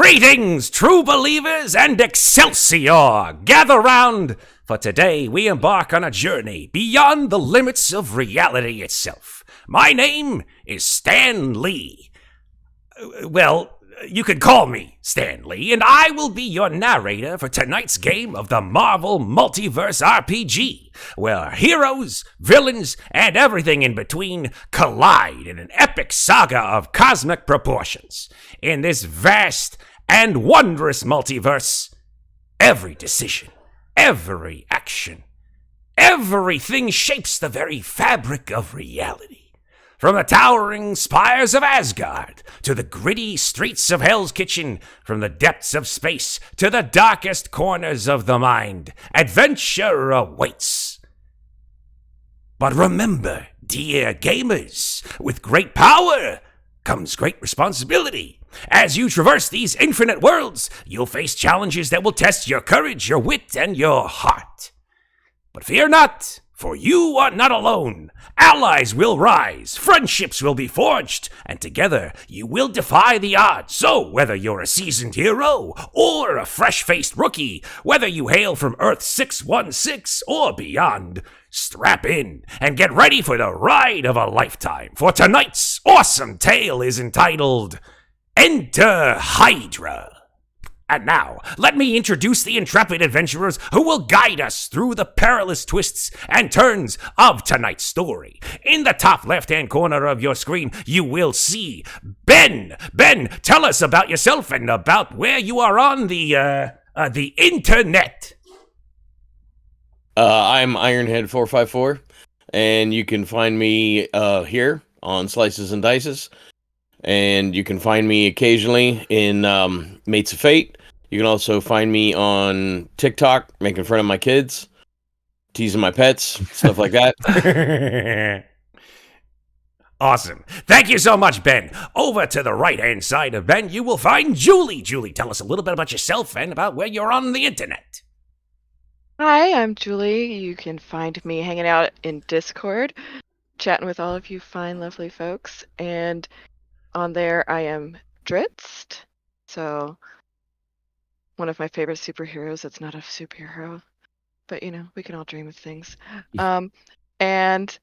Greetings, true believers and Excelsior! Gather round, for today we embark on a journey beyond the limits of reality itself. My name is Stan Lee. Well, you could call me Stan Lee, and I will be your narrator for tonight's game of the Marvel Multiverse RPG, where heroes, villains, and everything in between collide in an epic saga of cosmic proportions. In this vast and wondrous multiverse, every decision, every action, everything shapes the very fabric of reality. From the towering spires of Asgard to the gritty streets of Hell's Kitchen, from the depths of space to the darkest corners of the mind, adventure awaits. But remember, dear gamers, with great power comes great responsibility. As you traverse these infinite worlds, you'll face challenges that will test your courage, your wit, and your heart. But fear not, for you are not alone. Allies will rise, friendships will be forged, and together you will defy the odds. So, whether you're a seasoned hero or a fresh-faced rookie, whether you hail from Earth 616 or beyond, strap in and get ready for the ride of a lifetime. For tonight's awesome tale is entitled Enter Hydra. And now, let me introduce the intrepid adventurers who will guide us through the perilous twists and turns of tonight's story. In the top left-hand corner of your screen, you will see Ben. Ben, tell us about yourself and about where you are on the internet. I'm Ironhead454, and you can find me here on Slices and Dices. And you can find me occasionally in Mates of Fate. You can also find me on TikTok, making fun of my kids, teasing my pets, stuff like that. Awesome. Thank you so much, Ben. Over to the right-hand side of Ben, you will find Juli. Juli, tell us a little bit about yourself and about where you're on the internet. Hi, I'm Julie. You can find me hanging out in Discord, chatting with all of you fine, lovely folks. And on there, I am Dritzt. So, one of my favorite superheroes. It's not a superhero, but we can all dream of things. And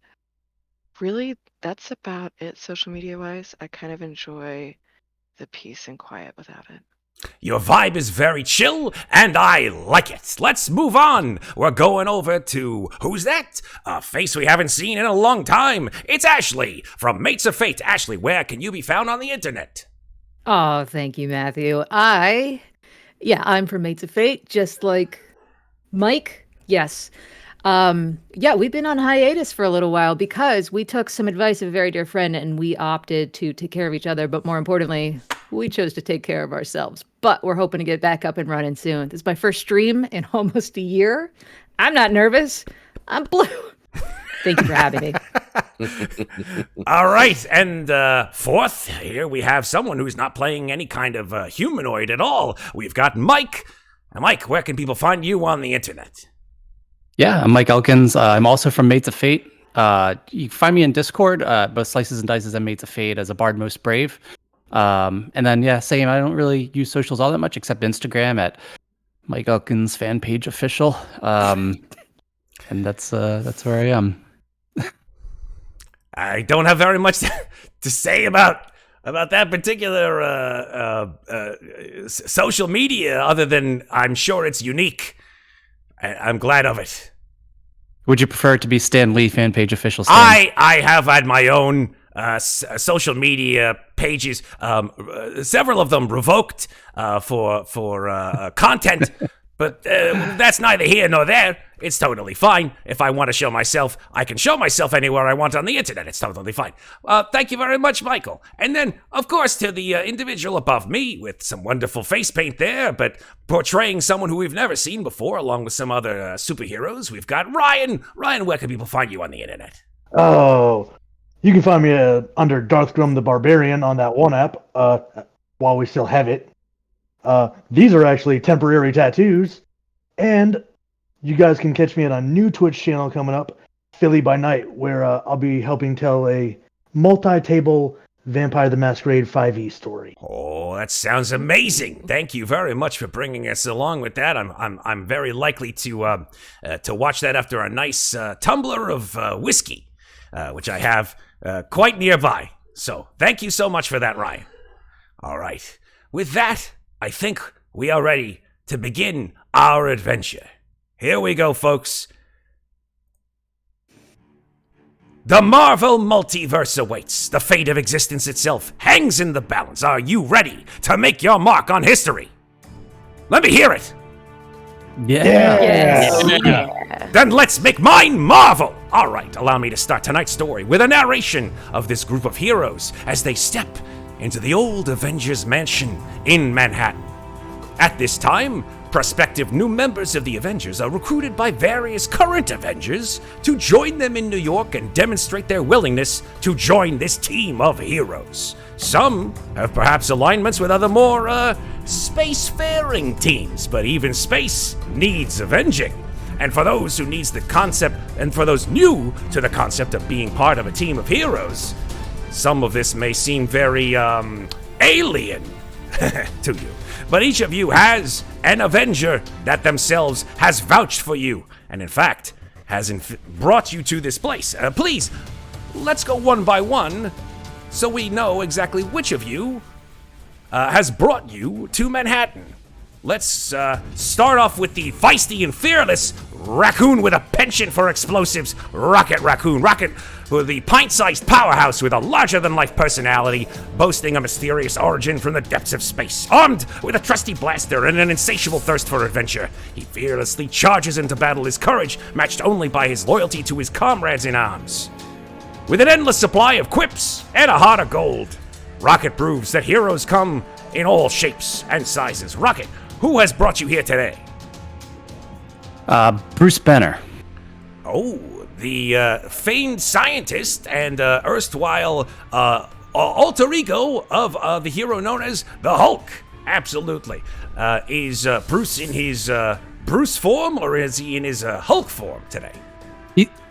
really, that's about it social media-wise. I kind of enjoy the peace and quiet without it. Your vibe is very chill, and I like it. Let's move on. We're going over to, who's that? A face we haven't seen in a long time. It's Ashley from Mates of Fate. Ashley, where can you be found on the internet? Oh, thank you, Matthew. I'm from Mates of Fate, just like Mike. Yes. We've been on hiatus for a little while because we took some advice of a very dear friend and we opted to take care of each other. But more importantly, we chose to take care of ourselves. But we're hoping to get back up and running soon. This is my first stream in almost a year. I'm not nervous. I'm blue. Thank you for having me. All right. And fourth, here we have someone who's not playing any kind of humanoid at all. We've got Mike. Mike, where can people find you on the internet? Yeah, I'm Mike Elkins. I'm also from Mates of Fate. You can find me in Discord, both Slices and Dices and Mates of Fate as a Bard Most Brave. And then, same. I don't really use socials all that much except Instagram at Mike Elkins fan page official. And that's where I am. I don't have very much to say about that particular social media, other than I'm sure it's unique. I'm glad of it. Would you prefer it to be Stan Lee fan page official? Stan? I have had my own social media pages, several of them revoked for content, but that's neither here nor there. It's totally fine. If I want to show myself, I can show myself anywhere I want on the internet. It's totally fine. Thank you very much, Michael. And then, of course, to the individual above me with some wonderful face paint there, but portraying someone who we've never seen before, along with some other superheroes, we've got Ryan. Ryan, where can people find you on the internet? Oh, you can find me under Darth Grum the Barbarian on that one app, while we still have it. These are actually temporary tattoos, and you guys can catch me at a new Twitch channel coming up, Philly by Night, where I'll be helping tell a multi-table Vampire the Masquerade 5e story. Oh, that sounds amazing! Thank you very much for bringing us along with that. I'm very likely to watch that after a nice tumbler of whiskey, which I have quite nearby. So thank you so much for that, Ryan. All right, with that, I think we are ready to begin our adventure. Here we go, folks. The Marvel Multiverse awaits. The fate of existence itself hangs in the balance. Are you ready to make your mark on history? Let me hear it. Yes. Then let's make mine Marvel! Alright, allow me to start tonight's story with a narration of this group of heroes as they step into the old Avengers mansion in Manhattan. At this time, prospective new members of the Avengers are recruited by various current Avengers to join them in New York and demonstrate their willingness to join this team of heroes. Some have perhaps alignments with other more, spacefaring teams, but even space needs avenging. And for those who needs the concept, and for those new to the concept of being part of a team of heroes, some of this may seem very, alien to you. But each of you has an Avenger that themselves has vouched for you, and in fact, has brought you to this place. Please, let's go one by one, so we know exactly which of you has brought you to Manhattan. Let's start off with the feisty and fearless Raccoon with a penchant for explosives, Rocket Raccoon. Rocket, with the pint-sized powerhouse with a larger-than-life personality, boasting a mysterious origin from the depths of space. Armed with a trusty blaster and an insatiable thirst for adventure, he fearlessly charges into battle, his courage matched only by his loyalty to his comrades in arms. With an endless supply of quips and a heart of gold, Rocket proves that heroes come in all shapes and sizes. Rocket, who has brought you here today? Bruce Banner. Oh, the famed scientist and erstwhile alter ego of the hero known as the Hulk. Absolutely. Is Bruce in his Bruce form, or is he in his Hulk form today?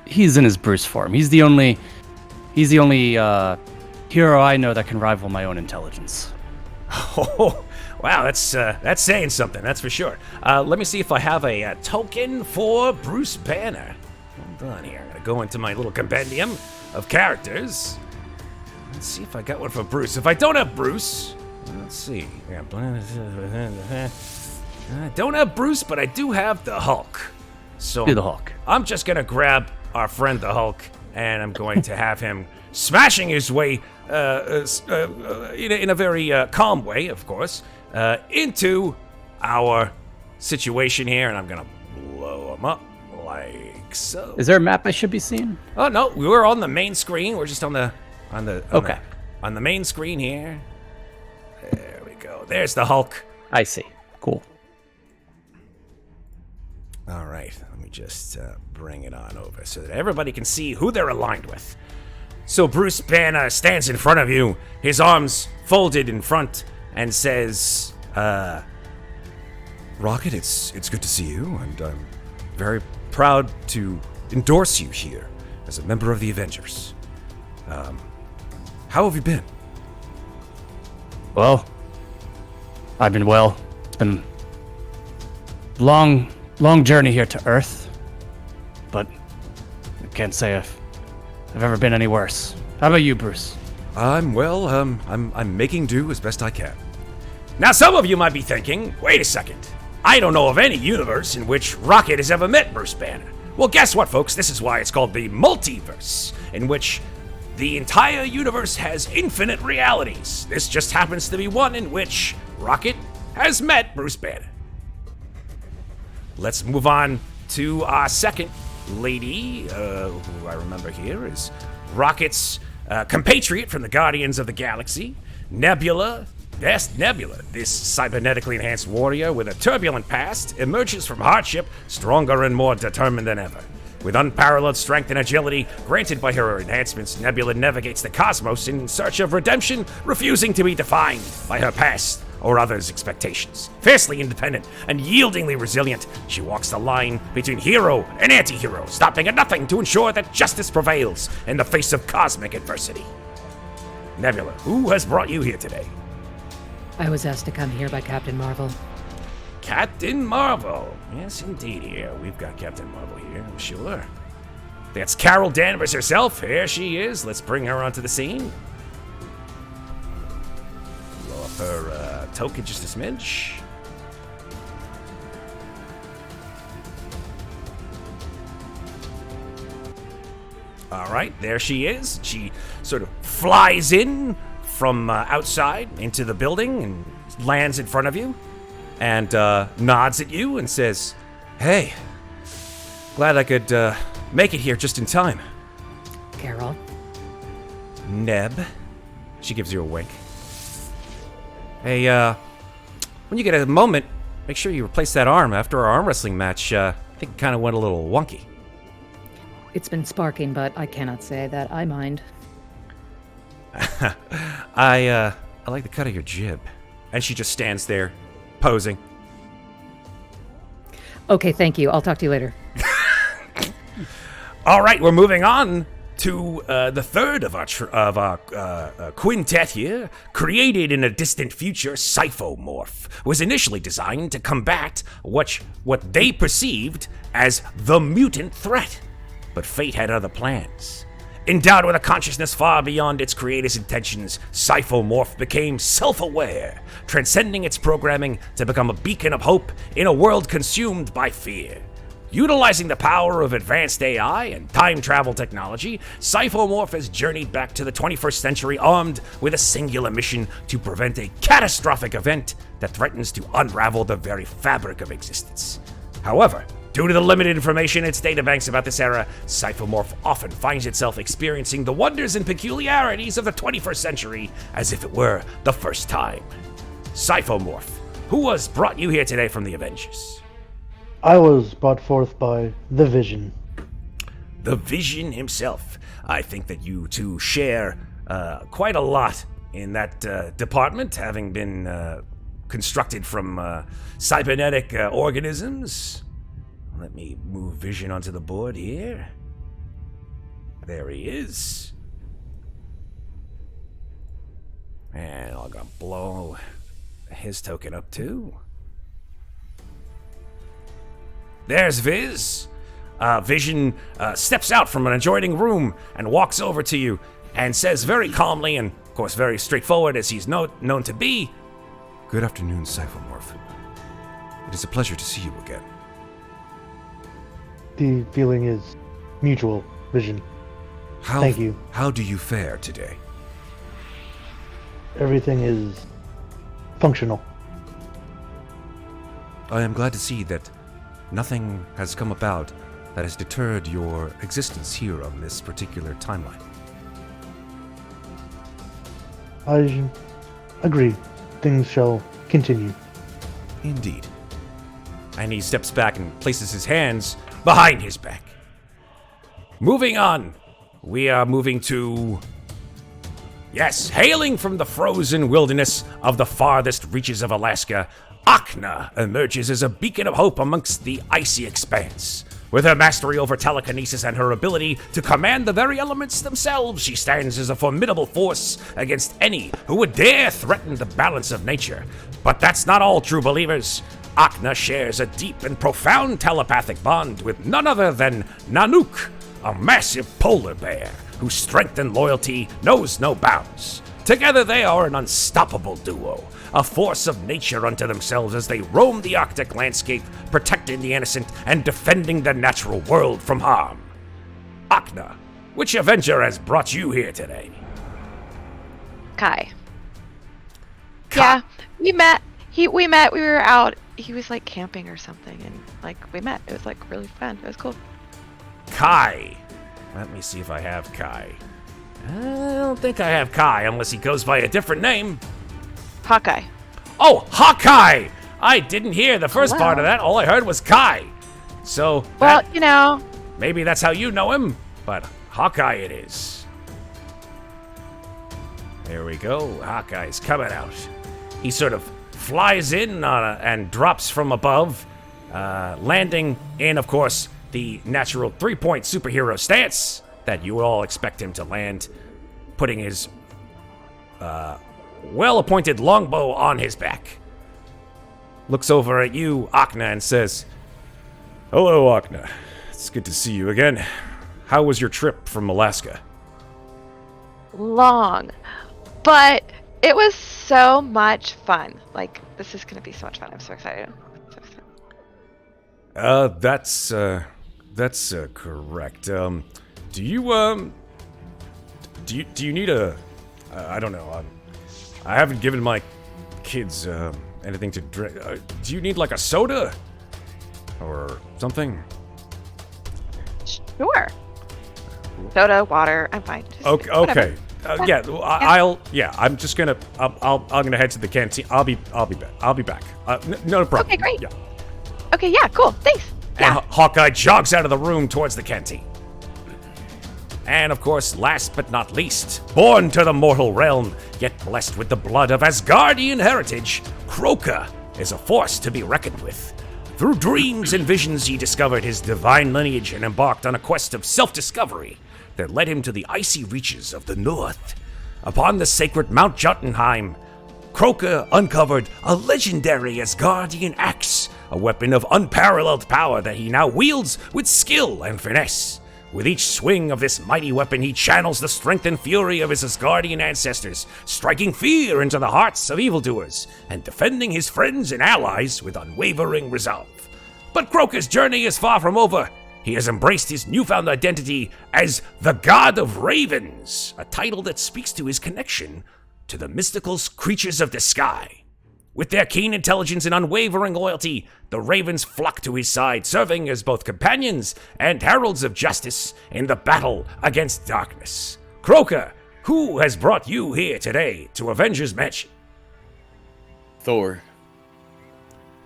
He's in his Bruce form. He's the only hero I know that can rival my own intelligence. Oh, wow, that's saying something, that's for sure. Let me see if I have a token for Bruce Banner. Hold on here. I'm going to go into my little compendium of characters. Let's see if I got one for Bruce. If I don't have Bruce, let's see. I don't have Bruce, but I do have the Hulk. So Do the Hulk. I'm just going to grab our friend the Hulk, and I'm going to have him smashing his way in a very calm way, of course, into our situation here, and I'm gonna blow him up like so. Is there a map I should be seeing? Oh no, we're on the main screen. We're just on the Okay. on the main screen here. There we go. There's the Hulk. I see. Cool. All right, let me just bring it on over so that everybody can see who they're aligned with. So Bruce Banner stands in front of you, his arms folded in front, and says, Rocket, it's good to see you, and I'm very proud to endorse you here as a member of the Avengers. How have you been? Well, I've been well. It's been a long journey here to Earth, but I can't say I've ever been any worse. How about you, Bruce? I'm well. I'm making do as best I can. Now some of you might be thinking, wait a second, I don't know of any universe in which Rocket has ever met Bruce Banner. Well, guess what, folks? This is why it's called the Multiverse, in which the entire universe has infinite realities. This just happens to be one in which Rocket has met Bruce Banner. Let's move on to our second lady, who I remember here is Rocket's compatriot from the Guardians of the Galaxy, Nebula. Yes, Nebula, this cybernetically enhanced warrior with a turbulent past, emerges from hardship stronger and more determined than ever. With unparalleled strength and agility granted by her enhancements, Nebula navigates the cosmos in search of redemption, refusing to be defined by her past or others' expectations. Fiercely independent and yieldingly resilient, she walks the line between hero and anti-hero, stopping at nothing to ensure that justice prevails in the face of cosmic adversity. Nebula, who has brought you here today? I was asked to come here by Captain Marvel. Captain Marvel. Yes, indeed. Here, we've got Captain Marvel here, I'm sure. That's Carol Danvers herself. Here she is. Let's bring her onto the scene. Blow up her token just a smidge. All right, there she is. She sort of flies in from outside into the building and lands in front of you and nods at you and says, "Hey, glad I could make it here just in time." Carol. Neb. She gives you a wink. Hey, when you get a moment, make sure you replace that arm. After our arm wrestling match, I think it kind of went a little wonky. It's been sparking, but I cannot say that I mind. I like the cut of your jib. And she just stands there, posing. Okay, thank you. I'll talk to you later. All right, we're moving on to the third of our quintet here. Created in a distant future, Cyphomorph was initially designed to combat what they perceived as the mutant threat. But fate had other plans. Endowed with a consciousness far beyond its creator's intentions, Cyphomorph became self-aware, transcending its programming to become a beacon of hope in a world consumed by fear. Utilizing the power of advanced AI and time travel technology, Cyphomorph has journeyed back to the 21st century armed with a singular mission to prevent a catastrophic event that threatens to unravel the very fabric of existence. However, due to the limited information in its databanks about this era, Cyphomorph often finds itself experiencing the wonders and peculiarities of the 21st century as if it were the first time. Cyphomorph, who has brought you here today from the Avengers? I was brought forth by the Vision. The Vision himself. I think that you two share quite a lot in that department, having been constructed from cybernetic organisms. Let me move Vision onto the board here. There he is. And I'm gonna blow his token up too. There's Viz. Vision steps out from an adjoining room and walks over to you and says very calmly and, of course, very straightforward as he's known to be, Good afternoon, Cyphomorph. It is a pleasure to see you again. The feeling is mutual, Vision. Thank you. How do you fare today? Everything is functional. I am glad to see that nothing has come about that has deterred your existence here on this particular timeline. I agree. Things shall continue. Indeed. and he steps back and places his hands behind his back. Moving on, we are moving to... Yes, hailing from the frozen wilderness of the farthest reaches of Alaska, Akna emerges as a beacon of hope amongst the icy expanse. With her mastery over telekinesis and her ability to command the very elements themselves, she stands as a formidable force against any who would dare threaten the balance of nature. But that's not all, true believers. Akna shares a deep and profound telepathic bond with none other than Nanook, a massive polar bear whose strength and loyalty knows no bounds. Together they are an unstoppable duo, a force of nature unto themselves as they roam the Arctic landscape, protecting the innocent and defending the natural world from harm. Akna, which Avenger has brought you here today? Kai. Yeah, we met. We were out. He was like camping or something, and like we met. It was like really fun. It was cool. Kai. Let me see if I have Kai. I don't think I have Kai unless he goes by a different name. Hawkeye. Oh, Hawkeye! I didn't hear the first Hello. part of that. All I heard was Kai. So, Well, you know. maybe that's how you know him, but Hawkeye it is. There we go. Hawkeye's coming out. He sort of flies in and drops from above, landing in, of course, the natural three-point superhero stance that you would all expect him to land, putting his well-appointed longbow on his back. Looks over at you, Akna, and says, "Hello, Akna. It's good to see you again. How was your trip from Alaska?" Long, but it was so much fun. Like, this is gonna be so much fun. I'm so excited. So excited. That's correct. Do you need a? I don't know. I haven't given my kids anything to drink. Do you need like a soda or something? Sure. Soda, water. I'm fine. Just Okay. whatever. Yeah. I'll. Yeah. I'm just gonna. I'm gonna head to the canteen. I'll be back. I'll be back. No problem. Okay, great. Yeah. Okay, yeah, cool. Thanks. And Yeah. Hawkeye jogs out of the room towards the canteen. And of course, last but not least, born to the mortal realm, yet blessed with the blood of Asgardian heritage, Kroka is a force to be reckoned with. Through dreams and visions, he discovered his divine lineage and embarked on a quest of self-discovery that led him to the icy reaches of the north. Upon the sacred Mount Jotunheim, Kroka uncovered a legendary Asgardian axe, a weapon of unparalleled power that he now wields with skill and finesse. With each swing of this mighty weapon, he channels the strength and fury of his Asgardian ancestors, striking fear into the hearts of evildoers, and defending his friends and allies with unwavering resolve. But Kroka's journey is far from over. He has embraced his newfound identity as the God of Ravens, a title that speaks to his connection to the mystical creatures of the sky. With their keen intelligence and unwavering loyalty, the Ravens flock to his side, serving as both companions and heralds of justice in the battle against darkness. Kroka, who has brought you here today to Avengers Mansion? Thor.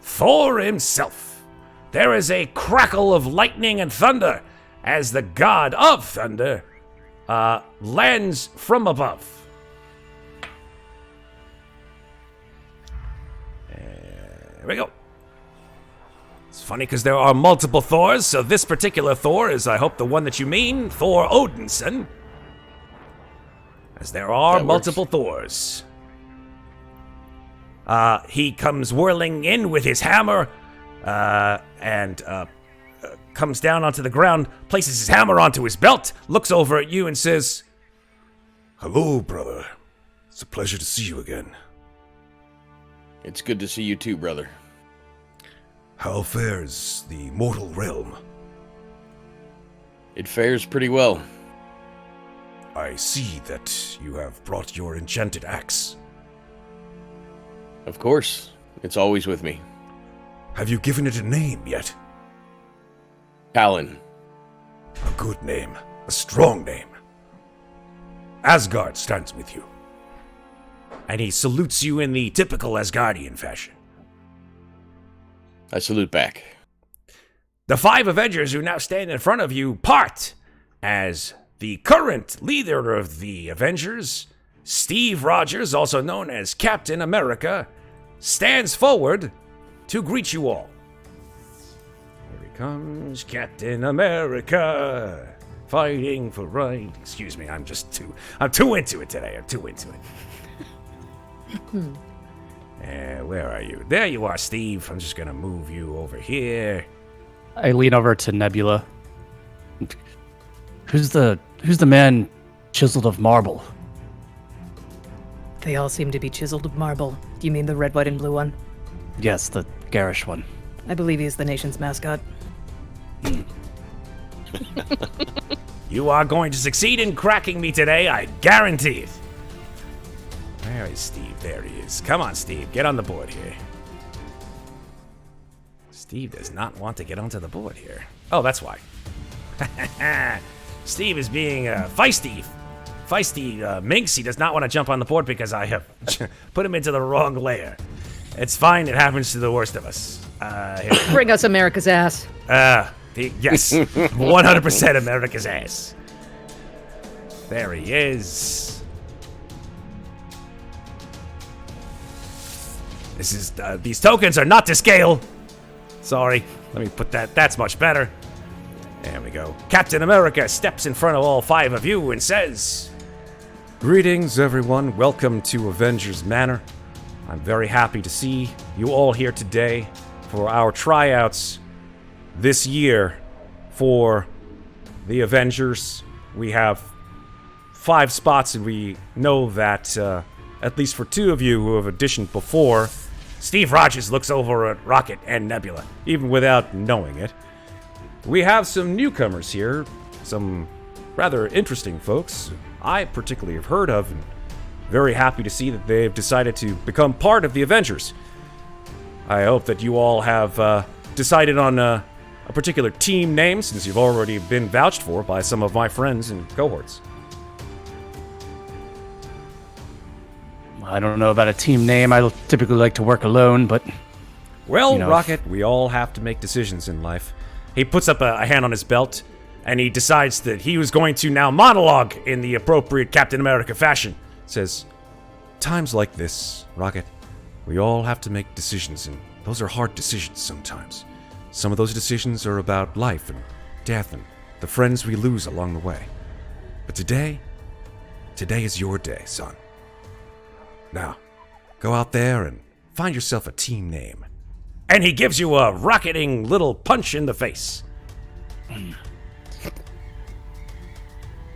Thor himself. There is a crackle of lightning and thunder as the god of thunder lands from above. There we go. It's funny because there are multiple Thors, so this particular Thor is, I hope, the one that you mean, Thor Odinson. As there are multiple Thors. He comes whirling in with his hammer, and comes down onto the ground, places his hammer onto his belt, looks over at you and says, Hello, brother. It's a pleasure to see you again. It's good to see you too, brother. How fares the mortal realm? It fares pretty well. I see that you have brought your enchanted axe. Of course. It's always with me. Have you given it a name yet? Talon. A good name. A strong name. Asgard stands with you. and he salutes you in the typical Asgardian fashion. I salute back. The 5 Avengers who now stand in front of you part as the current leader of the Avengers, Steve Rogers, also known as Captain America, stands forward to greet you all. Here he comes, Captain America, fighting for right. Excuse me, I'm too into it today. I'm too into it. Where are you? There you are, Steve. I'm just gonna move you over here. I lean over to Nebula. Who's the man chiseled of marble? They all seem to be chiseled of marble. Do you mean the red, white, and blue one? Yes, the garish one. I believe he is the nation's mascot. You are going to succeed in cracking me today, I guarantee it. Where is Steve? There he is. Come on, Steve. Get on the board here. Steve does not want to get onto the board here. Oh, that's why. Steve is being feisty minx. He does not want to jump on the board because I have put him into the wrong layer. It's fine. It happens to the worst of us. Bring us America's ass. Yes, 100% America's ass. There he is. This is these tokens are not to scale. Sorry. Let me put that. That's much better. There we go. Captain America steps in front of all 5 of you and says, Greetings, everyone. Welcome to Avengers Manor. I'm very happy to see you all here today for our tryouts this year for the Avengers. We have 5 spots, and we know that, at least for 2 of you who have auditioned before, Steve Rogers looks over at Rocket and Nebula, even without knowing it. We have some newcomers here, some rather interesting folks I particularly have heard of, and very happy to see that they've decided to become part of the Avengers. I hope that you all have decided on a particular team name, since you've already been vouched for by some of my friends and cohorts. I don't know about a team name. I typically like to work alone, but... Well, you know, Rocket, we all have to make decisions in life. He puts up a hand on his belt, and he decides that he was going to now monologue in the appropriate Captain America fashion. Says, times like this, Rocket, we all have to make decisions, and those are hard decisions sometimes. Some of those decisions are about life and death and the friends we lose along the way. But today is your day, son. Now, go out there and find yourself a team name. And he gives you a rocketing little punch in the face.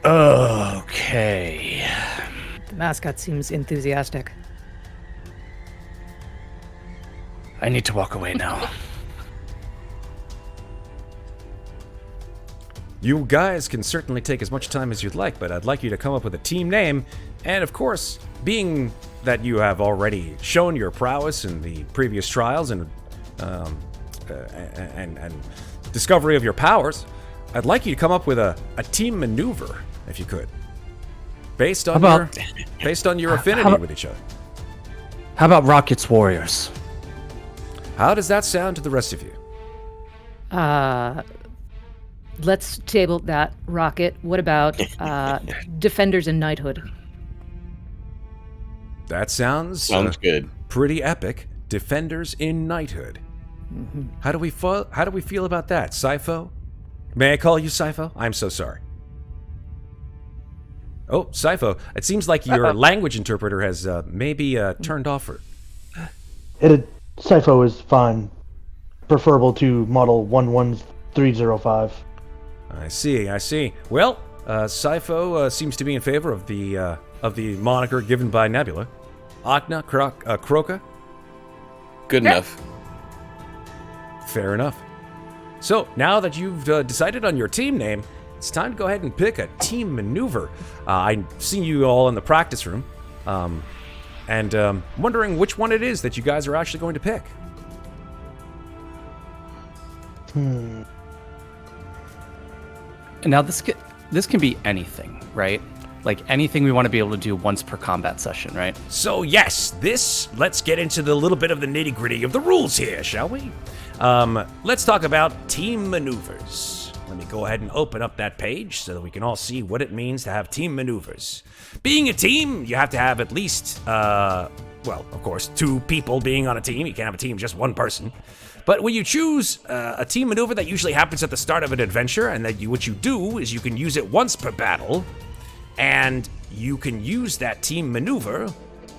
Okay. The mascot seems enthusiastic. I need to walk away now. You guys can certainly take as much time as you'd like, but I'd like you to come up with a team name. And of course, being that you have already shown your prowess in the previous trials and discovery of your powers, I'd like you to come up with a team maneuver, if you could, based on your affinity with each other. How about Rocket's Warriors? How does that sound to the rest of you? Let's table that, Rocket. What about Defenders and Knighthood? That sounds good. Pretty epic. Defenders in Knighthood. Mm-hmm. How do we feel about that, Cypho? May I call you Cypho? I'm so sorry. Oh, Cypho, it seems like your language interpreter has maybe turned off. Cypho is fine. Preferable to model 11305. I see. Well, Cypho seems to be in favor of the moniker given by Nebula. Akna, Kroka? Good enough. Fair enough. So, now that you've decided on your team name, it's time to go ahead and pick a team maneuver. I've seen you all in the practice room, and wondering which one it is that you guys are actually going to pick. And now this can be anything, right? Like anything we want to be able to do once per combat session, right? So yes, let's get into the little bit of the nitty-gritty of the rules here, shall we? Let's talk about team maneuvers. Let me go ahead and open up that page so that we can all see what it means to have team maneuvers. Being a team, you have to have at least, of course, 2 people being on a team. You can't have a team of just 1 person. But when you choose a team maneuver, that usually happens at the start of an adventure, and what you do is you can use it once per battle, and you can use that team maneuver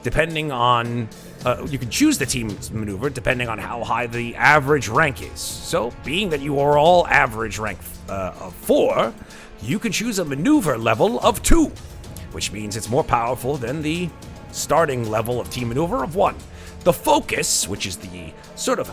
depending on... you can choose the team's maneuver depending on how high the average rank is. So, being that you are all average rank of 4, you can choose a maneuver level of 2, which means it's more powerful than the starting level of team maneuver of 1. The focus, which is the sort of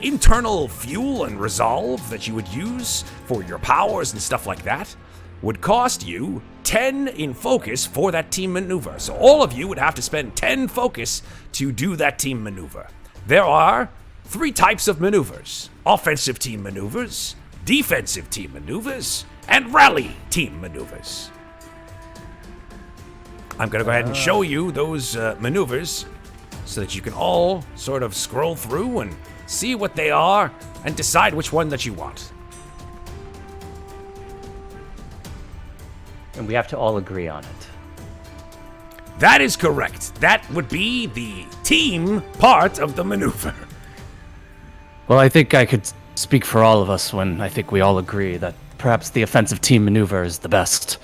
internal fuel and resolve that you would use for your powers and stuff like that, would cost you 10 in focus for that team maneuver. So all of you would have to spend 10 focus to do that team maneuver. There are 3 types of maneuvers: offensive team maneuvers, defensive team maneuvers, and rally team maneuvers. I'm going to go ahead and show you those maneuvers so that you can all sort of scroll through and see what they are and decide which one that you want. And we have to all agree on it. That is correct. That would be the team part of the maneuver. Well, I think I could speak for all of us when I think we all agree that perhaps the offensive team maneuver is the best.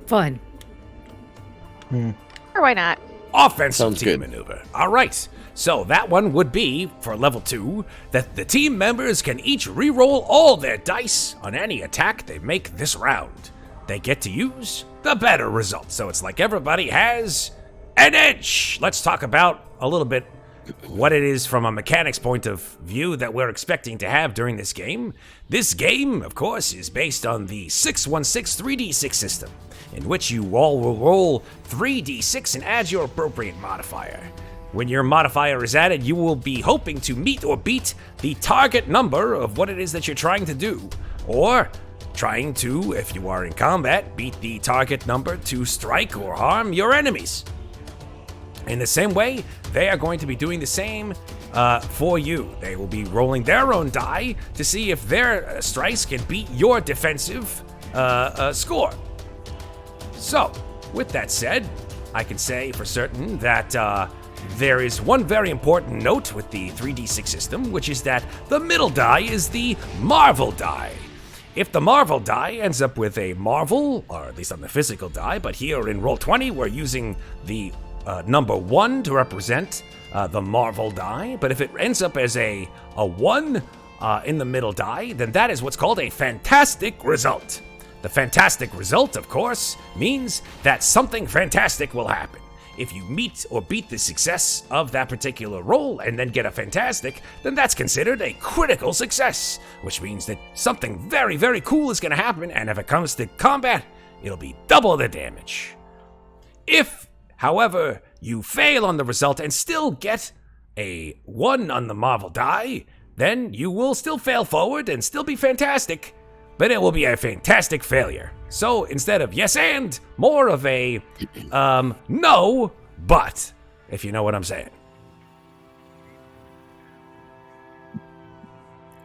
Fun. Or why not? Offensive Sounds team good. maneuver. All right. So that one would be, for level 2, that the team members can each re-roll all their dice on any attack they make this round. They get to use the better result. So it's like everybody has an edge. Let's talk about a little bit what it is from a mechanics point of view that we're expecting to have during this game. This game, of course, is based on the 616 3d6 system, in which you all will roll 3d6 and add your appropriate modifier. When your modifier is added, you will be hoping to meet or beat the target number of what it is that you're trying to do, or trying to, if you are in combat, beat the target number to strike or harm your enemies. In the same way, they are going to be doing the same for you. They will be rolling their own die to see if their strikes can beat your defensive score. So, with that said, I can say for certain that there is one very important note with the 3d6 system, which is that the middle die is the Marvel die. If the Marvel die ends up with a Marvel, or at least on the physical die, but here in Roll20 we're using the number 1 to represent the Marvel die, but if it ends up as a 1 in the middle die, then that is what's called a fantastic result. The fantastic result, of course, means that something fantastic will happen. If you meet or beat the success of that particular roll and then get a fantastic, then that's considered a critical success, which means that something very, very cool is going to happen, and if it comes to combat, it'll be double the damage. If, however, you fail on the result and still get a 1 on the Marvel die, then you will still fail forward and still be fantastic, but it will be a fantastic failure. So instead of yes and, more of a no, but, if you know what I'm saying.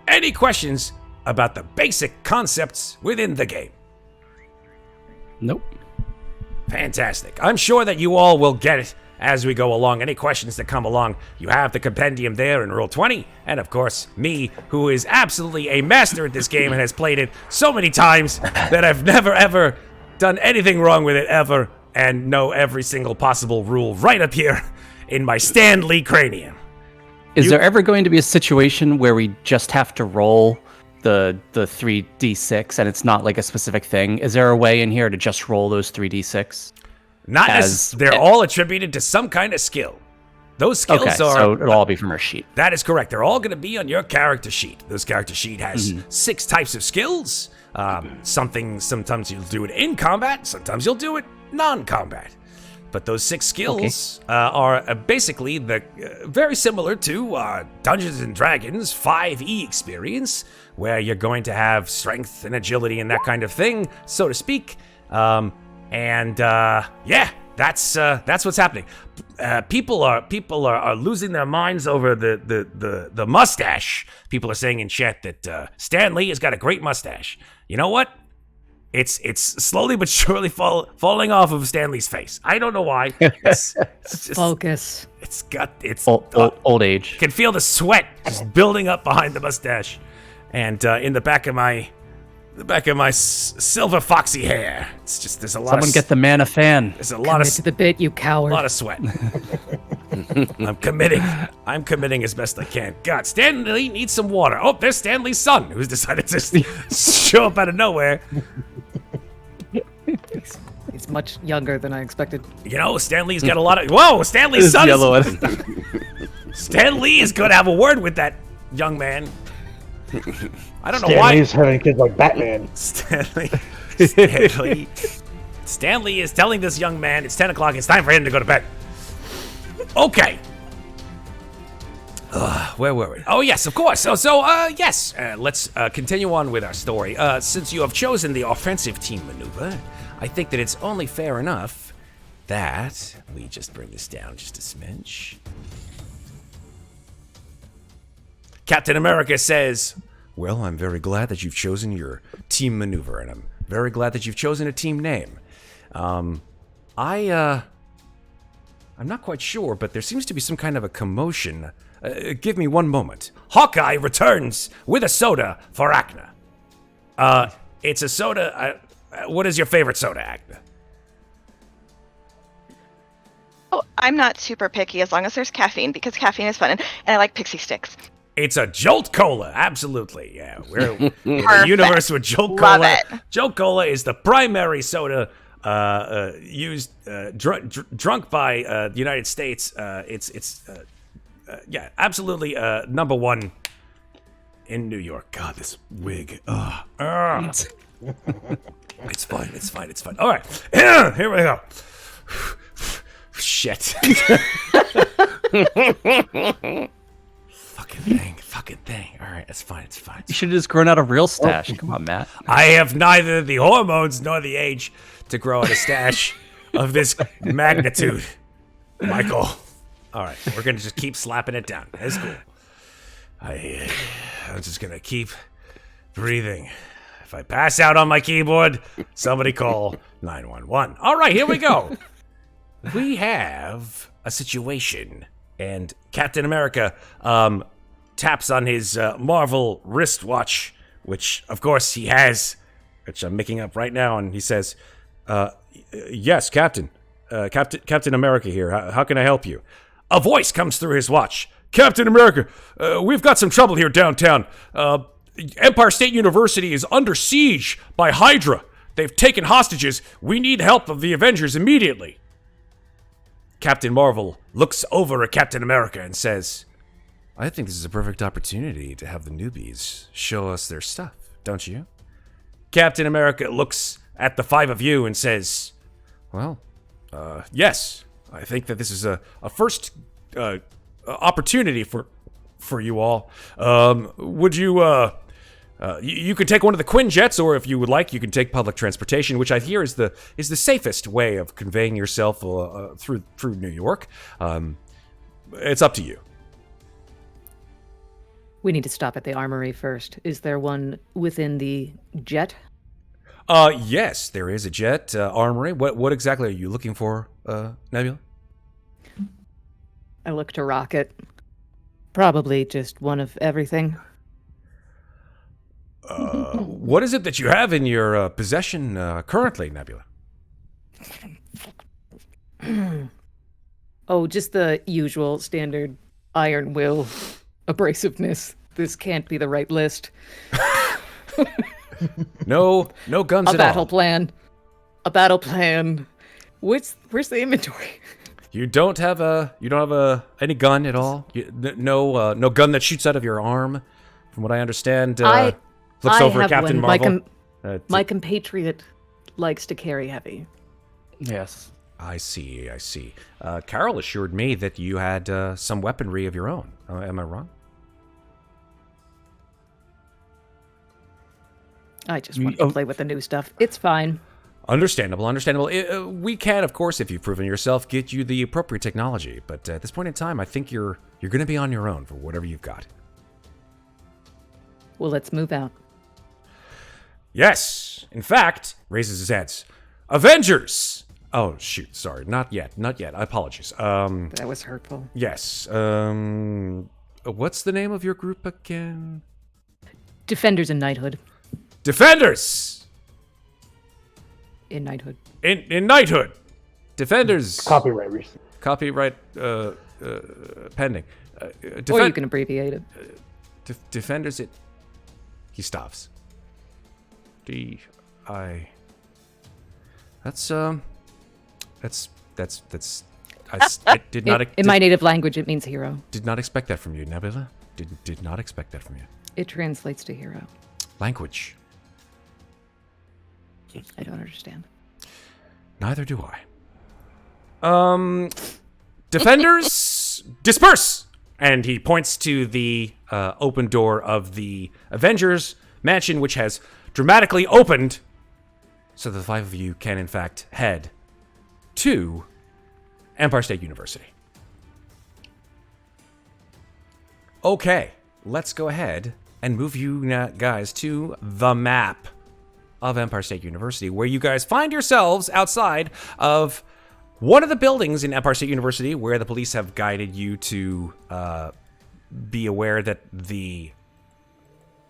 Any questions about the basic concepts within the game? Nope. Fantastic. I'm sure that you all will get it as we go along. Any questions that come along, you have the compendium there in Roll20, and of course, me, who is absolutely a master at this game and has played it so many times that I've never ever done anything wrong with it ever, and know every single possible rule right up here in my Stan Lee cranium. Is there ever going to be a situation where we just have to roll the 3d6 and it's not like a specific thing? Is there a way in here to just roll those 3d6? Not as they're all attributed to some kind of skill. Those skills Okay, so it'll all be from our sheet. That is correct. They're all going to be on your character sheet. This character sheet has 6 types of skills. Sometimes you'll do it in combat, sometimes you'll do it non-combat. But those 6 skills are basically very similar to Dungeons and Dragons 5e experience, where you're going to have strength and agility and that kind of thing, so to speak. That's what's happening. People are losing their minds over the mustache. People are saying in chat that Stan Lee has got a great mustache. You know what? It's slowly but surely falling off of Stan Lee's face. I don't know why. It's just, Focus. It's Old age. Can feel the sweat just building up behind the mustache, and in the back of my silver foxy hair. It's just there's a lot. Someone get the man a fan. There's a lot Commit to the bit, you coward. a lot of sweat. I'm committing as best I can. God, Stan Lee needs some water. Oh, there's Stan Lee's son, who's decided to show up out of nowhere. He's much younger than I expected. You know, Stan Lee's got a lot of. Whoa, Stan Lee's son. Yellow one. Stan Lee is going to have a word with that young man. I don't know Stan why. Lee's hurting kids like Batman. Stanley is telling this young man it's 10 o'clock, it's time for him to go to bed. Okay. Where were we? Oh, yes, of course. Yes. Let's continue on with our story. Since you have chosen the offensive team maneuver, I think that it's only fair enough that we just bring this down just a smidge. Captain America says, well, I'm very glad that you've chosen your team maneuver, and I'm very glad that you've chosen a team name. I'm not quite sure, but there seems to be some kind of a commotion. Give me one moment. Hawkeye returns with a soda for Akna. It's a soda. What is your favorite soda, Akna? Oh, I'm not super picky as long as there's caffeine, because caffeine is fun, and I like pixie sticks. It's a Jolt Cola, absolutely. Yeah, we're in the Perfect. universe with Jolt Love Cola. it. Jolt Cola is the primary soda used drunk by the United States. It's absolutely number one in New York. God, this wig. It's fine. All right, here we go. Shit. Fucking thing. All right, it's fine. You should have just grown out a real stash. Come on, Matt. I have neither the hormones nor the age to grow out a stash of this magnitude, Michael. All right, we're gonna just keep slapping it down. That's cool. I'm just gonna keep breathing. If I pass out on my keyboard, somebody call 911. All right, here we go. We have a situation, and Captain America taps on his Marvel wristwatch, which, of course, he has, which I'm making up right now, and he says, yes, Captain. Captain America here. How can I help you? A voice comes through his watch. Captain America, we've got some trouble here downtown. Empire State University is under siege by Hydra. They've taken hostages. We need help of the Avengers immediately. Captain Marvel looks over at Captain America and says, I think this is a perfect opportunity to have the newbies show us their stuff, don't you? Captain America looks at the five of you and says, well, yes, I think that this is a first opportunity for you all. Would you, you could take one of the Quinjets, or if you would like, you can take public transportation, which I hear is the safest way of conveying yourself through New York. It's up to you. We need to stop at the armory first. Is there one within the jet? Yes, there is a jet armory. What exactly are you looking for, Nebula? I look to Rocket. Probably just one of everything. What is it that you have in your possession currently, Nebula? Oh, just the usual standard iron will abrasiveness. This can't be the right list. No guns A at battle all. plan. A battle plan. Where's the inventory? You don't have any gun at all. No gun that shoots out of your arm. From what I understand, looks I over at have Captain one. Marvel. My compatriot likes to carry heavy. Yes. I see. Carol assured me that you had some weaponry of your own. Am I wrong? I just want to play with the new stuff. It's fine. Understandable. We can, of course, if you've proven yourself, get you the appropriate technology. But at this point in time, I think you're going to be on your own for whatever you've got. Well, let's move out. Yes. In fact, raises his hands. Avengers! Oh, shoot. Sorry. Not yet. I apologize. That was hurtful. Yes. What's the name of your group again? Defenders in knighthood. Defenders! In knighthood. In knighthood. Defenders. Copyright recent. Copyright pending. Or you can abbreviate it. Defenders. He stops. D-I. That's I did not. In my native language, it means hero. Did not expect that from you, Nebula. Did not expect that from you. It translates to hero. Language. I don't understand. Neither do I. Defenders, disperse! And he points to the open door of the Avengers mansion, which has dramatically opened, so the five of you can, in fact, head to Empire State University. Okay, let's go ahead and move you guys to the map of Empire State University, where you guys find yourselves outside of one of the buildings in Empire State University, where the police have guided you to be aware that the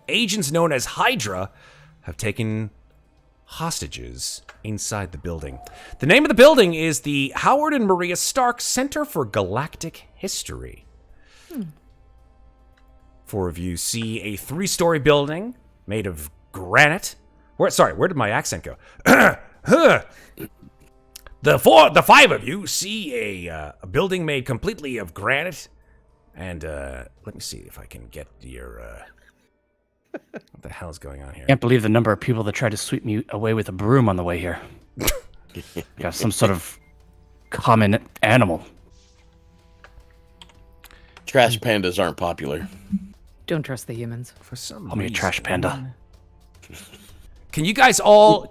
agents known as Hydra have taken hostages inside the building. The name of the building is the Howard and Maria Stark Center for Galactic History. 4 of you see a 3-story building made of granite. Where did my accent go? The 5 of you see a building made completely of granite. And let me see if I can get your... what the hell is going on here? Can't believe the number of people that tried to sweep me away with a broom on the way here. Got some sort of common animal. Trash pandas aren't popular. Don't trust the humans. For some Call me a reason- trash panda. Can you guys all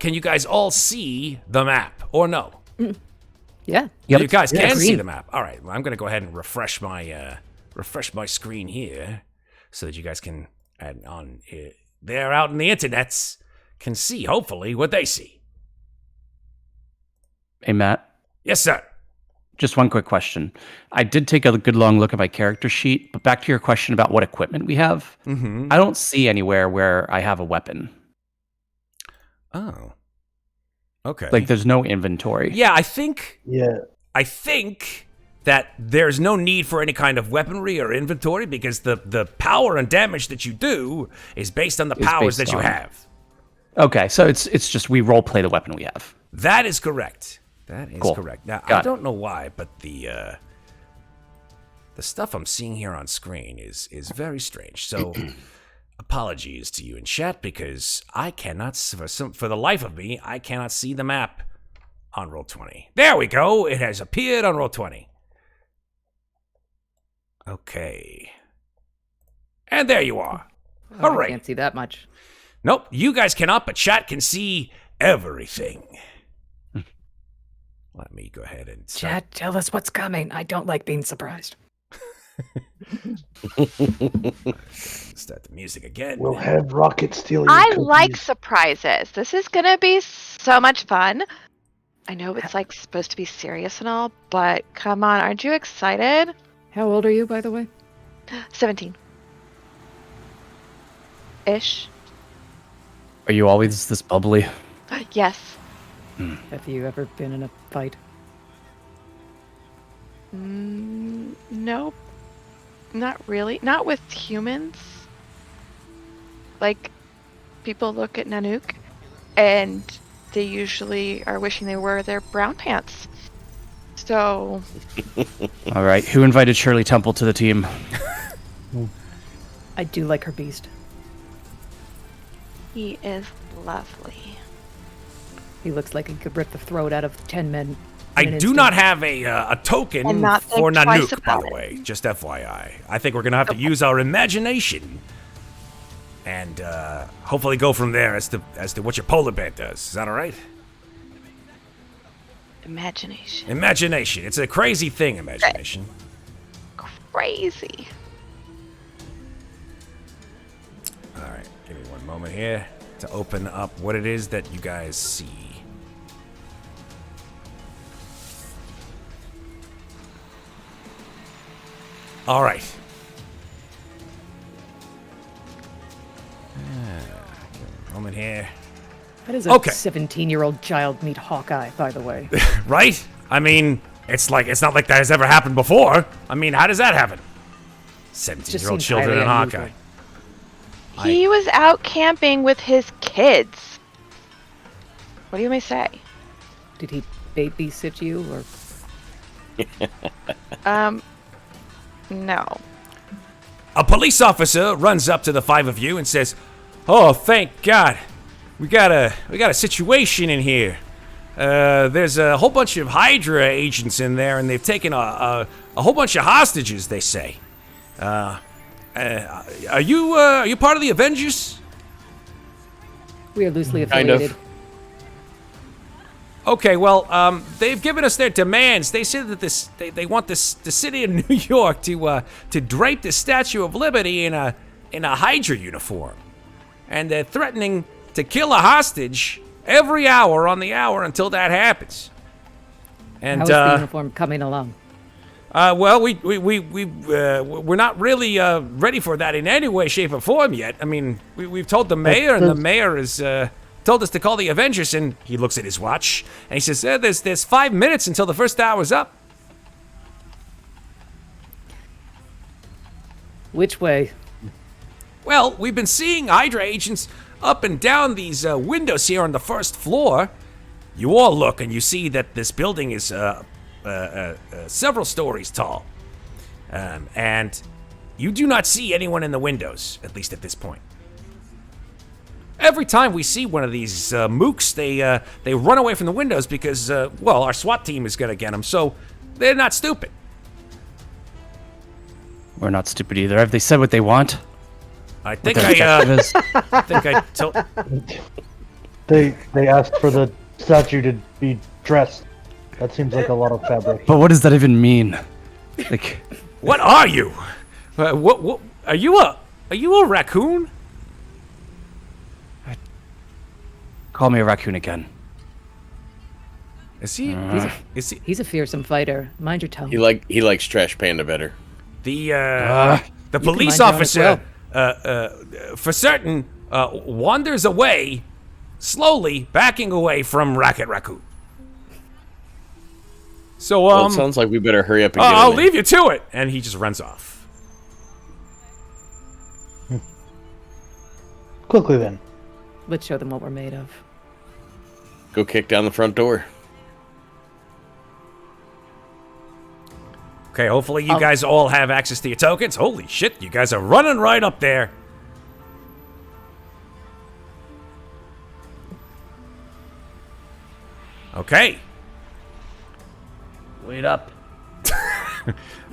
see the map or no? Yeah. Yep. You guys can see Green. the map. All right. Well, I'm going to go ahead and refresh my screen here so that you guys can add on they're out in the internets can see hopefully what they see. Hey, Matt. Yes, sir. Just one quick question. I did take a good long look at my character sheet, but back to your question about what equipment we have, Mm-hmm. I don't see anywhere where I have a weapon. Oh. Okay. Like, there's no inventory. Yeah, I think Yeah. that there's no need for any kind of weaponry or inventory because the power and damage that you do is based on the Is powers based that you on- have. Okay, so it's just we role play the weapon we have. That is correct. That is Cool. correct. Now, I Got it. don't know why, but the stuff I'm seeing here on screen is very strange. So, apologies to you in chat because I cannot, for the life of me, I cannot see the map on Roll20. There we go. It has appeared on Roll20. Okay. And there you are. Oh, All I right. can't see that much. Nope, you guys cannot, but chat can see everything. Let me go ahead and start. Chad, tell us what's coming. I don't like being surprised. Start the music again. We'll have rockets steal your I cookies. like surprises. This is gonna be so much fun. I know it's like supposed to be serious and all, but come on, aren't you excited? How old are you, by the way? 17. Ish. Are you always this bubbly? Yes. Have you ever been in a fight? Nope. Not really. Not with humans. Like, people look at Nanook and they usually are wishing they wore their brown pants. So, All right, who invited Shirley Temple to the team? I do like her beast. he is lovely. He looks like he could rip the throat out of 10 men. I in an do instant. not have a token And not for think twice Nanook, by about the it. way. Just FYI. I think we're going to have to use our imagination and hopefully go from there as to what your polar bear does. Is that all right? Imagination. Imagination. It's a crazy thing, imagination. Crazy. All right, give me one moment here to open up what it is that you guys see. All right. Give me a moment here. How does a Okay. 17-year-old child meet Hawkeye, by the way? Right? I mean, it's not like that has ever happened before. I mean, how does that happen? 17-year-old seems children highly in Hawkeye. unusual. He was out camping with his kids. What do you may say? Did he babysit you, or No. A police officer runs up to the five of you and says, "Oh, thank God. We got a situation in here. There's a whole bunch of Hydra agents in there, and they've taken a whole bunch of hostages, they say. Are you part of the Avengers?" we are loosely Kind of. affiliated? Okay, well, they've given us their demands. They said that they want the city of New York to drape the Statue of Liberty in a Hydra uniform, and they're threatening to kill a hostage every hour on the hour until that happens. And How is the uniform coming along? well, we're not really ready for that in any way, shape, or form yet. I mean, we've told the mayor, and the mayor is told us to call the Avengers, and he looks at his watch, and he says, there's 5 minutes until the first hour's up. Which way? Well, we've been seeing Hydra agents up and down these windows here on the first floor. You all look, and you see that this building is several stories tall. And you do not see anyone in the windows, at least at this point. Every time we see one of these mooks, they run away from the windows because, our SWAT team is going to get them, so they're not stupid. We're not stupid either. Have they said what they want? I think What their objective is? I think I told... They asked for the statue to be dressed. That seems like a lot of fabric. But what does that even mean? Like, What are you? What are you a raccoon? call me a raccoon again. Is he? Is he He's a fearsome fighter. Mind your tongue. He likes Trash Panda better. the police mind your own officer? For certain, wanders away, slowly backing away from Racket Raccoon. So Well, it sounds like we better hurry up and get I'll him in. leave you to it, and he just runs off. Quickly then. Let's show them what we're made of. Go kick down the front door. Okay, hopefully you guys all have access to your tokens. Holy shit, you guys are running right up there. Okay. Wait up.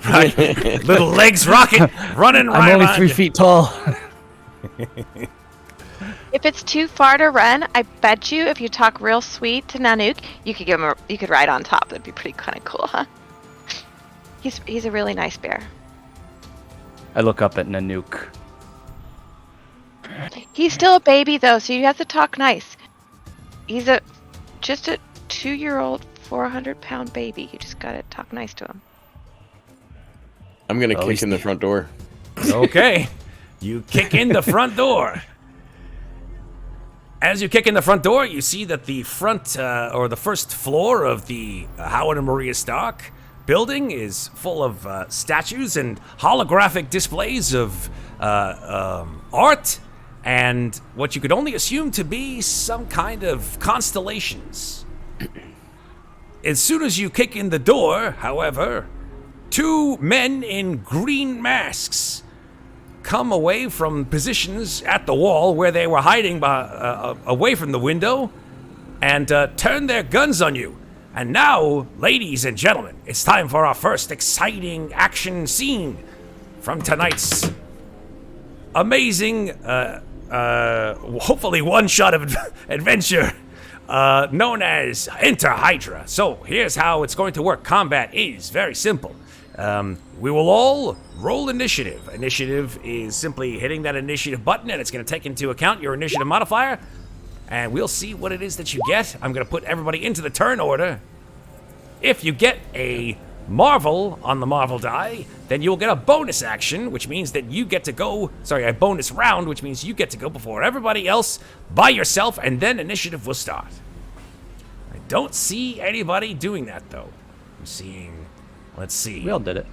Right. Little legs rocking, running right I'm only around 3 you. feet tall. If it's too far to run, I bet you if you talk real sweet to Nanook, you could give him you could ride on top. That'd be pretty kind of cool, huh? He's a really nice bear. I look up at Nanook. He's still a baby though, so you have to talk nice. He's just a 2-year-old, 400-pound baby. You just gotta talk nice to him. I'm gonna At kick least in the front door. Okay. You kick in the front door. As you kick in the front door, you see that the front or the first floor of the Howard and Maria Stark building is full of statues and holographic displays of art and what you could only assume to be some kind of constellations. As soon as you kick in the door, however, 2 men in green masks come away from positions at the wall where they were hiding away from the window and turn their guns on you. And now, ladies and gentlemen, it's time for our first exciting action scene from tonight's amazing, hopefully one-shot adventure known as Enter Hydra. So here's how it's going to work. Combat is very simple. We will all roll initiative. Initiative is simply hitting that initiative button, and it's going to take into account your initiative modifier. And we'll see what it is that you get. I'm going to put everybody into the turn order. If you get a Marvel on the Marvel die, then you'll get a bonus action, which means that you get to go, a bonus round, which means you get to go before everybody else by yourself, and then initiative will start. I don't see anybody doing that, though. I'm seeing, let's see. We all did it.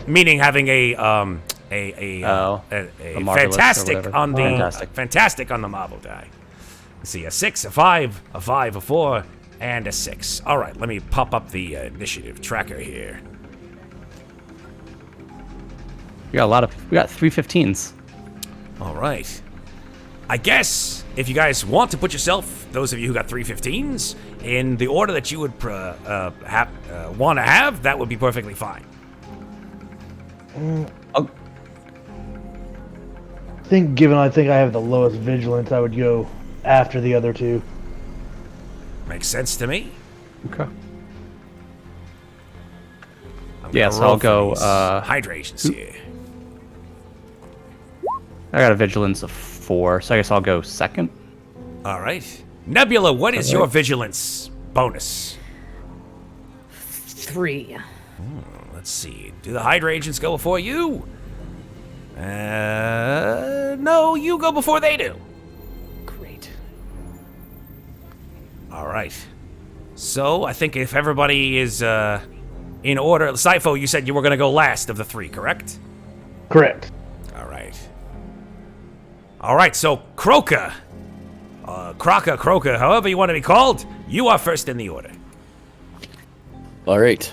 Meaning having a Marvelous fantastic or whatever. on the Fantastic. on the Marvel die. Let's see, a 6, a 5, a 5, a 4, and a 6. All right, let me pop up the initiative tracker here. We got 3 15s. All right. I guess if you guys want to put yourself, those of you who got 3 15s, in the order that you would want to have, that would be perfectly fine. I think I have the lowest vigilance, I would go after the other 2. Makes sense to me. Okay. I'm Yeah, gonna so roll I'll for go, these hydrations here. I got a vigilance of 4, so I guess I'll go second. All right. Nebula, what is your vigilance bonus? 3. Let's see. Do the Hydra agents go before you? No, you go before they do. Great. All right. So I think if everybody is in order, Cypho, you said you were going to go last of the three, correct? Correct. All right. All right. So Kroka, Kroka, however you want to be called, you are first in the order. All right.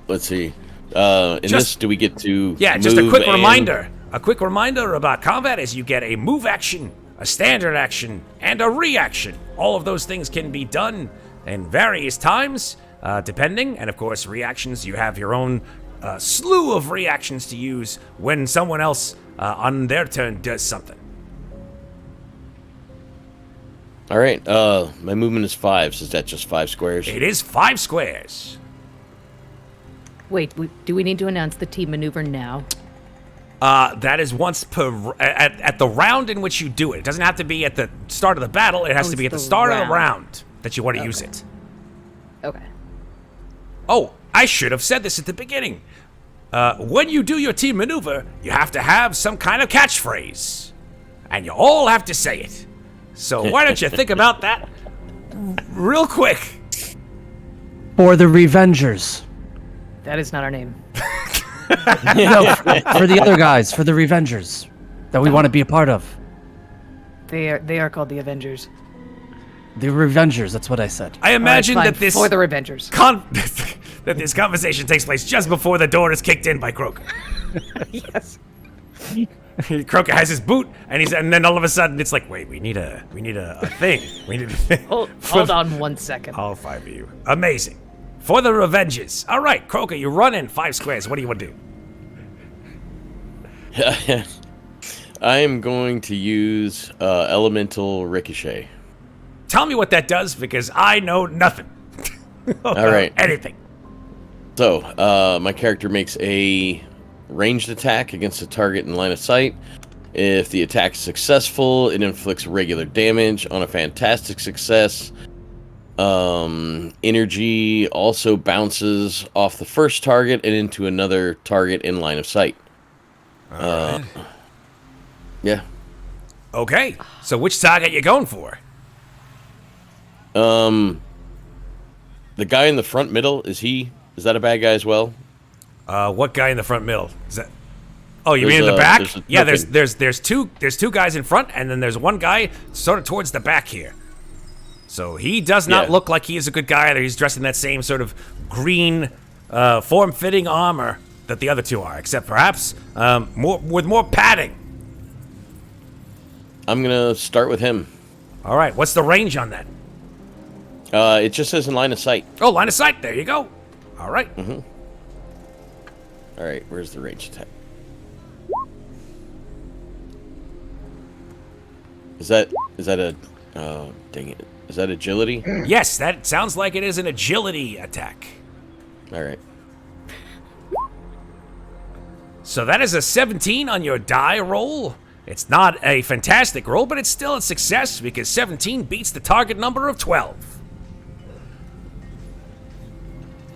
Let's see. Do we get to? Yeah, just a move quick and- reminder. A quick reminder about combat is you get a move action, a standard action, and a reaction. All of those things can be done in various times, depending. And of course, reactions, you have your own slew of reactions to use when someone else on their turn does something. All right. My movement is 5. So is that just 5 squares? It is 5 squares. Wait, do we need to announce the team maneuver now? That is once per at the round in which you do it. It doesn't have to be at the start of the battle. It has to be at the start of the round that you want to use it. Okay. Oh, I should have said this at the beginning. When you do your team maneuver, you have to have some kind of catchphrase, and you all have to say it. So why don't you think about that real quick? For the Revengers. That is not our name. No, for the other guys, for the Revengers that we want to be a part of. They are called the Avengers. The Revengers, that's what I said. I imagine All right, that fine, this for the Revengers. that this conversation takes place just before the door is kicked in by Kroka. Yes. Kroka has his boot, and then all of a sudden it's like, wait, we need a thing. We need a thing. Hold on 1 second. All 5 of you. Amazing. For the Revenges. All right, Kroka, you run in 5 squares. What do you want to do? I am going to use Elemental Ricochet. Tell me what that does, because I know nothing. All right. Anything. So, my character makes a ranged attack against a target in line of sight. If the attack is successful, it inflicts regular damage. On a fantastic success, energy also bounces off the first target and into another target in line of sight. All right. Yeah. Okay, so which target you going for? The guy in the front middle, is that a bad guy as well? What guy in the front middle? Is that? Oh, you There's mean in the a- back? there's a Yeah, token. there's two guys in front, and then there's one guy sort of towards the back here. So he does not Yeah. look like he is a good guy either. He's dressed in that same sort of green, form-fitting armor that the other two are, except perhaps with more padding. I'm gonna start with him. All right, what's the range on that? It just says in line of sight. Oh, line of sight. There you go. All right. All right, where's the range attack? Is that a? Oh, dang it! Is that agility? Yes, that sounds like it is an agility attack. All right. So that is a 17 on your die roll. It's not a fantastic roll, but it's still a success because 17 beats the target number of 12.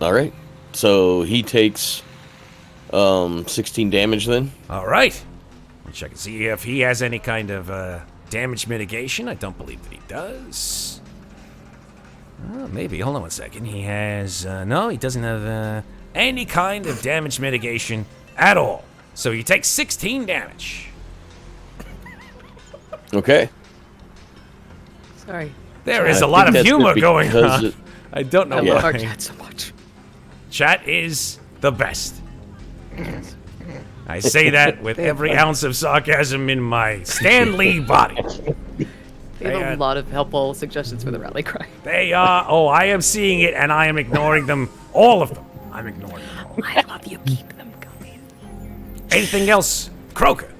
All right. So he takes 16 damage then. All right. Let's check and see if he has any kind of damage mitigation. I don't believe that he does. Maybe. Hold on 1 second. He has... no, he doesn't have any kind of damage mitigation at all. So you take 16 damage. Okay. Sorry. There is I a lot think of that's humor good going because on. it- I don't know I love our why. chat so much. Chat is the best. I say that with every ounce of sarcasm in my Stan Lee body. They have a lot of helpful suggestions for the rally cry. They are. Oh, I am seeing it, and I am ignoring them. All of them. I'm ignoring them all. I love you. Keep them going. Anything else, Kroka?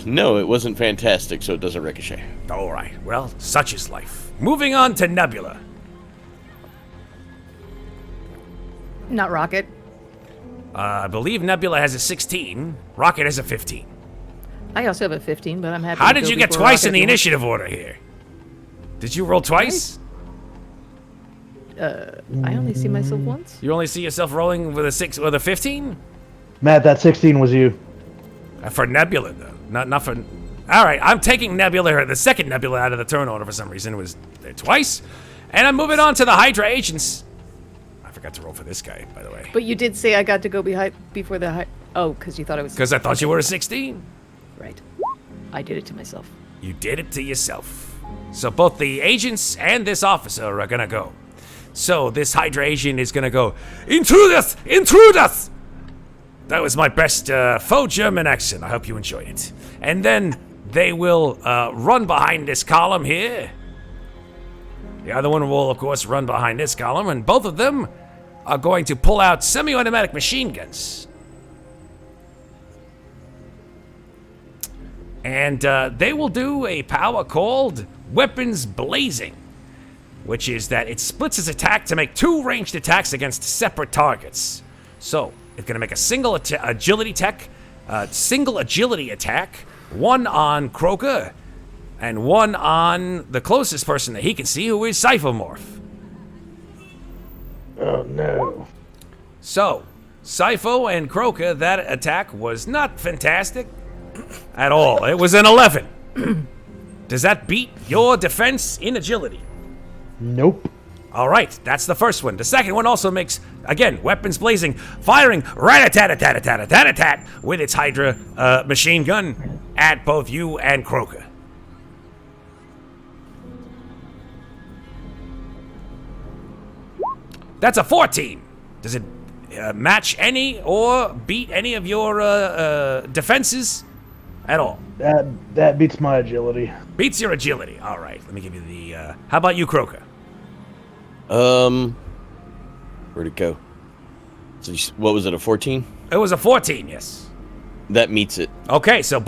No, it wasn't fantastic, so it doesn't ricochet. All right. Well, such is life. Moving on to Nebula. Not Rocket. I believe Nebula has a 16. Rocket has a 15. I also have a 15, but I'm happy. How to did go you get before twice Rocket in the if you want. initiative order here? Did you roll twice? I only see myself once. You only see yourself rolling with a 15? Matt, that 16 was you. For Nebula, though. Not for... All right, I'm taking Nebula, the second Nebula, out of the turn order for some reason. It was there twice. And I'm moving on to the Hydra agents. I forgot to roll for this guy, by the way. But you did say I got to go before the Oh, because you thought I was... Because I thought you were a 16. Right. I did it to myself. You did it to yourself. So both the agents and this officer are gonna go. So this Hydra agent is gonna go, Intruders! Intruders! That was my best faux German accent. I hope you enjoyed it. And then they will run behind this column here. The other one will, of course, run behind this column, and both of them are going to pull out semi-automatic machine guns. And they will do a power called Weapons Blazing, which is that it splits its attack to make 2 ranged attacks against separate targets. So, it's going to make a single agility attack, one on Kroka, and one on the closest person that he can see, who is Cyphomorph. Oh no. So, Cypho and Kroka, that attack was not fantastic at all. It was an 11. Does that beat your defense in agility? Nope. All right, that's the first one. The second one also makes, again, weapons blazing, firing rat-a-tat-a-tat-a-tat-a-tat-a-tat with its Hydra machine gun at both you and Kroka. That's a 14. Does it match any or beat any of your defenses at all? That beats my agility. Beats your agility. All right, let me give you the... how about you, Kroka? Where'd it go? So what was it, a 14? It was a 14, yes. That meets it. Okay, so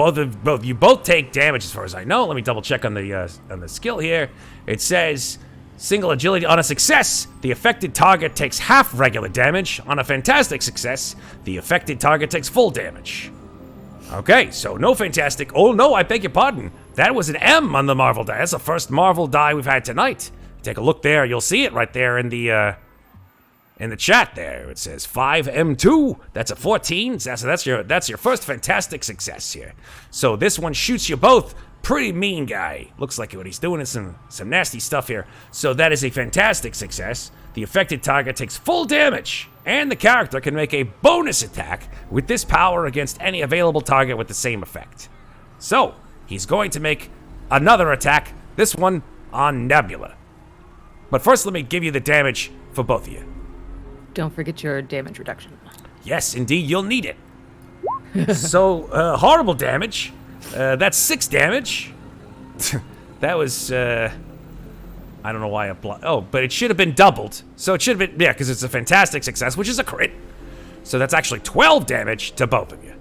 you both take damage as far as I know. Let me double check on the skill here. It says single agility on a success. The affected target takes half regular damage. On a fantastic success, the affected target takes full damage. Okay, so no fantastic. Oh no, I beg your pardon. That was an M on the Marvel die. That's the first Marvel die we've had tonight. Take a look there. You'll see it right there in the chat there. It says 5M2. That's a 14. So that's your first fantastic success here. So this one shoots you both. Pretty mean guy. Looks like what he's doing is some nasty stuff here. So that is a fantastic success. The affected target takes full damage, and the character can make a bonus attack with this power against any available target with the same effect. So he's going to make another attack, this one on Nebula. But first, let me give you the damage for both of you. Don't forget your damage reduction. Yes, indeed, you'll need it. So, horrible damage. That's 6 damage. That was, I don't know why I applied. Oh, but it should have been doubled. So it should have been, yeah, because it's a fantastic success, which is a crit. So that's actually 12 damage to both of you.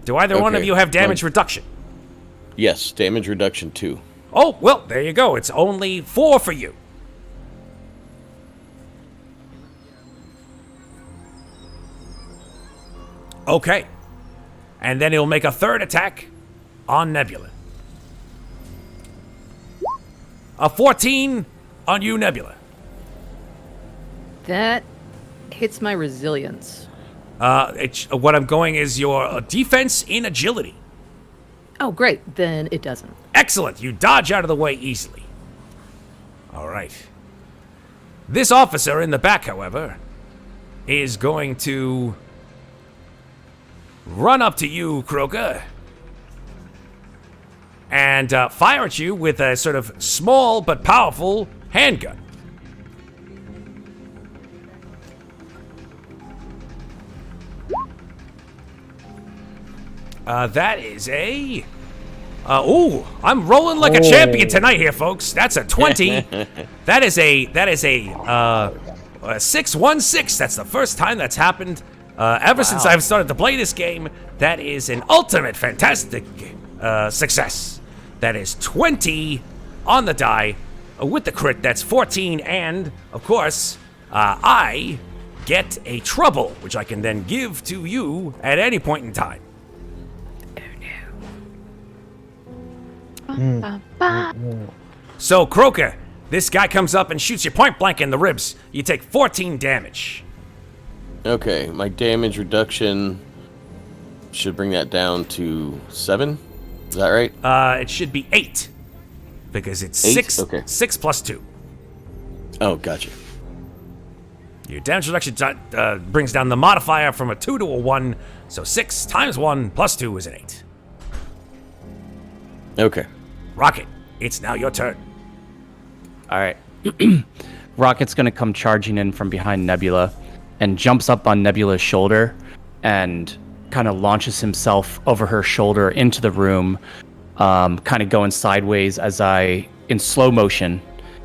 Do either one of you have damage reduction? Yes, damage reduction 2. Oh, well, there you go. It's only 4 for you. Okay. And then he'll make a third attack on Nebula. A 14 on you, Nebula. That hits my resilience. What I'm going is your defense in agility. Oh, great. Then it doesn't. Excellent. You dodge out of the way easily. All right. This officer in the back, however, is going to run up to you, Kroka, and fire at you with a sort of small but powerful handgun. That is a... ooh, I'm rolling like a champion tonight here, folks. That's a 20. that is a 616. That's the first time that's happened ever since I've started to play this game. That is an ultimate fantastic success. That is 20 on the die with the crit. That's 14, and of course, I get a trouble, which I can then give to you at any point in time. So, Kroka, this guy comes up and shoots you point blank in the ribs. You take 14 damage. Okay, my damage reduction should bring that down to 7. Is that right? It should be 8. Because it's 8? 6. Okay. 6 plus 2. Oh, gotcha. Your damage reduction brings down the modifier from a 2 to a 1. So 6 times 1 plus 2 is an 8. Okay. Rocket, it's now your turn. All right. Rocket's going to come charging in from behind Nebula and jumps up on Nebula's shoulder and kind of launches himself over her shoulder into the room, kind of going sideways as I, in slow motion,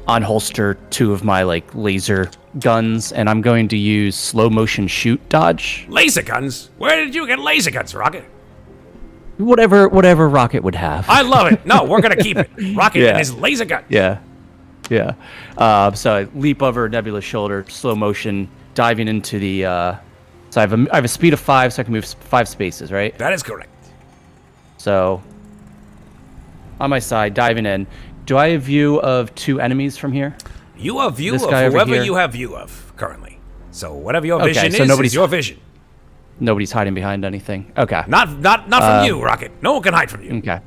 unholster 2 of my laser guns, and I'm going to use slow motion shoot dodge. Laser guns? Where did you get laser guns, Rocket? Whatever Rocket would have. I love it. No, we're going to keep it. Rocket Yeah. and his laser gun. Yeah. So I leap over Nebula's shoulder, slow motion, diving into the. So I have a speed of 5, so I can move 5 spaces, right? That is correct. So on my side, diving in. Do I have view of 2 enemies from here? You have view This of guy over whoever here? you have view of currently. So whatever your Okay, vision so is nobody's- your vision. Nobody's hiding behind anything. Okay. Not from you, Rocket. No one can hide from you. Okay.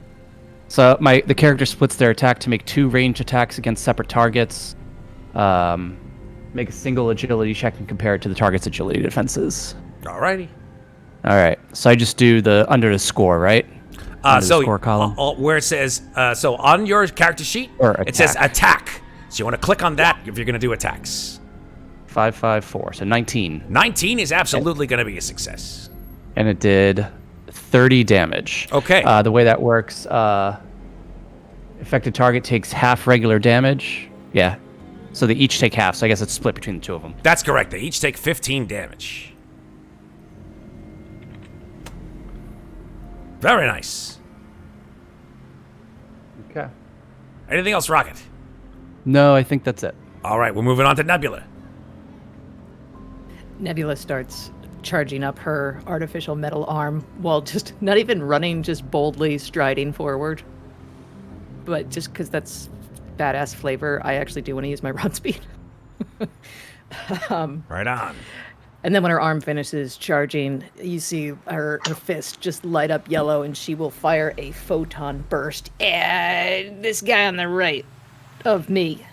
So the character splits their attack to make 2 ranged attacks against separate targets. Make a single agility check and compare it to the target's agility defenses. Alrighty. All right. So I just do the under the score, right? Under So the score column. where it says so on your character sheet, Or it says attack. attack. So you want to click on that if you're going to do attacks. 5, 5, 4. So 19. 19 is absolutely going to be a success. And it did 30 damage. Okay. The way that works, affected target takes half regular damage. Yeah. So they each take half. So I guess it's split between the 2 of them. That's correct. They each take 15 damage. Very nice. Okay. Anything else, Rocket? No, I think that's it. All right, we're moving on to Nebula. Nebula starts charging up her artificial metal arm while just not even running, just boldly striding forward. But just because that's badass flavor, I actually do want to use my run speed. Right on. And then when her arm finishes charging, you see her fist just light up yellow, and she will fire a photon burst. And this guy on the right of me,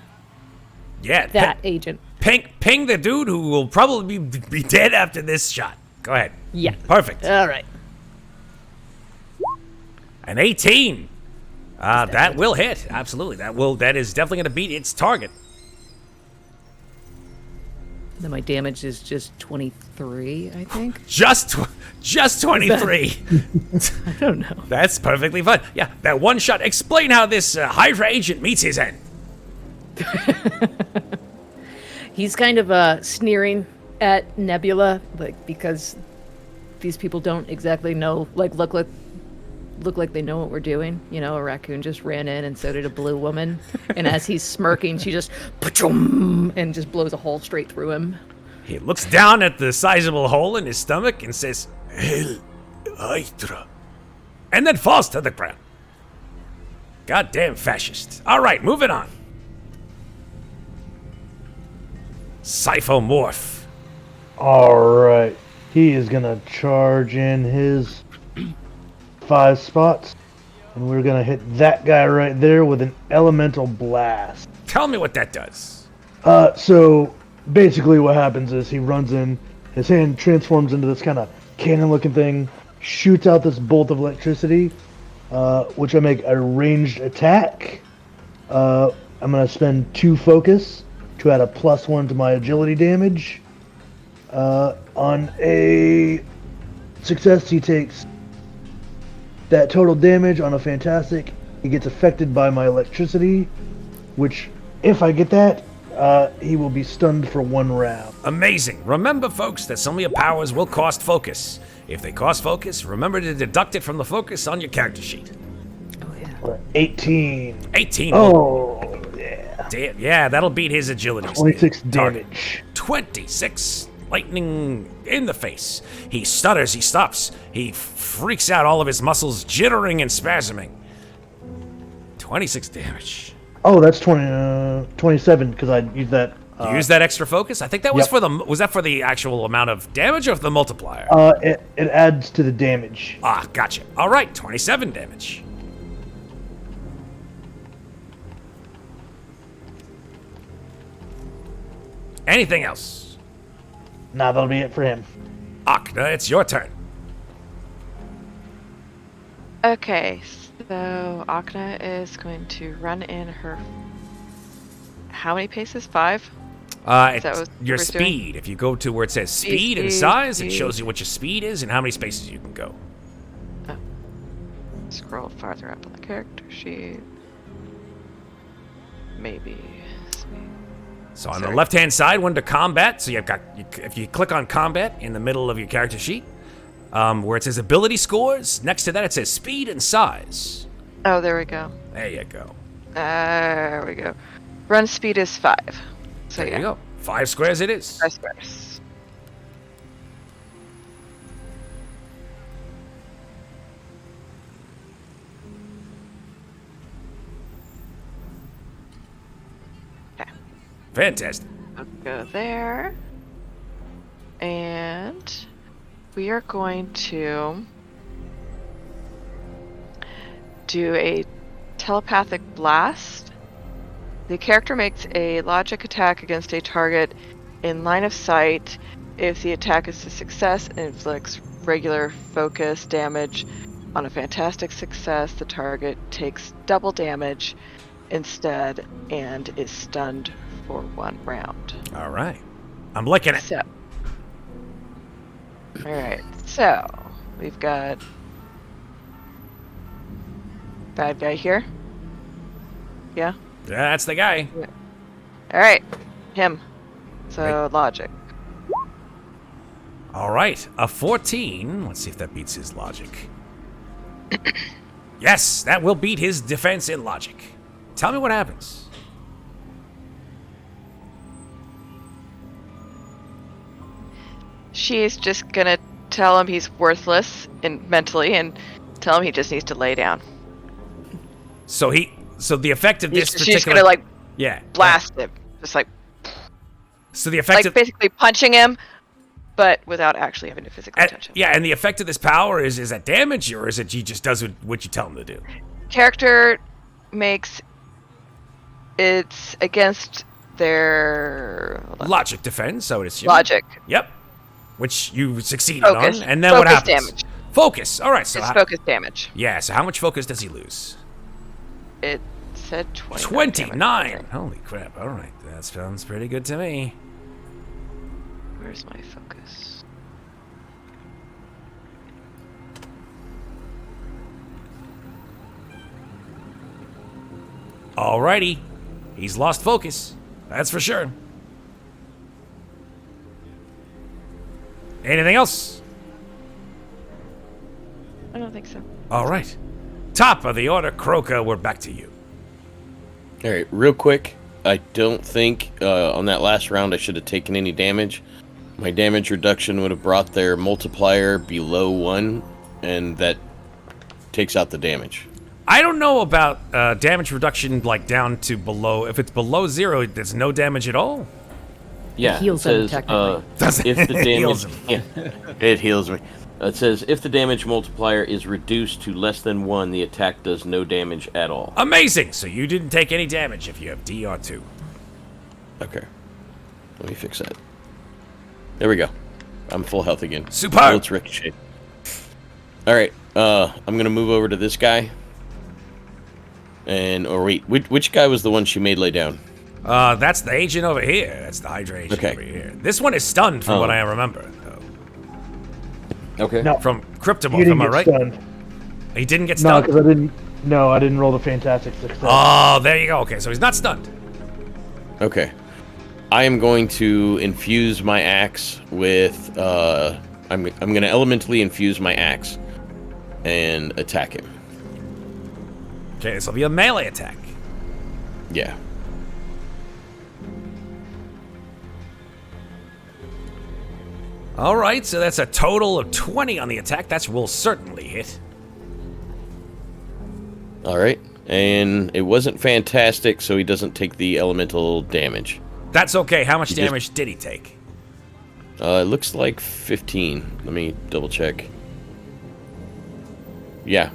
Yeah, that agent. ping the dude who will probably be dead after this shot. Go ahead. Yeah. Perfect. All right. An 18. That will hit. Absolutely. That is definitely going to beat its target. Then my damage is just 23, I think. Just 23. I don't know. That's perfectly fine. Yeah, that one shot. Explain how this Hydra agent meets his end. He's kind of sneering at Nebula, because these people don't exactly know, look like they know what we're doing. You know, a raccoon just ran in, and so did a blue woman. And as he's smirking, she just and just blows a hole straight through him. He looks down at the sizable hole in his stomach and says, "Hail, Hydra," and then falls to the ground. Goddamn fascist. All right, moving on. Cyphomorph. Alright. He is gonna charge in his 5 spots. And we're gonna hit that guy right there with an elemental blast. Tell me what that does. So basically what happens is he runs in, his hand transforms into this kind of cannon looking thing, shoots out this bolt of electricity, which I make a ranged attack. I'm gonna spend 2 focus to add a +1 to my agility damage. On a success, he takes that total damage. On a fantastic, he gets affected by my electricity, which, if I get that, he will be stunned for 1 round. Amazing. Remember, folks, that some of your powers will cost focus. If they cost focus, remember to deduct it from the focus on your character sheet. Oh, yeah. 18. 18. Oh, yeah. Damn, yeah, that'll beat his agility. 26 target. damage. 26 lightning in the face. He stutters, he stops, he freaks out, all of his muscles jittering and spasming. 26 damage. Oh, that's 27 because I used that. You use that extra focus? I think that was Yep. was that for the actual amount of damage or for the multiplier? It adds to the damage. Gotcha. All right, 27 damage. Anything else? Nah, that'll be it for him. Akna, it's your turn. Okay, so Akna is going to run in her. How many paces? 5? Is that It's what your we're doing? speed. If you go to where it says speed and Speed, size, it speed. shows you what your speed is and how many spaces you can go. Scroll farther up on the character sheet. Maybe. So on the Sorry. left-hand side, under combat, so you've got, if you click on combat in the middle of your character sheet, where it says ability scores, next to that it says speed and size. Oh, there we go. There you go. There we go. Run speed is 5. So There yeah, you go. 5 squares it is. 5 squares. Fantastic. I'll go there. And we are going to do a telepathic blast. The character makes a logic attack against a target in line of sight. If the attack is a success, it inflicts regular focus damage. On a fantastic success, the target takes double damage instead and is stunned for 1 round. All right. I'm licking it. So, all right. So we've got bad guy here. Yeah. That's the guy. All right. Him. So logic. All right. A 14. Let's see if that beats his logic. Yes, that will beat his defense in logic. Tell me what happens. She's just gonna tell him he's worthless and mentally, and tell him he just needs to lay down. So the effect of this She's particular gonna like yeah blast him, just like So the effect of basically punching him, but without actually having to physically touch him. yeah, and the effect of this power is that damage, or is it he just does what you tell him to do? Character makes it's against their Logic defense, I would assume. logic. Yep. Which you succeeded Focus. on, and then what Focus happens? damage. Focus. All right. So It's focus damage. yeah. So how much focus does he lose? It said 29. 29. Holy crap! All right, that sounds pretty good to me. Where's my focus? Alrighty, he's lost focus. That's for sure. Anything else? I don't think so. All right. Top of the order, Kroka. We're back to you. All right, real quick. I don't think on that last round I should have taken any damage. My damage reduction would have brought their multiplier below 1, and that takes out the damage. I don't know about damage reduction, like down to below. If it's below 0, there's no damage at all. Yeah, heals them, technically. Does it? If the It heals damage, yeah, it heals me. It says if the damage multiplier is reduced to less than 1, the attack does no damage at all. Amazing. So you didn't take any damage if you have DR2. Okay, let me fix that. There we go. I'm full health again. Superb. Let's ricochet. All right, I'm gonna move over to this guy. And or wait, which guy was the one she made lay down? That's the agent over here. That's the Hydra agent Okay. over here. This one is stunned from what I remember. Okay. No, From he Cryptomorph, didn't am I get right? stunned. He didn't get No, stunned? because I didn't. No, I didn't roll the fantastic success. Oh, there you go. Okay, so he's not stunned. Okay. I am going to infuse my axe with I'm going to elementally infuse my axe and attack him. Okay, this will be a melee attack. Yeah. All right, so that's a total of 20 on the attack. That will certainly hit. All right. And it wasn't fantastic, so he doesn't take the elemental damage. That's okay. How much You just- damage did he take? It looks like 15. Let me double check. Yeah.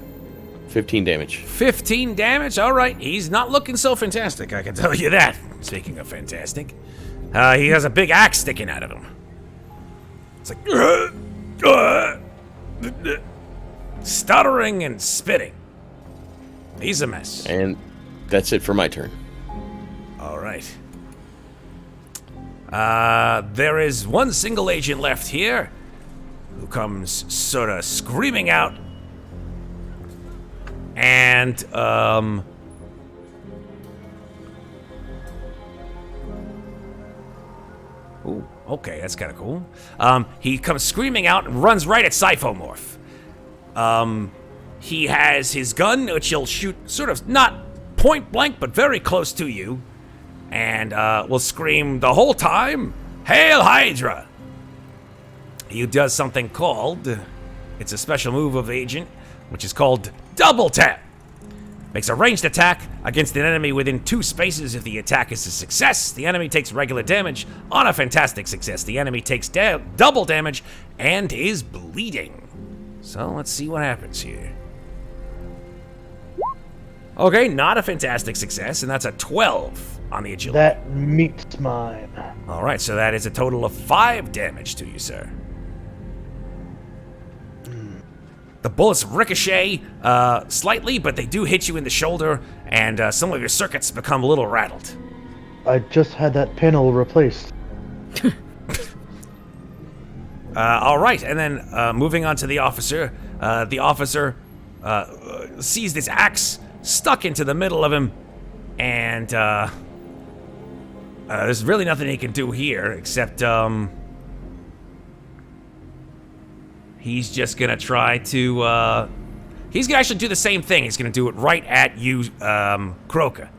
15 damage. 15 damage? All right. He's not looking so fantastic, I can tell you that. Speaking of fantastic. He has a big axe sticking out of him. It's like stuttering and spitting. He's a mess. And that's it for my turn. All right. There is one single agent left here who comes sort of screaming out. And, ooh, okay, that's kind of cool. He comes screaming out and runs right at Cyphomorph. He has his gun, which he'll shoot sort of not point blank, but very close to you. And will scream the whole time, "Hail Hydra!" He does something called, it's a special move of the agent, which is called Double Tap. Makes a ranged attack against an enemy within 2 spaces. If the attack is a success, the enemy takes regular damage. On a fantastic success, the enemy takes double damage and is bleeding. So let's see what happens here. Okay, not a fantastic success, and that's a 12 on the agility. That meets mine. All right, so that is a total of 5 damage to you, sir. The bullets ricochet slightly, but they do hit you in the shoulder, and some of your circuits become a little rattled. I just had that panel replaced. All right, and then moving on to the officer. The officer sees this axe stuck into the middle of him, and there's really nothing he can do here except he's just gonna try to he's gonna actually do the same thing. He's gonna do it right at you, Kroka.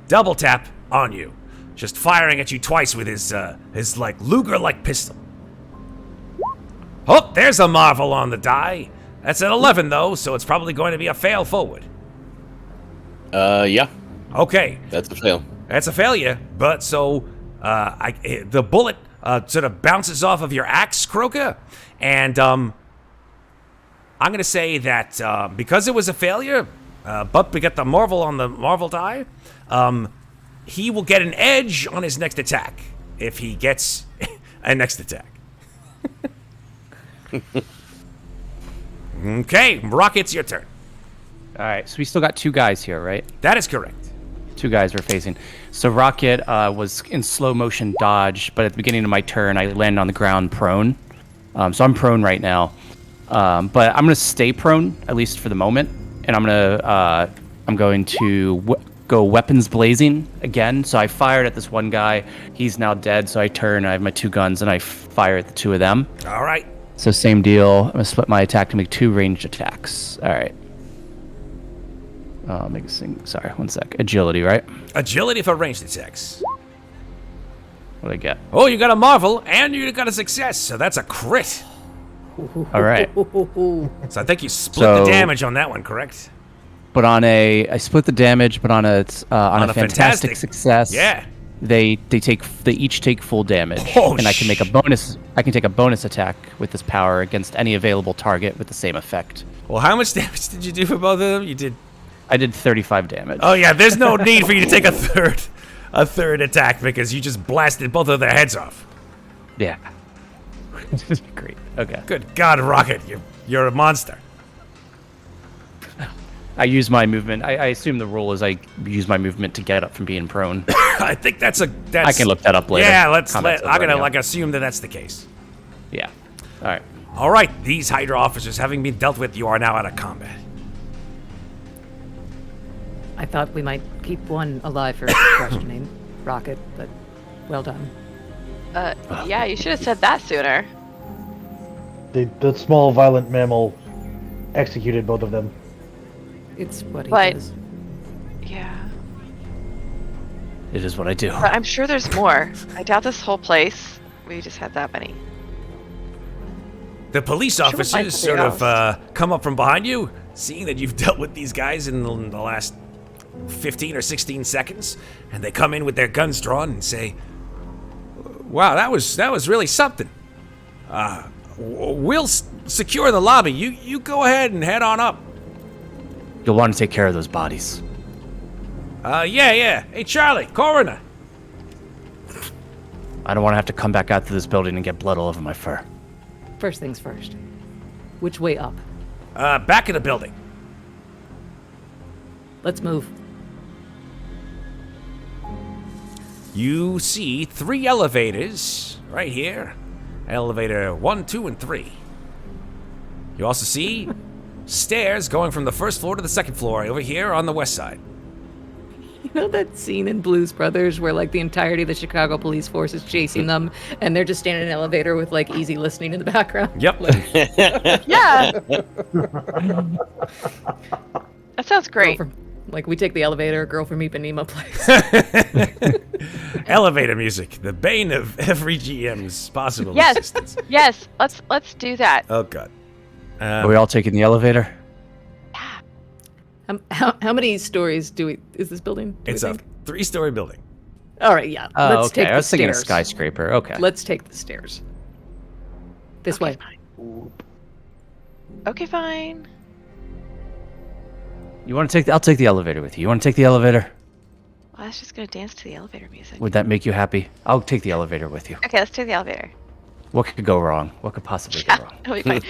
Double tap on you, just firing at you twice with his like Luger-like pistol. Oh, there's a Marvel on the die. That's an 11 though, so it's probably going to be a fail forward. Yeah. Okay. That's a fail. That's a failure, but so the bullet sort of bounces off of your axe, Kroka, and I'm going to say that because it was a failure, but we got the Marvel on the Marvel die, he will get an edge on his next attack if he gets a next attack. Okay, Rock, it's your turn. All right, so we still got 2 guys here, right? That is correct. 2 guys we're facing. So Rocket was in slow motion dodge, but at the beginning of my turn, I landed on the ground prone. So I'm prone right now. But I'm gonna stay prone, at least for the moment, and I'm going to go weapons blazing again. So I fired at this one guy. He's now dead. So I turn. I have my 2 guns, and I fire at the 2 of them. All right. So same deal. I'm gonna split my attack to make 2 ranged attacks. All right. Make a thing. Sorry, one sec. Agility, right? Agility for ranged attacks. What do I get? Oh, you got a Marvel, and you got a success, so that's a crit. All right. So I think you split the damage on that one, correct? But I split the damage, but on a fantastic success. Yeah. They each take full damage, Oh, and I can make a bonus. I can take a bonus attack with this power against any available target with the same effect. Well, how much damage did you do for both of them? You did. I did 35 damage. Oh yeah, there's no need for you to take a third attack because you just blasted both of their heads off. Yeah. Great. Okay. Good God, Rocket, you're a monster. I use my movement. I assume the rule is I use my movement to get up from being prone. I think that's. I can look that up later. Yeah, I'm gonna assume that that's the case. Yeah. All right. All right, these Hydra officers having been dealt with, you are now out of combat. I thought we might keep one alive for questioning Rocket, but well done. Yeah, you should have said that sooner. The small violent mammal executed both of them. It's what he But- does. Yeah. It is what I do. But I'm sure there's more. I doubt this whole place. We just had that many. The police Sure, officers like sort something of come up from behind you, seeing that you've dealt with these guys in the last 15 or 16 seconds, and they come in with their guns drawn and say, "Wow, that was really something. We'll secure the lobby. You go ahead and head on up." You'll want to take care of those bodies. Yeah. Hey, Charlie, coroner. I don't want to have to come back out to this building and get blood all over my fur. First things first. Which way up? Back in the building. Let's move. You see 3 elevators right here. Elevator 1, 2, and 3. You also see stairs going from the first floor to the second floor over here on the west side. You know that scene in Blues Brothers where like the entirety of the Chicago police force is chasing them and they're just standing in an elevator with like easy listening in the background? Yep. Yeah. That sounds great. Like we take the elevator, girl from Ipanema plays. Elevator music, the bane of every GM's possible Yes. existence. Yes. Let's do that. Oh god. Are we all taking the elevator? How many stories is this building? It's a 3-story building. All right, yeah. Oh, Let's okay. take I was the thinking a stairs. skyscraper. Okay. Let's take the stairs. This way. Okay, fine. You want to take? I'll take the elevator with you. You want to take the elevator? Well, I was just gonna dance to the elevator music. Would that make you happy? I'll take the elevator with you. Okay, let's take the elevator. What could go wrong? What could possibly go wrong? It'll be fine.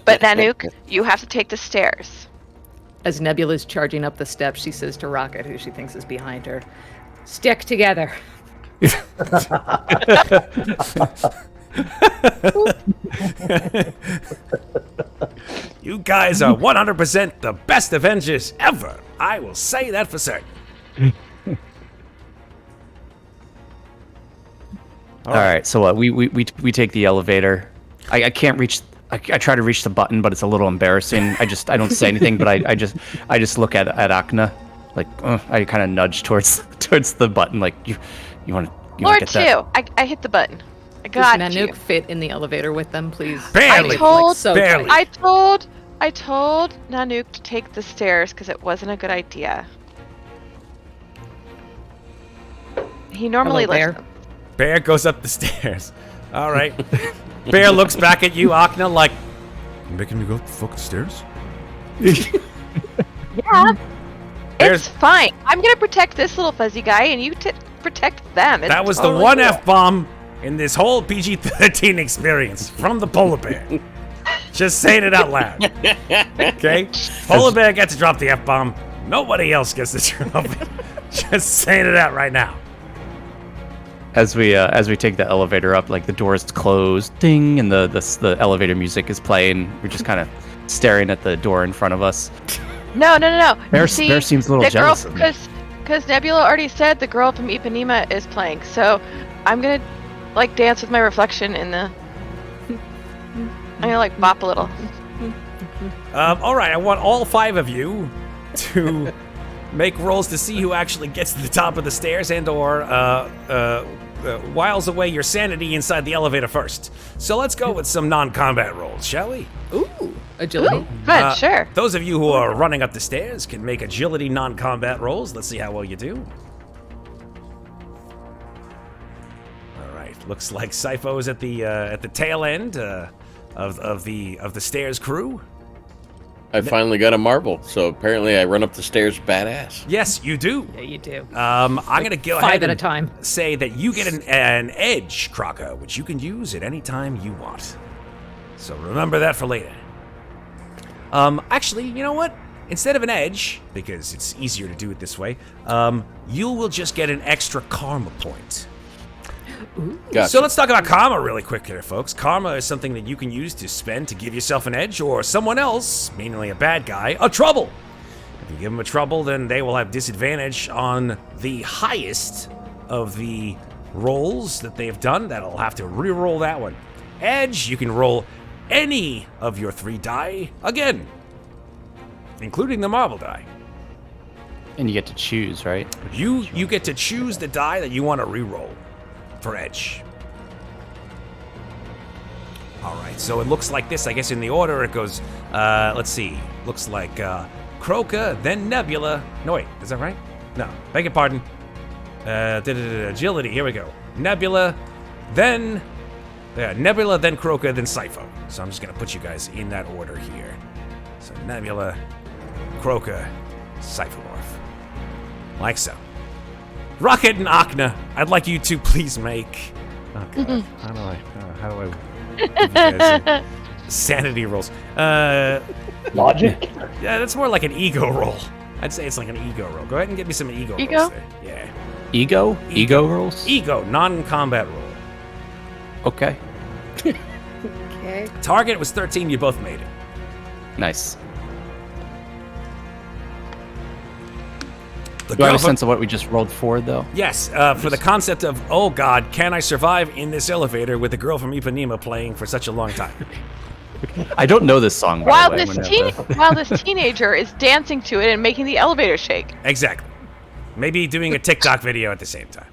But Nanook, you have to take the stairs. As Nebula's charging up the steps, she says to Rocket, who she thinks is behind her, "Stick together." You guys are 100% the best Avengers ever. I will say that for certain. All right. So what? We take the elevator. I can't reach. I try to reach the button, but it's a little embarrassing. I don't say anything, but I just look at Akna, like I kind of nudge towards the button, like you want to Floor get 2. that? I hit the button. I Does got Nanook you. fit in the elevator with them, please? Barely. I told- so barely. tight. I told Nanook to take the stairs because it wasn't a good idea. He normally Hello, Bear. listens. Bear goes up the stairs. All right. Bear looks back at you, Akna, like, "You making me go up the fucking stairs?" Yeah. Bear's- It's fine. I'm gonna protect this little fuzzy guy, and you protect them. It's That was totally the one cool. F-bomb in this whole PG-13 experience from the polar bear. Just saying it out loud. Okay? Polar bear gets to drop the F-bomb. Nobody else gets to drop it. Just saying it out right now. As we take the elevator up, like the doors close, ding, and the elevator music is playing. We're just kind of staring at the door in front of us. No. Bear See, seems a little the girl, jealous of me. because Nebula already said the girl from Ipanema is playing, so I'm gonna like dance with my reflection in the. I'm gonna like bop a little. All right, I want all 5 of you to make rolls to see who actually gets to the top of the stairs and/or whiles away your sanity inside the elevator first. So let's go with some non-combat rolls, shall we? Ooh, agility. Good, sure. Those of you who are running up the stairs can make agility non-combat rolls. Let's see how well you do. All right, looks like Cypho is at the tail end of the stairs crew. I finally got a marble, so apparently I run up the stairs badass. Yes, you do. Yeah, you do. I'm gonna go 5 ahead at a and time. say that you get an edge, Kroka, which you can use at any time you want. So remember that for later. Actually, you know what? Instead of an edge, because it's easier to do it this way, you will just get an extra karma point. Gotcha. So let's talk about karma really quick here, folks. Karma is something that you can use to spend to give yourself an edge or someone else, mainly a bad guy, a trouble. If you give them a trouble, then they will have disadvantage on the highest of the rolls that they've done. That'll have to re-roll that one. Edge, you can roll any of your 3 die again, including the marble die. And you get to choose, right? You get to choose the die that you want to re-roll for edge. All right, so it looks like this. I guess in the order it goes. Let's see. Looks like Kroka, then Nebula. No wait, is that right? No, beg your pardon. Agility. Here we go. Nebula, then Nebula, then Kroka, then Cypho. So I'm just gonna put you guys in that order here. So Nebula, Kroka, Cyphomorph, like so. Rocket and Akna, I'd like you to please make Oh, God. How do I give you guys sanity rolls? Logic? Yeah, that's more like an ego roll. I'd say it's like an ego roll. Go ahead and give me some ego Ego? rolls there. Yeah. Ego? Ego rolls? Ego, non-combat roll. Okay. Okay. Target was 13, you both made it. Nice. The Do I have girl a from- sense of what we just rolled for, though? Yes, for the concept of, oh God, can I survive in this elevator with the girl from Ipanema playing for such a long time? I don't know this song, by While the way. this while this teenager is dancing to it and making the elevator shake. Exactly. Maybe doing a TikTok video at the same time.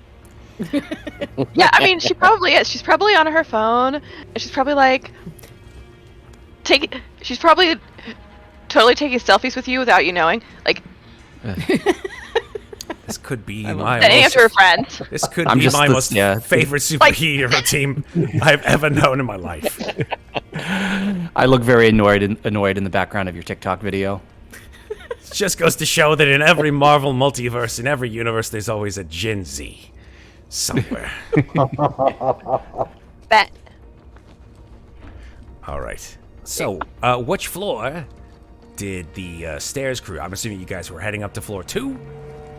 Yeah, I mean, she probably is. She's probably on her phone, and she's probably like, she's probably totally taking selfies with you without you knowing. Like, This could be my sending it to her friends. This could I'm be just my this- most yeah. favorite superhero team I've ever known in my life. I look very annoyed in the background of your TikTok video. It just goes to show that in every Marvel multiverse, in every universe, there's always a Gen Z somewhere. Bet. All right. So, which floor did the stairs crew? I'm assuming you guys were heading up to floor 2.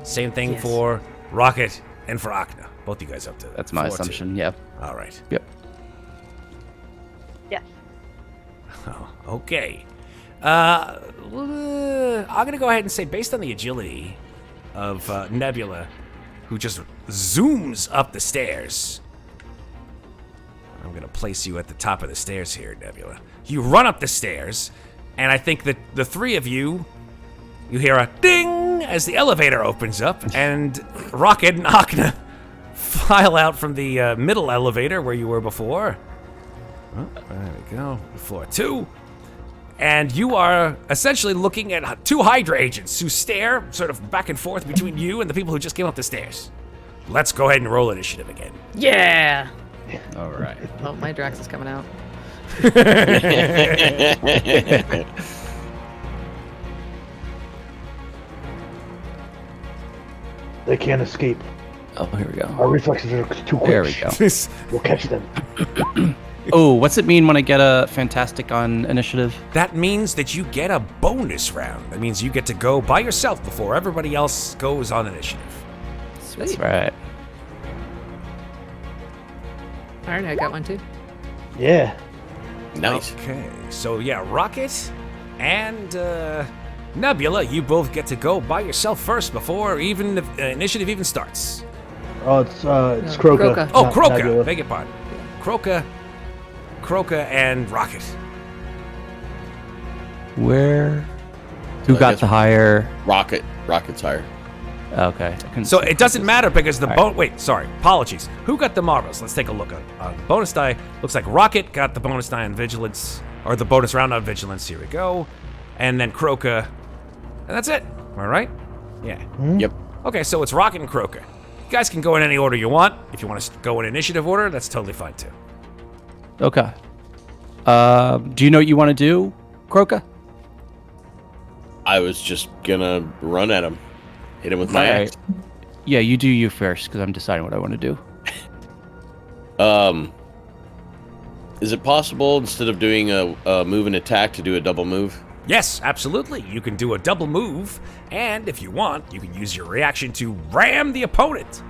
Same thing Yes. for Rocket and for Akna. Both you guys up to That's my floor 2. assumption, yeah. All right. Yep. Yes. Oh, okay. I'm going to go ahead and say, based on the agility of Nebula, who just zooms up the stairs, I'm going to place you at the top of the stairs here, Nebula. You run up the stairs, and I think that the three of you, you hear a ding as the elevator opens up, and Rocket and Akna file out from the middle elevator where you were before. Oh, there we go. Floor 2. And you are essentially looking at 2 Hydra agents who stare sort of back and forth between you and the people who just came up the stairs. Let's go ahead and roll initiative again. Yeah. All right. Oh, my Drax is coming out. They can't escape. Oh, here we go. Our reflexes are too quick. There we go. We'll catch them. Oh, what's it mean when I get a fantastic on initiative? That means that you get a bonus round. That means you get to go by yourself before everybody else goes on initiative. Sweet. That's right. All right, I got one too. Yeah. Nice. Okay, so yeah, Rocket and Nebula, you both get to go by yourself first before even the initiative even starts. Oh, it's No, Kroka. Kroka. Oh, not Kroka! Nebula. Beg your pardon. Kroka and Rocket. Where? Who I got guess- the higher? Rocket's higher. Okay. I couldn't So see it doesn't this. matter because the All right. wait, sorry, apologies. Who got the marbles? Let's take a look on the bonus die. Looks like Rocket got the bonus die on vigilance, or the bonus round on vigilance. Here we go, and then Kroka, and that's it. Am I right? Yeah. Yep. Okay, so it's Rocket and Kroka. You guys can go in any order you want. If you want to go in initiative order, that's totally fine too. Okay. Do you know what you want to do, Kroka? I was just gonna run at him. Hit him with my Alright. axe. Yeah, you do you first, because I'm deciding what I want to do. Is it possible instead of doing a move and attack to do a double move? Yes, absolutely. You can do a double move, and if you want, you can use your reaction to ram the opponent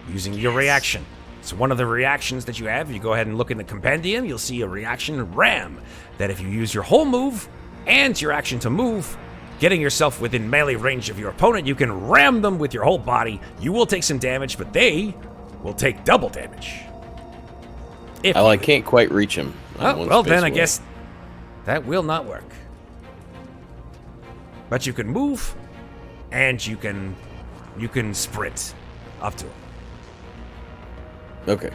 using your reaction. It's one of the reactions that you have. If you go ahead and look in the compendium, you'll see a reaction ram. That if you use your whole move and your action to move, getting yourself within melee range of your opponent, you can ram them with your whole body. You will take some damage, but they will take double damage. If I you- can't quite reach him. I'm Oh, one well, space then I away. guess that will not work. But you can move, and you can sprint up to him. Okay.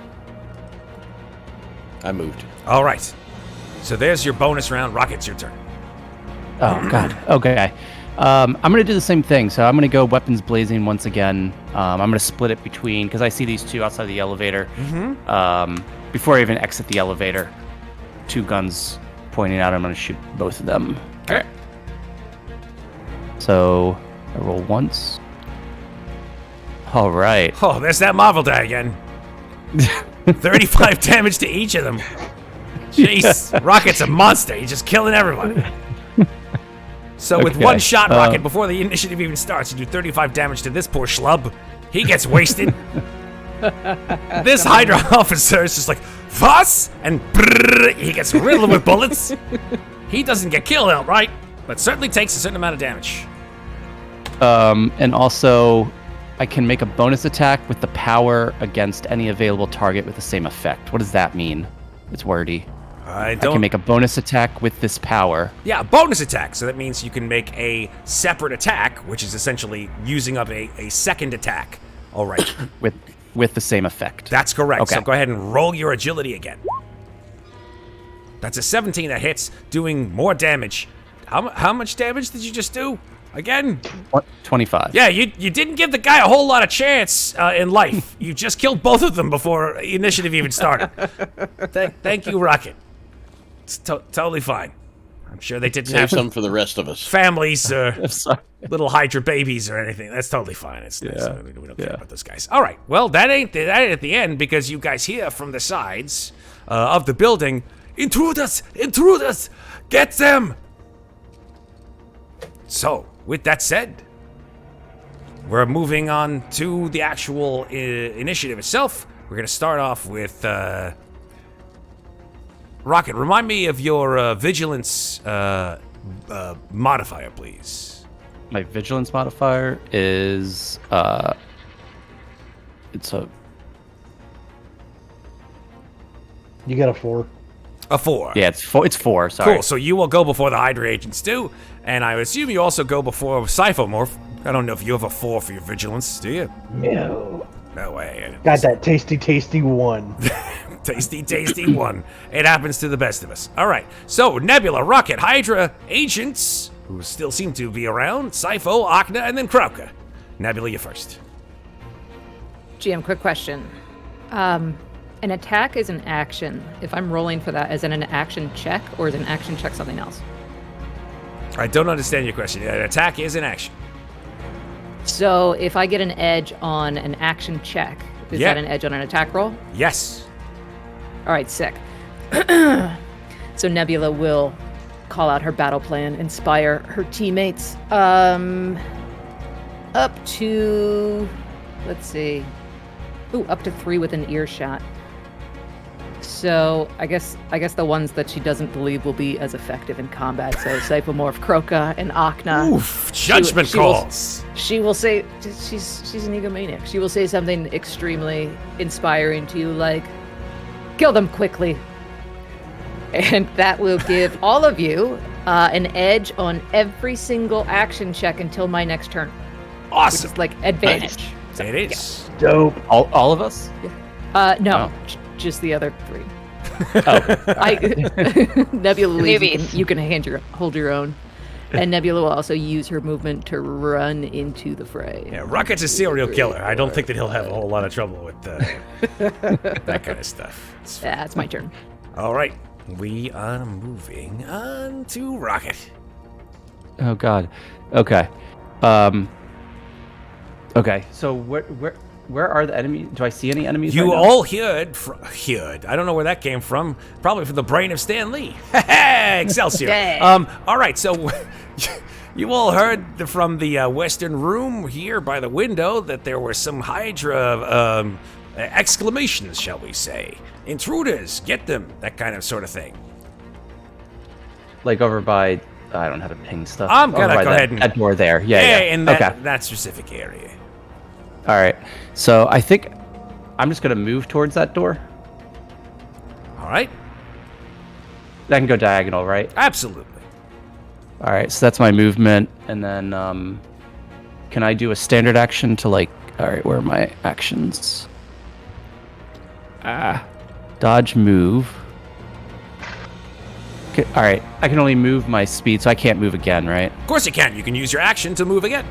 I moved. All right. So there's your bonus round. Rocket's your turn. Oh God. Okay. I'm gonna do the same thing. So I'm gonna go weapons blazing once again. I'm gonna split it between because I see these two outside the elevator. Before I even exit the elevator, 2 guns pointing out. I'm gonna shoot both of them. Okay. So I roll once. All right. Oh, there's that Marvel die again. 35 damage to each of them. Jeez, Rocket's a monster. He's just killing everybody. So with one shot, Rocket, before the initiative even starts, you do 35 damage to this poor schlub. He gets wasted. This Hydra officer is just like, Fuss! And brrr, he gets riddled with bullets. He doesn't get killed outright, but certainly takes a certain amount of damage. And also, I can make a bonus attack with the power against any available target with the same effect. What does that mean? It's wordy. I can make a bonus attack with this power. Yeah, bonus attack. So that means you can make a separate attack, which is essentially using up a second attack. All right. with the same effect. That's correct. Okay. So go ahead and roll your agility again. That's a 17 that hits, doing more damage. How much damage did you just do? Again? 25. Yeah, you didn't give the guy a whole lot of chance in life. You just killed both of them before initiative even started. Thank you, Rocket. It's totally fine. I'm sure they didn't have some for the rest of us. Families or little Hydra babies or anything. That's totally fine. We don't care about those guys. All right. Well, that ain't at the end because you guys hear from the sides of the building, intruders, intruders, get them. So, with that said, we're moving on to the actual initiative itself. We're going to start off with Rocket. Remind me of your vigilance modifier, please. My vigilance modifier is it's a. You got a 4. A 4. Yeah, it's 4. It's 4. Sorry. Cool. So you will go before the Hydra agents do, and I assume you also go before Cyphomorph. I don't know if you have a 4 for your vigilance, do you? No. No way. Got that tasty 1. Tasty 1. It happens to the best of us. All right. So Nebula, Rocket, Hydra agents, who still seem to be around, Cypho, Akna, and then Kroka. Nebula, you first. GM, quick question. An attack is an action. If I'm rolling for that, is it an action check or is an action check something else? I don't understand your question. An attack is an action. So if I get an edge on an action check, is that an edge on an attack roll? Yes. All right, sick. So Nebula will call out her battle plan, inspire her teammates. Up to, let's see. Up to 3 with an earshot. So I guess the ones that she doesn't believe will be as effective in combat. So Cyphomorph, Kroka, and Akna. Oof! Judgment calls. She will say she's an egomaniac. She will say something extremely inspiring to you, like, "Kill them quickly," and that will give all of you an edge on every single action check until my next turn. Awesome. Which is like advantage. Nice. It is. Dope. All of us? No, just the other 3. Nebula leaves, you can hold your own. And Nebula will also use her movement to run into the fray. Yeah, Rocket's a serial killer. I don't think that he'll have a whole lot of trouble with that kind of stuff. Yeah, it's my turn. All right, we are moving on to Rocket. Oh God. Okay. Okay. So where are the enemies? Do I see any enemies? You right now? all heard. I don't know where that came from. Probably from the brain of Stan Lee. Excelsior. All right, so you all heard from the western room here by the window that there were some Hydra exclamations, shall we say. Intruders, get them, that kind of sort of thing. Like over by, I don't know how to ping stuff. I'm gonna go ahead and that door there. Yeah. in that specific area. All right. So I think I'm just gonna move towards that door. All right. I can go diagonal, right? Absolutely. All right. So that's my movement, and then can I do a standard action to like? All right. Where are my actions? Dodge, move. Okay, all right. I can only move my speed, so I can't move again, right? Of course you can. You can use your action to move again.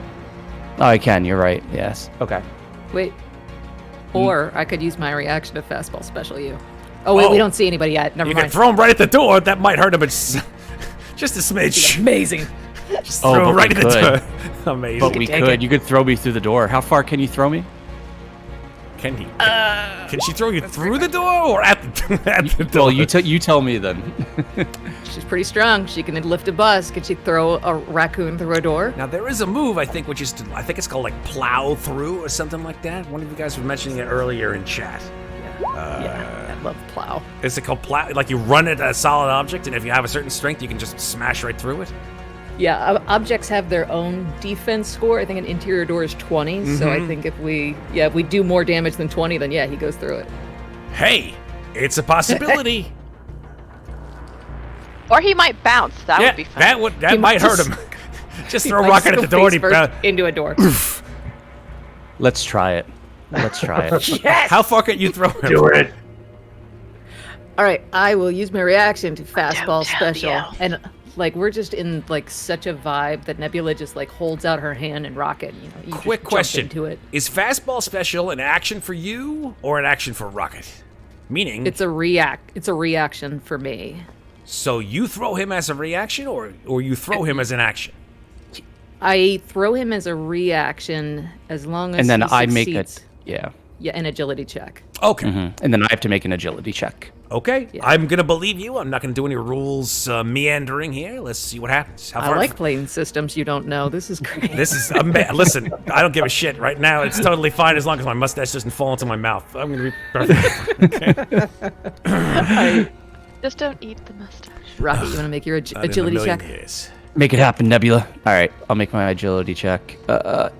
Oh, I can. You're right. Yes. Okay. Wait. Or I could use my reaction to fastball special you. Oh, wait, we don't see anybody yet. Never mind. You can throw him right at the door. That might hurt him, but just a smidge. Amazing. Just throw him right at the door. Amazing. But we could. You could throw me through the door. How far can you throw me? Can he? Can she throw you through the door or at the door? Well, you tell me then. She's pretty strong. She can lift a bus. Can she throw a raccoon through a door? Now there is a move I think which is I think it's called like plow through or something like that. One of you guys was mentioning it earlier in chat. Yeah, I love plow. Is it called plow? Like you run at a solid object, and if you have a certain strength, you can just smash right through it. Yeah, objects have their own defense score. I think an interior door is 20. So I think if we do more damage than 20, then yeah, he goes through it. Hey, it's a possibility. Or he might bounce. That would be fun. That might hurt him. Just throw a rocket at the door and he into a door. Let's try it. Yes! How far can you throw him? Do it. All right, I will use my reaction to fastball Don't tell special. you. And like we're just in like such a vibe that Nebula just like holds out her hand and Rocket, you just Quick jump question. into it. Is fastball special an action for you or an action for Rocket? Meaning, It's a reaction for me. so you throw him as a reaction or you throw him as an action? I throw him as a reaction as long as And then he I make a succeeds. yeah. Yeah, an agility check. Okay. And then I have to make an agility check. Okay. Yeah. I'm going to believe you. I'm not going to do any rules meandering here. Let's see what happens. How I far like playing systems you don't know. This is great. This is listen, I don't give a shit right now. It's totally fine as long as my mustache doesn't fall into my mouth. I'm going to be perfect. Okay. Just don't eat the mustache. Rocket, you want to make your Not in a agility million check? years. Make it happen, Nebula. All right, I'll make my agility check.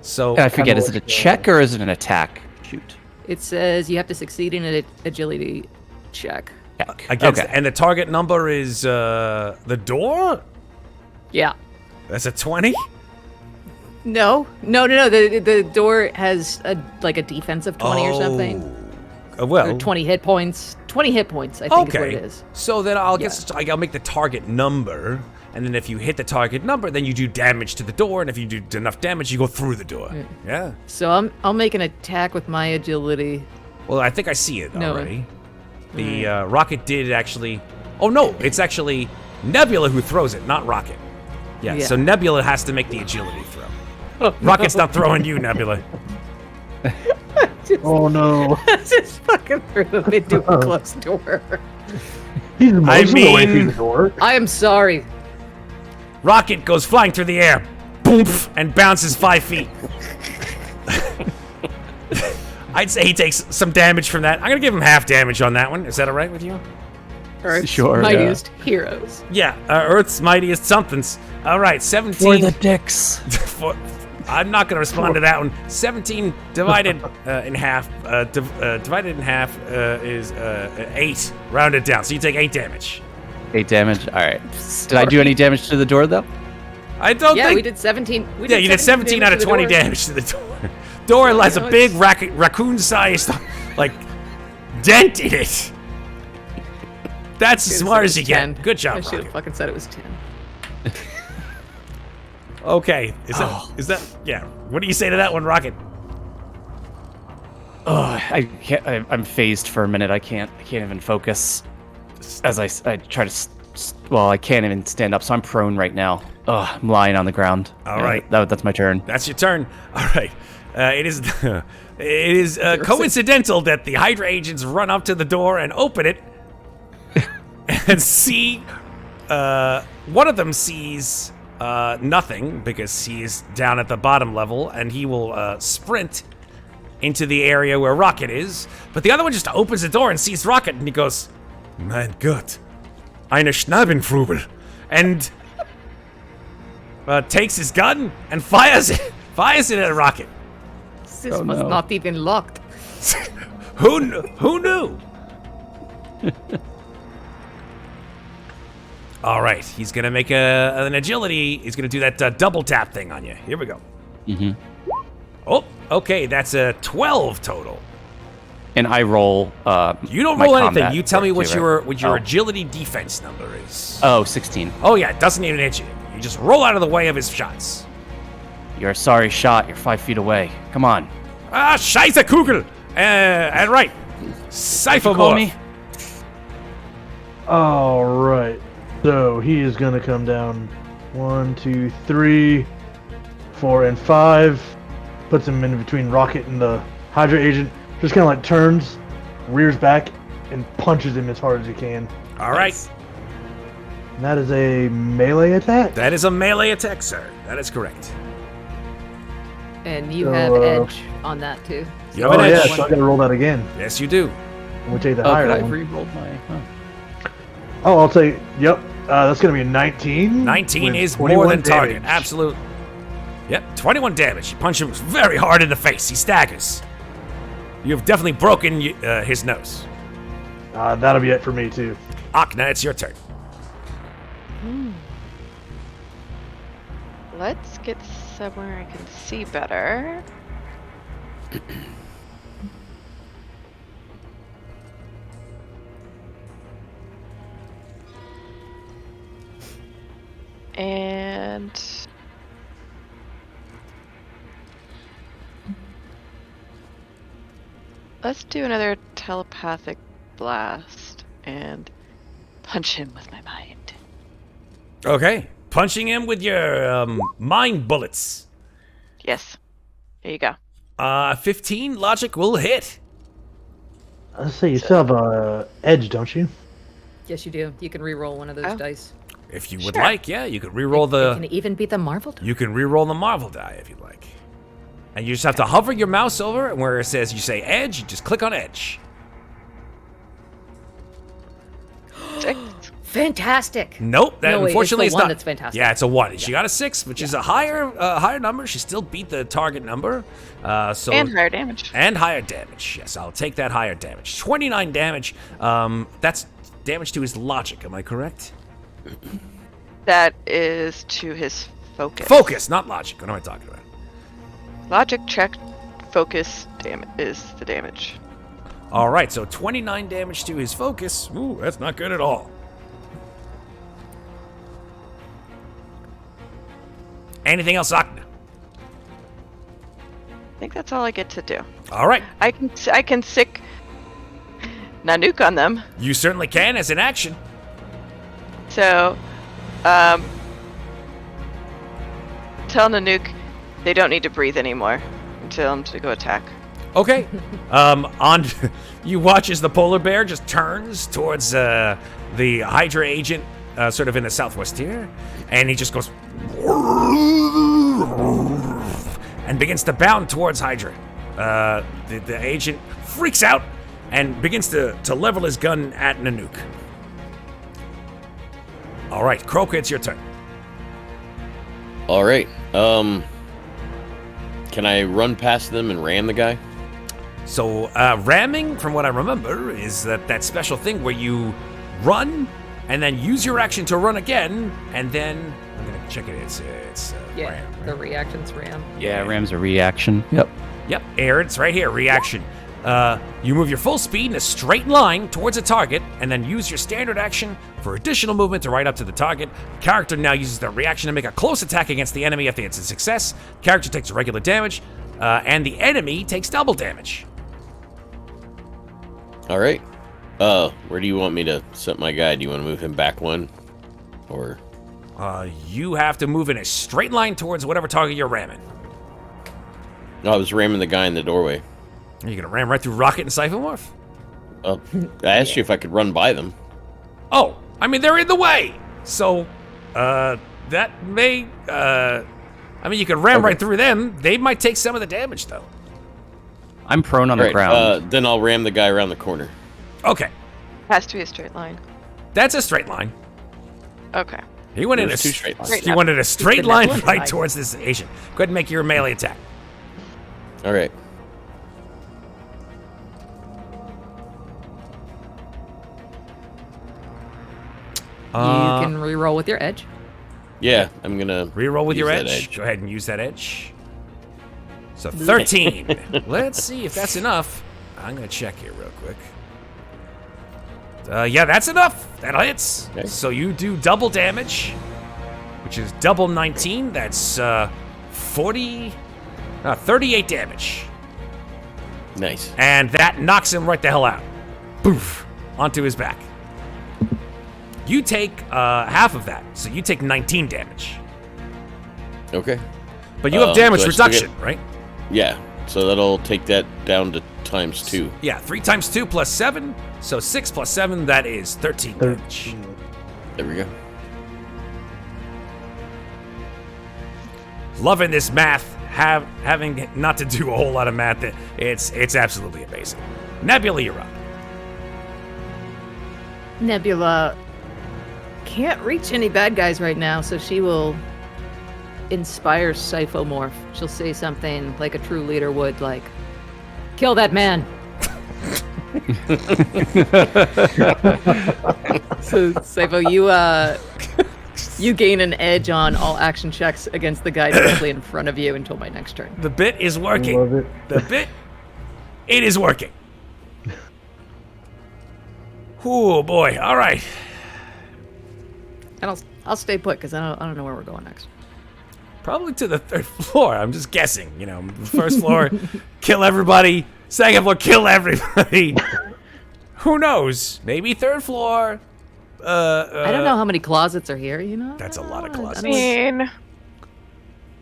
So I forget, is it a check or is it an attack? Shoot. It says you have to succeed in an agility check. Check. against Okay. and the target number is the door? Yeah. That's a 20? No. The door has a defense of 20 or something. Well, Or 20 hit points. 20 hit points, I think is what it okay. is. So then I'll I'll make the target number, and then if you hit the target number, then you do damage to the door, and if you do enough damage, you go through the door. Yeah. So I'll make an attack with my agility. Well, I think I see it No. already. The rocket did actually. Oh no, it's actually Nebula who throws it, not Rocket. Yeah. Yeah. So Nebula has to make the agility throw. Rocket's not throwing you, Nebula. Oh no. Just fucking threw them into a closed door. He's most of the way mean- through the door. I am sorry. Rocket goes flying through the air, boom, and bounces 5 feet. I'd say he takes some damage from that. I'm gonna give him half damage on that one. Is that all right with you? Earth's Sure, mightiest heroes. Yeah, Earth's mightiest somethings. All right, 17. For the dicks. I'm not gonna respond to that one. 17 divided in half. Divided in half is 8. Rounded down, so you take 8 damage. 8 damage. All right. Did I do any damage to the door though? I don't Yeah, think. we did 17. Yeah, you did 17 out of 20 damage to the door. Door has a big raccoon-sized, like, dent in it. That's as smart as you get. Good I job, should have Rocket. fucking said it was 10. Okay, is that? Yeah. What do you say to that one, Rocket? Oh, I can't. I'm phased for a minute. I can't even focus. As I try to. Well, I can't even stand up, so I'm prone right now. I'm lying on the ground. All right. That's my turn. That's your turn. All right. It is coincidental that the Hydra agents run up to the door and open it and see. One of them sees nothing because he is down at the bottom level, and he will sprint into the area where Rocket is. But the other one just opens the door and sees Rocket, and he goes, "Mein Gott, eine Schnabenfrubel," and takes his gun and fires it at Rocket. This Oh, was no. not even locked. Who knew? All right, he's gonna make an agility. He's gonna do that double tap thing on you. Here we go. Mhm. Oh, okay, that's a 12 total. And I roll. You don't my roll anything. combat You tell me check what too, your right? agility defense number is. Oh, 16. Oh yeah, it doesn't even hit you. You just roll out of the way of his shots. You're a sorry shot. You're 5 feet away. Come on. Ah, Scheiße Kugel. And right, Cyphomorph. All right. So he is gonna come down 1, 2, 3, 4, and 5. Puts him in between Rocket and the Hydra agent. just kind of like turns, rears back, and punches him as hard as he can. All right. And that is a melee attack. That is a melee attack, sir. That is correct. And you So, have edge on that too. You have an Oh yeah, edge. so I gotta roll that again. Yes, you do. We'll take the Oh, higher could I one. re-rolled my? Oh, I'll say, yep. That's gonna be a 19. 19 with is 21 more than target. damage. Absolute. Yep, 21 damage. You punch him very hard in the face. He staggers. You have definitely broken his nose. That'll be it for me too. Akna, it's your turn. Let's get somewhere I can see better. And let's do another telepathic blast and punch him with my mind. Okay. Punching him with your mind bullets. Yes. Here you go. 15 logic will hit. Let's say you still have edge, don't you? Yes, you do. You can re-roll one of those Oh. dice. If you would Sure. like, yeah, you could re-roll It can even beat the Marvel die. You can re-roll the Marvel die if you like. And you just have to hover your mouse over it, and where it says you say edge, you just click on edge. 6. Fantastic. Nope, that No, wait, it's unfortunately the is one not. that's fantastic. Yeah, it's a 1. She got a 6, which is a higher number. She still beat the target number. So And higher damage. And higher damage. Yes, I'll take that higher damage. 29 damage. That's damage to his logic. Am I correct? That is to his focus. Focus, not logic. What am I talking about? Logic check, focus is the damage. All right, so 29 damage to his focus. Ooh, that's not good at all. Anything else, Akna? I think that's all I get to do. All right, I can sick Nanook on them. you certainly can as an action. So, tell Nanook they don't need to breathe anymore. Tell them to go attack. Okay. You watch as the polar bear just turns towards the Hydra agent, sort of in the southwest here, and he just goes and begins to bound towards Hydra. The agent freaks out and begins to level his gun at Nanook. All right, Kroka, it's your turn. All right. Can I run past them and ram the guy? So, ramming, from what I remember, is that special thing where you run and then use your action to run again, and then I'm gonna check it. It's Yeah, ram. the reactions ram. Yeah, ram's a reaction. Yep. Yep, Aaron, it's right here. Reaction. You move your full speed in a straight line towards a target, and then use your standard action for additional movement to ride up to the target. Character now uses their reaction to make a close attack against the enemy if it's a success. Character takes regular damage, and the enemy takes double damage. All right. Where do you want me to set my guy? Do you want to move him back one? Or... You have to move in a straight line towards whatever target you're ramming. No, I was ramming the guy in the doorway. Are you gonna ram right through Rocket and Cyphomorph? I asked you if I could run by them. Oh, I mean, they're in the way. So, that may, I mean, you could ram right through them. They might take some of the damage, though. I'm prone on All the ground. Then I'll ram the guy around the corner. Okay, Has to be a straight line. that's a straight line. Okay. He went in There's two straight lines. He wanted a straight the line Nebula right side. towards this agent. Go ahead and make your melee attack. All right. You can re-roll with your edge. Yeah, I'm gonna Reroll with use your that edge. Go ahead and use that edge. So 13. Let's see if that's enough. I'm gonna check here real quick. Yeah, that's enough. That hits. Okay. So you do double damage, which is double 19. That's 38 damage. Nice. And that knocks him right the hell out. Boof. Onto his back. You take half of that, so you take 19 damage. Okay. But you have damage do I still reduction, right? Yeah. so that'll take that down to times 2. Yeah, 3 times 2 plus 7. So 6 plus 7, that is 13 damage. There we go. Loving this math, having not to do a whole lot of math, it's absolutely amazing. Nebula, you're up. Nebula can't reach any bad guys right now, so she will inspire Cyphomorph. She'll say something like a true leader would, like, "Kill that man." So Cypho, you gain an edge on all action checks against the guy directly in front of you until my next turn. The bit is working. Love it. It is working. Oh boy! All right. And I'll stay put because I don't know where we're going next. Probably to the 3rd floor. I'm just guessing. You know, first floor, kill everybody. Second floor, kill everybody. Who knows? Maybe 3rd floor. I don't know how many closets are here. You know, That's a lot of I closets. mean,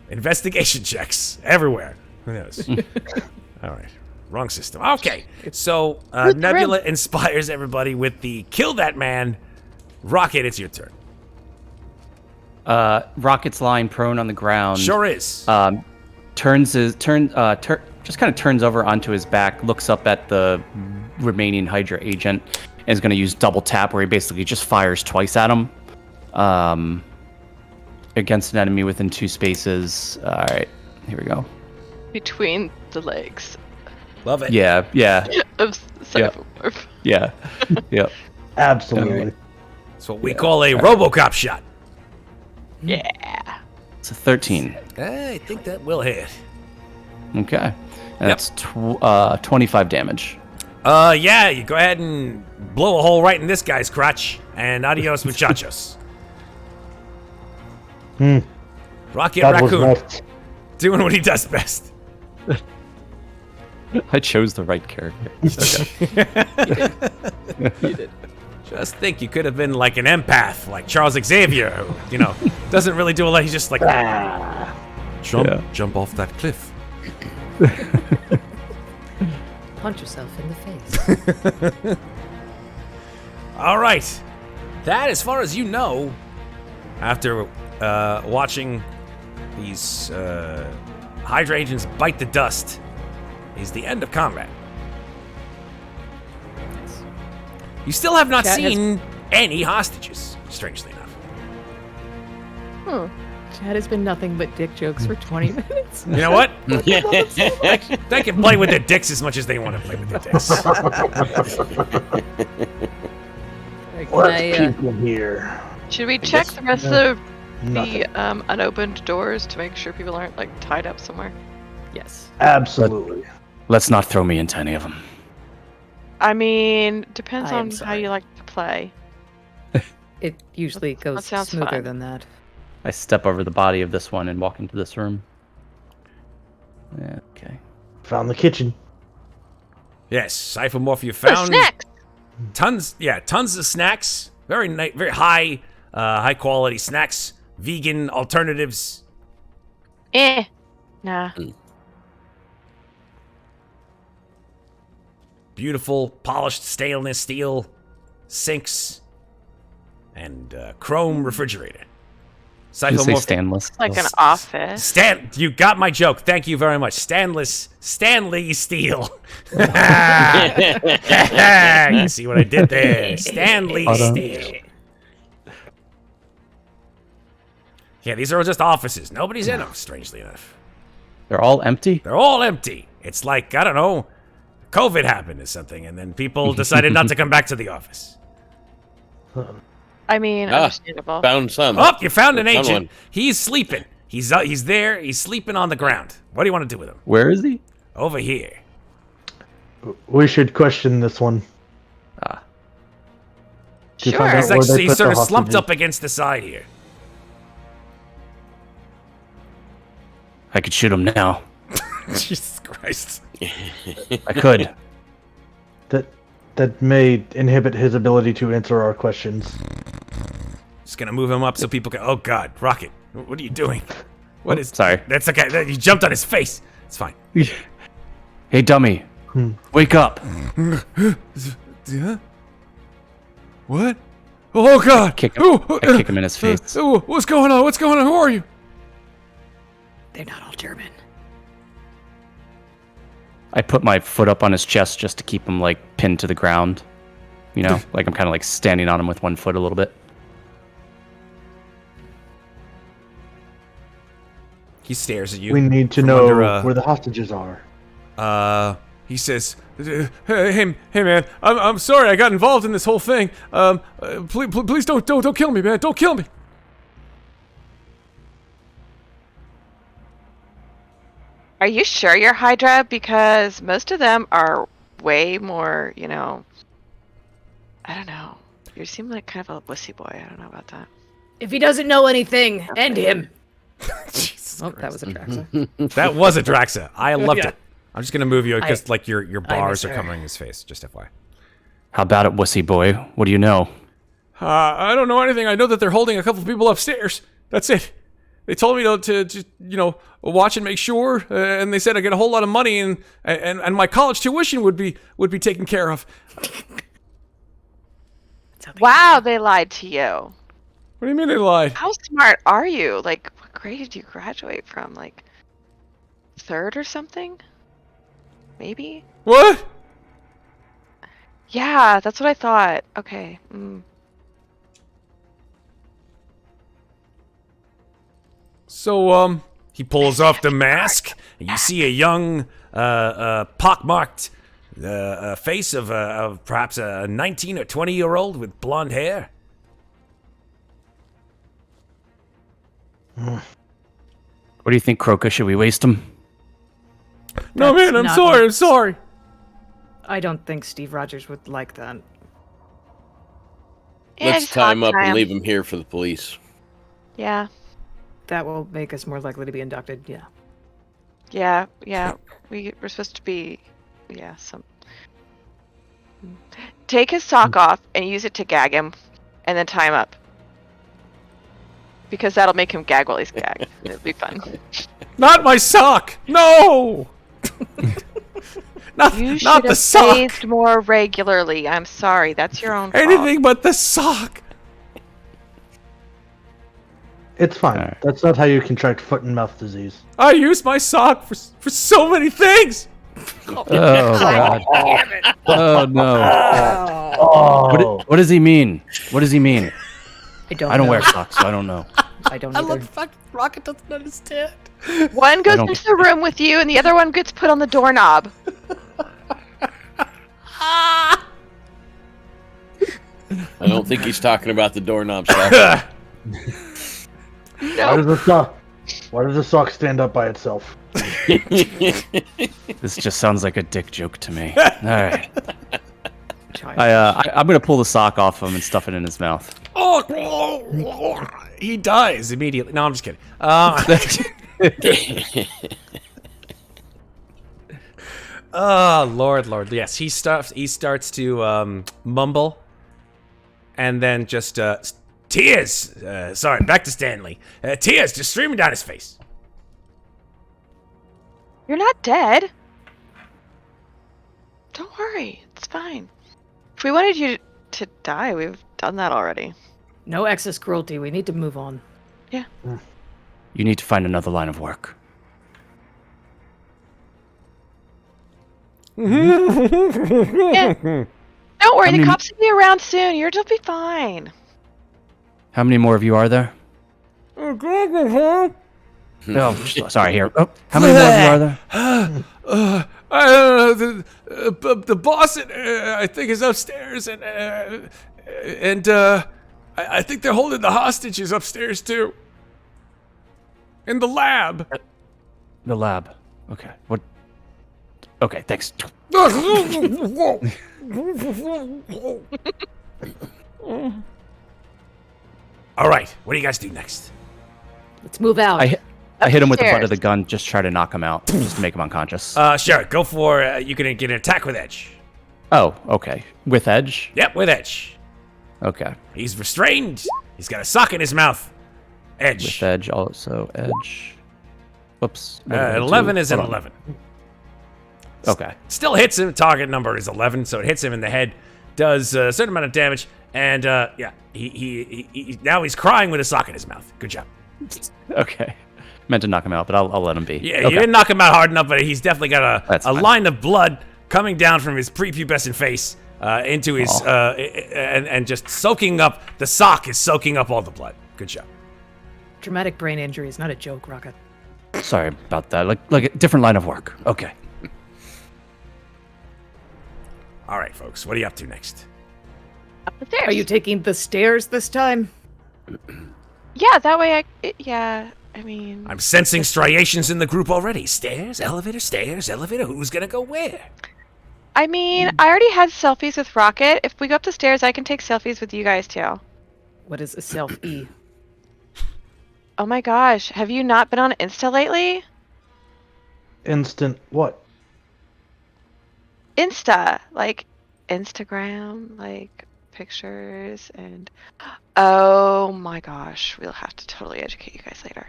Investigation checks everywhere. Who knows? All right. Wrong system. Okay. So Nebula inspires everybody with the kill that man. Rocket, it's your turn. Rocket's lying prone on the ground. Sure is. Just kind of turns over onto his back, looks up at the remaining Hydra agent, and is going to use double tap, where he basically just fires twice at him against an enemy within 2 spaces. All right, here we go. Between the legs Love it. Yeah. of Cyphomorph. Yeah. Yep. Absolutely. That's what we call a RoboCop shot. Yeah. It's a 13. I think that will hit. Okay. And that's 25 damage. Yeah, you go ahead and blow a hole right in this guy's crotch, and adios muchachos. Rocket That was Raccoon, nice. doing what he does best. I chose the right character. Okay. Just think you could have been like an empath, like Charles Xavier, who, you know, doesn't really do a lot. He's just like, jump off that cliff. Punch yourself in the face. All right. That, as far as you know, after watching these Hydra agents bite the dust, is the end of combat. You still have not seen any hostages, strangely enough. Chad has been nothing but dick jokes for 20 minutes. You know what? They can play with their dicks as much as they want to play with their dicks. Let's keep them here. Should we check the rest of the unopened doors to make sure people aren't like tied up somewhere? Yes. Absolutely. Let's not throw me into any of them. I mean, depends I am on how sorry. you like to play. It usually goes sounds smoother fine. than that. I step over the body of this one and walk into this room. Yeah, okay. Found the kitchen. Yes, Cyphomorph, you Oh, found snacks! tons of snacks. Very very high quality snacks, vegan alternatives. Nah. Beautiful polished stainless steel sinks and chrome refrigerator. Did you say Cyphomorph, Stanless? Like an office. you got my joke. Thank you very much. Stanley Steel. You see what I did there? Stanley Steel. Yeah, these are just offices. Nobody's in them, strangely enough. They're all empty? They're all empty. It's like, I don't know, COVID happened or something, and then people decided not to come back to the office. I mean, understandable. Found some. Oh, you found an Found agent. one. He's sleeping. He's there. He's sleeping on the ground. What do you want to do with him? Where is he? Over here. We should question this one. Ah. To Sure. find out He's where like they he's put sort the of slumped hostages. up against the side here. I could shoot him now. Jesus Christ. I could. That may inhibit his ability to answer our questions. Just gonna move him up so people can. Oh God, Rocket, what are you doing? What is? Sorry. That's okay. You jumped on his face. It's fine. Hey, dummy. Wake up. Yeah? What? Oh God! I kick him in his face. What's going on? What's going on? Who are you? They're not all German. I put my foot up on his chest just to keep him like pinned to the ground. You know, like I'm kind of like standing on him with one foot a little bit. He stares at you. We need to from know under, where the hostages are. He says, "Hey, man, I'm sorry I got involved in this whole thing. Please don't kill me, man. Don't kill me." Are you sure you're Hydra? Because most of them are way more, you know. I don't know. You seem like kind of a wussy boy. I don't know about that. If he doesn't know anything, end him. Jesus Oh, Christ. that was a Draxa. That was a Draxa. I loved Yeah. it. I'm just gonna move you because like your bars miss are her. covering his face. Just FYI. How about it, wussy boy? What do you know? I don't know anything. I know that they're holding a couple of people upstairs. That's it. They told me to watch and make sure, and they said I get a whole lot of money and my college tuition would be taken care of. Wow, they lied to you. What do you mean they lied? How smart are you? Like, what grade did you graduate from? Like, 3rd or something? Maybe? What? Yeah, that's what I thought. Okay. So, he pulls off the mask, and you see a young, pockmarked face of perhaps a 19 or 20-year-old with blonde hair. What do you think, Kroka? Should we waste him? No, That's man, I'm not sorry. I'm nice. sorry. I don't think Steve Rogers would like that. Yeah, Let's just tie him hog up and tie leave him here for the police. Yeah. That will make us more likely to be inducted, yeah. Yeah. We're supposed to be, some. Take his sock off and use it to gag him, and then tie him up. Because that'll make him gag while he's gagged. It'll be fun. Not my sock. No. You should not the have sock. bathed more regularly. I'm sorry. That's your own fault. Anything but the sock. It's fine. Alright. That's not how you contract foot and mouth disease. I use my sock for so many things. Oh God! Oh no! Oh, What does he mean? What does he mean? I don't I don't know. wear socks, so I don't know. I don't either. fact Rocket doesn't understand. One goes don't- into the room with you, and the other one gets put on the doorknob. I don't think he's talking about the doorknob stuff. why does the sock stand up by itself? This just sounds like a dick joke to me. All right, Child. I'm gonna pull the sock off him and stuff it in his mouth. Oh, he dies immediately. No, I'm just kidding. Oh, Lord. Yes, he starts to mumble, and then just tears. Sorry, back to Stanley. Tears just streaming down his face. You're not dead. Don't worry. It's fine. If we wanted you to die, we've done that already. No excess cruelty. We need to move on. You need to find another line of work. Yeah. Don't worry. The many- cops will be around soon. You'll be fine. How many more of you are there? Uh, Oh, sorry. Here. Oh, how many more of you are there? The boss, I think, is upstairs, and I think they're holding the hostages upstairs too. In the lab. The lab. Okay. What? Okay. Thanks. All right, what do you guys do next? Let's move out. I hit him with the butt of Upstairs. the gun. Just try to knock him out. Just to make him unconscious. Sure, go for. You can get an attack with edge. Oh, okay. With edge. Yep, with edge. Okay. He's restrained. He's got a sock in his mouth. Edge. With edge, also edge. Whoops. What did I do? 11 is an Hold on. 11. Okay. Still hits him. Target number is 11, so it hits him in the head. Does a certain amount of damage, and he now he's crying with a sock in his mouth. Good job. Okay. Meant to knock him out, but I'll let him be. Yeah, okay. you didn't knock him out hard enough, but he's definitely got a Fine. line of blood coming down from his prepubescent face into his and just soaking up. The sock is soaking up all the blood. Good job. Traumatic brain injury is not a joke, Rocket. Sorry about that. Like a different line of work. Okay. All right, folks. What are you up to next? Up the stairs. Are you taking the stairs this time? Yeah, that way I mean... I'm sensing striations in the group already. Stairs, elevator. Who's gonna go where? I mean, I already had selfies with Rocket. If we go up the stairs, I can take selfies with you guys, too. What is a self-E? Oh my gosh, have you not been on Insta lately? Instant what? Insta, like Instagram, like pictures and... Oh my gosh, we'll have to totally educate you guys later.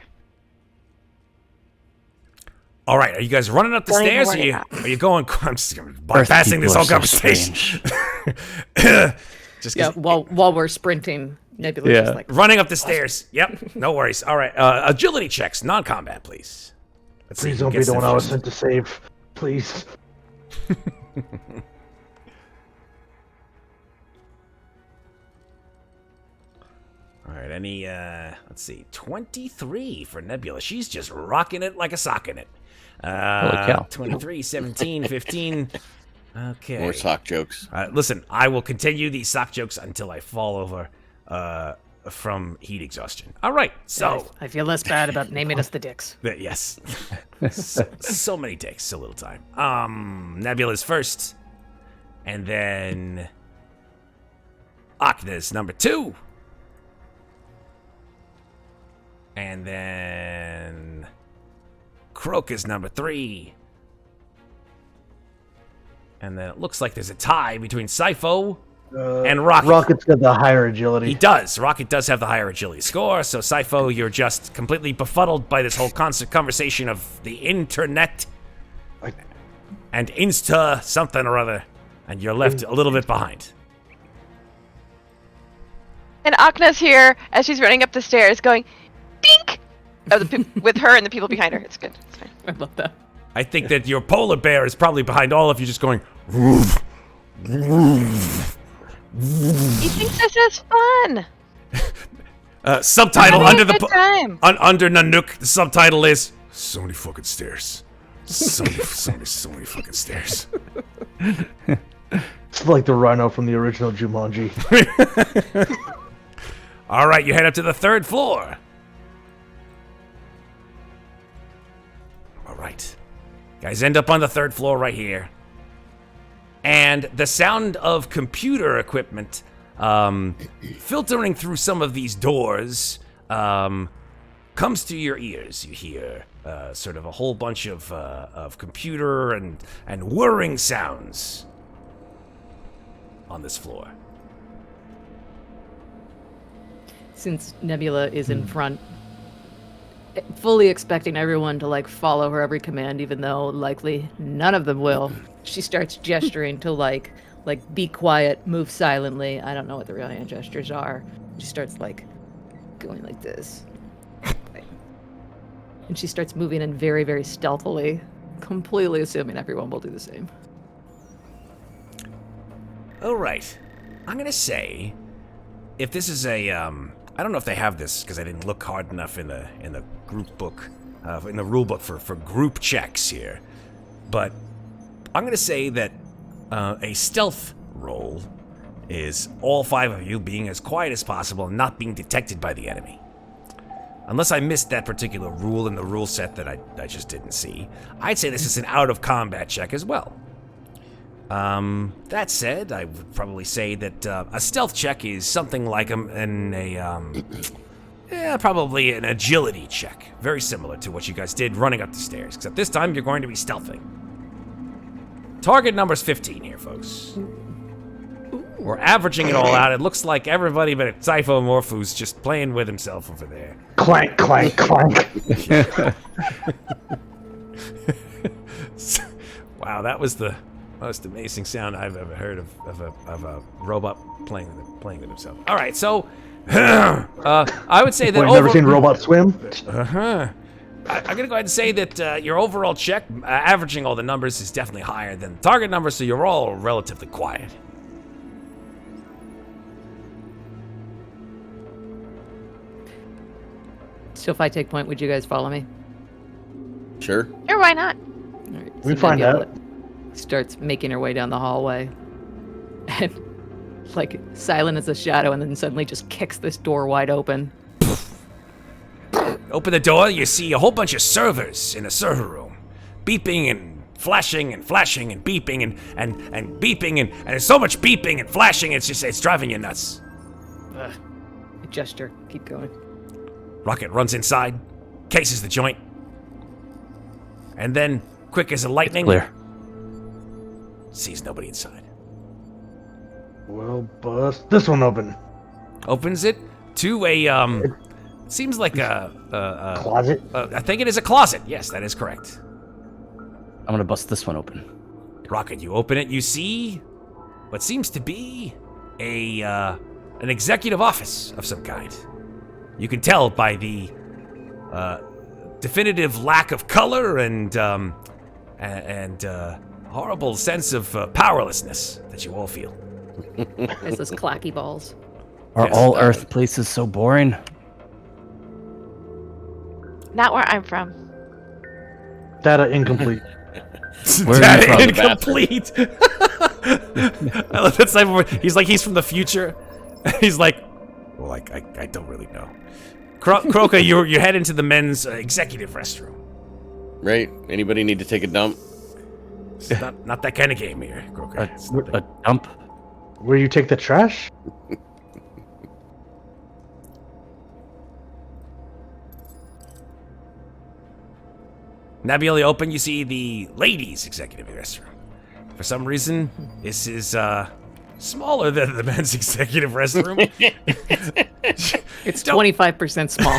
All right, are you guys running up the Don't even stairs? worry Are you going? I'm just bypassing this whole conversation. While we're sprinting, Nebula's just like Running up the stairs. Yep, no worries. All right, agility checks, non-combat, please. Let's see Please who don't be gets the there one I was first. sent to save. Please. All right, let's see, 23 for Nebula. She's just rocking it like a sock in it. Holy cow. 23, 17, 15. Okay. More sock jokes. Listen, I will continue these sock jokes until I fall over from heat exhaustion. All right, so... I feel less bad about naming us the dicks. Yes. so many dicks, so little time. Nebula's first. And then... Akna's number 2. And then... Kroka's number 3. And then it looks like there's a tie between Cypho and Rocket. Rocket's got the higher agility. He does. Rocket does have the higher agility score. So, Cypho, you're just completely befuddled by this whole constant conversation of the internet and Insta something or other. And you're left a little bit behind. And Akna's here as she's running up the stairs going, dink! Oh, with her and the people behind her. It's good. It's fine. I love that. I think that your polar bear is probably behind all of you just going, woof, woof. He thinks this is fun. Subtitle Having under a the good time. under Nanook, the subtitle is so many fucking stairs. So many fucking stairs. It's like the rhino from the original Jumanji. All right, you head up to the 3rd floor. All right. Guys end up on the 3rd floor right here. And the sound of computer equipment filtering through some of these doors comes to your ears. You hear sort of a whole bunch of computer and whirring sounds on this floor. Since Nebula is in front, fully expecting everyone to like follow her every command, even though likely none of them will, she starts gesturing to like be quiet, move silently. I don't know what the real hand gestures are. She starts like going like this. And she starts moving in very, very stealthily, completely assuming everyone will do the same. All right. I'm going to say, if this is a, I don't know if they have this because I didn't look hard enough in the group book, in the rule book for group checks here. But I'm going to say that a stealth roll is all 5 of you being as quiet as possible and not being detected by the enemy. Unless I missed that particular rule in the rule set that I just didn't see, I'd say this is an out-of-combat check as well. That said, I would probably say that a stealth check is something like probably an agility check. Very similar to what you guys did running up the stairs, except this time you're going to be stealthing. Target number's 15 here, folks. We're averaging it all out. It looks like everybody but Cyphomorph who's just playing with himself over there. Clank, clank, clank. Wow, Wow, that was the most amazing sound I've ever heard of a robot playing with himself. All right, so I would say that I've never seen robots swim. I'm gonna go ahead and say that your overall check, averaging all the numbers, is definitely higher than the target number, so you're all relatively quiet. So if I take point, would you guys follow me? Sure. Sure, why not? All right, We find Nebula out. starts making her way down the hallway, and like silent as a shadow, and then suddenly just kicks this door wide open. Open the door, you see a whole bunch of servers in a server room, beeping and flashing and flashing and beeping and beeping and there's so much beeping and flashing, it's driving you nuts. I gesture. Keep going. Rocket runs inside, cases the joint, and then, quick as a lightning, Clear. sees nobody inside. We'll bust this one open. Opens it to a seems like a Closet. I think it is a closet. Yes, that is correct. I'm gonna bust this one open. Rocket, you open it, you see what seems to be an executive office of some kind. You can tell by the definitive lack of color and horrible sense of powerlessness that you all feel. It's those clacky balls. Are Yes. all Earth places so boring? Not where I'm from. Data incomplete. Where are you from? Incomplete. I love that Cyphomorph. He's from the future. He's like, well, I don't really know. Kroka, you head into the men's executive restroom. Right? Anybody need to take a dump? It's not that kind of game here, Kroka. It's not A dump? Where you take the trash? Nebula open, you see the ladies' executive restroom. For some reason, this is smaller than the men's executive restroom. It's 25% small.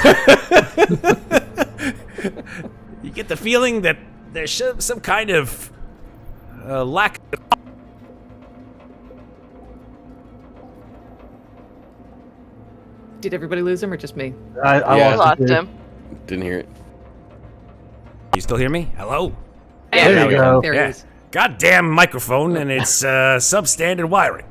You get the feeling that there's some kind of lack. Did everybody lose him or just me? I Yeah. I lost, lost it. him. Didn't hear it. You still hear me? Hello? There There you we go. There Yeah. he is. Goddamn microphone and its substandard wiring.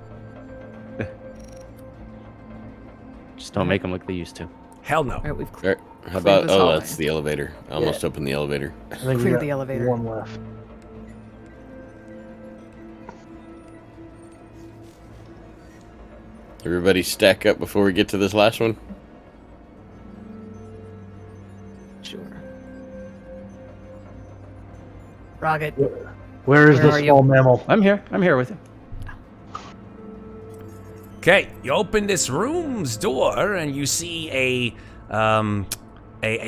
Just don't make them like they used to. Hell no. All right, we've All right. How Clear about? this Oh, hallway. that's the elevator. I almost opened the elevator. I think we Clear got the elevator. one left. Everybody stack up before we get to this last one. sure. Rocket. Where is Where the are you? small mammal? I'm here with you. Okay, you open this room's door and you see a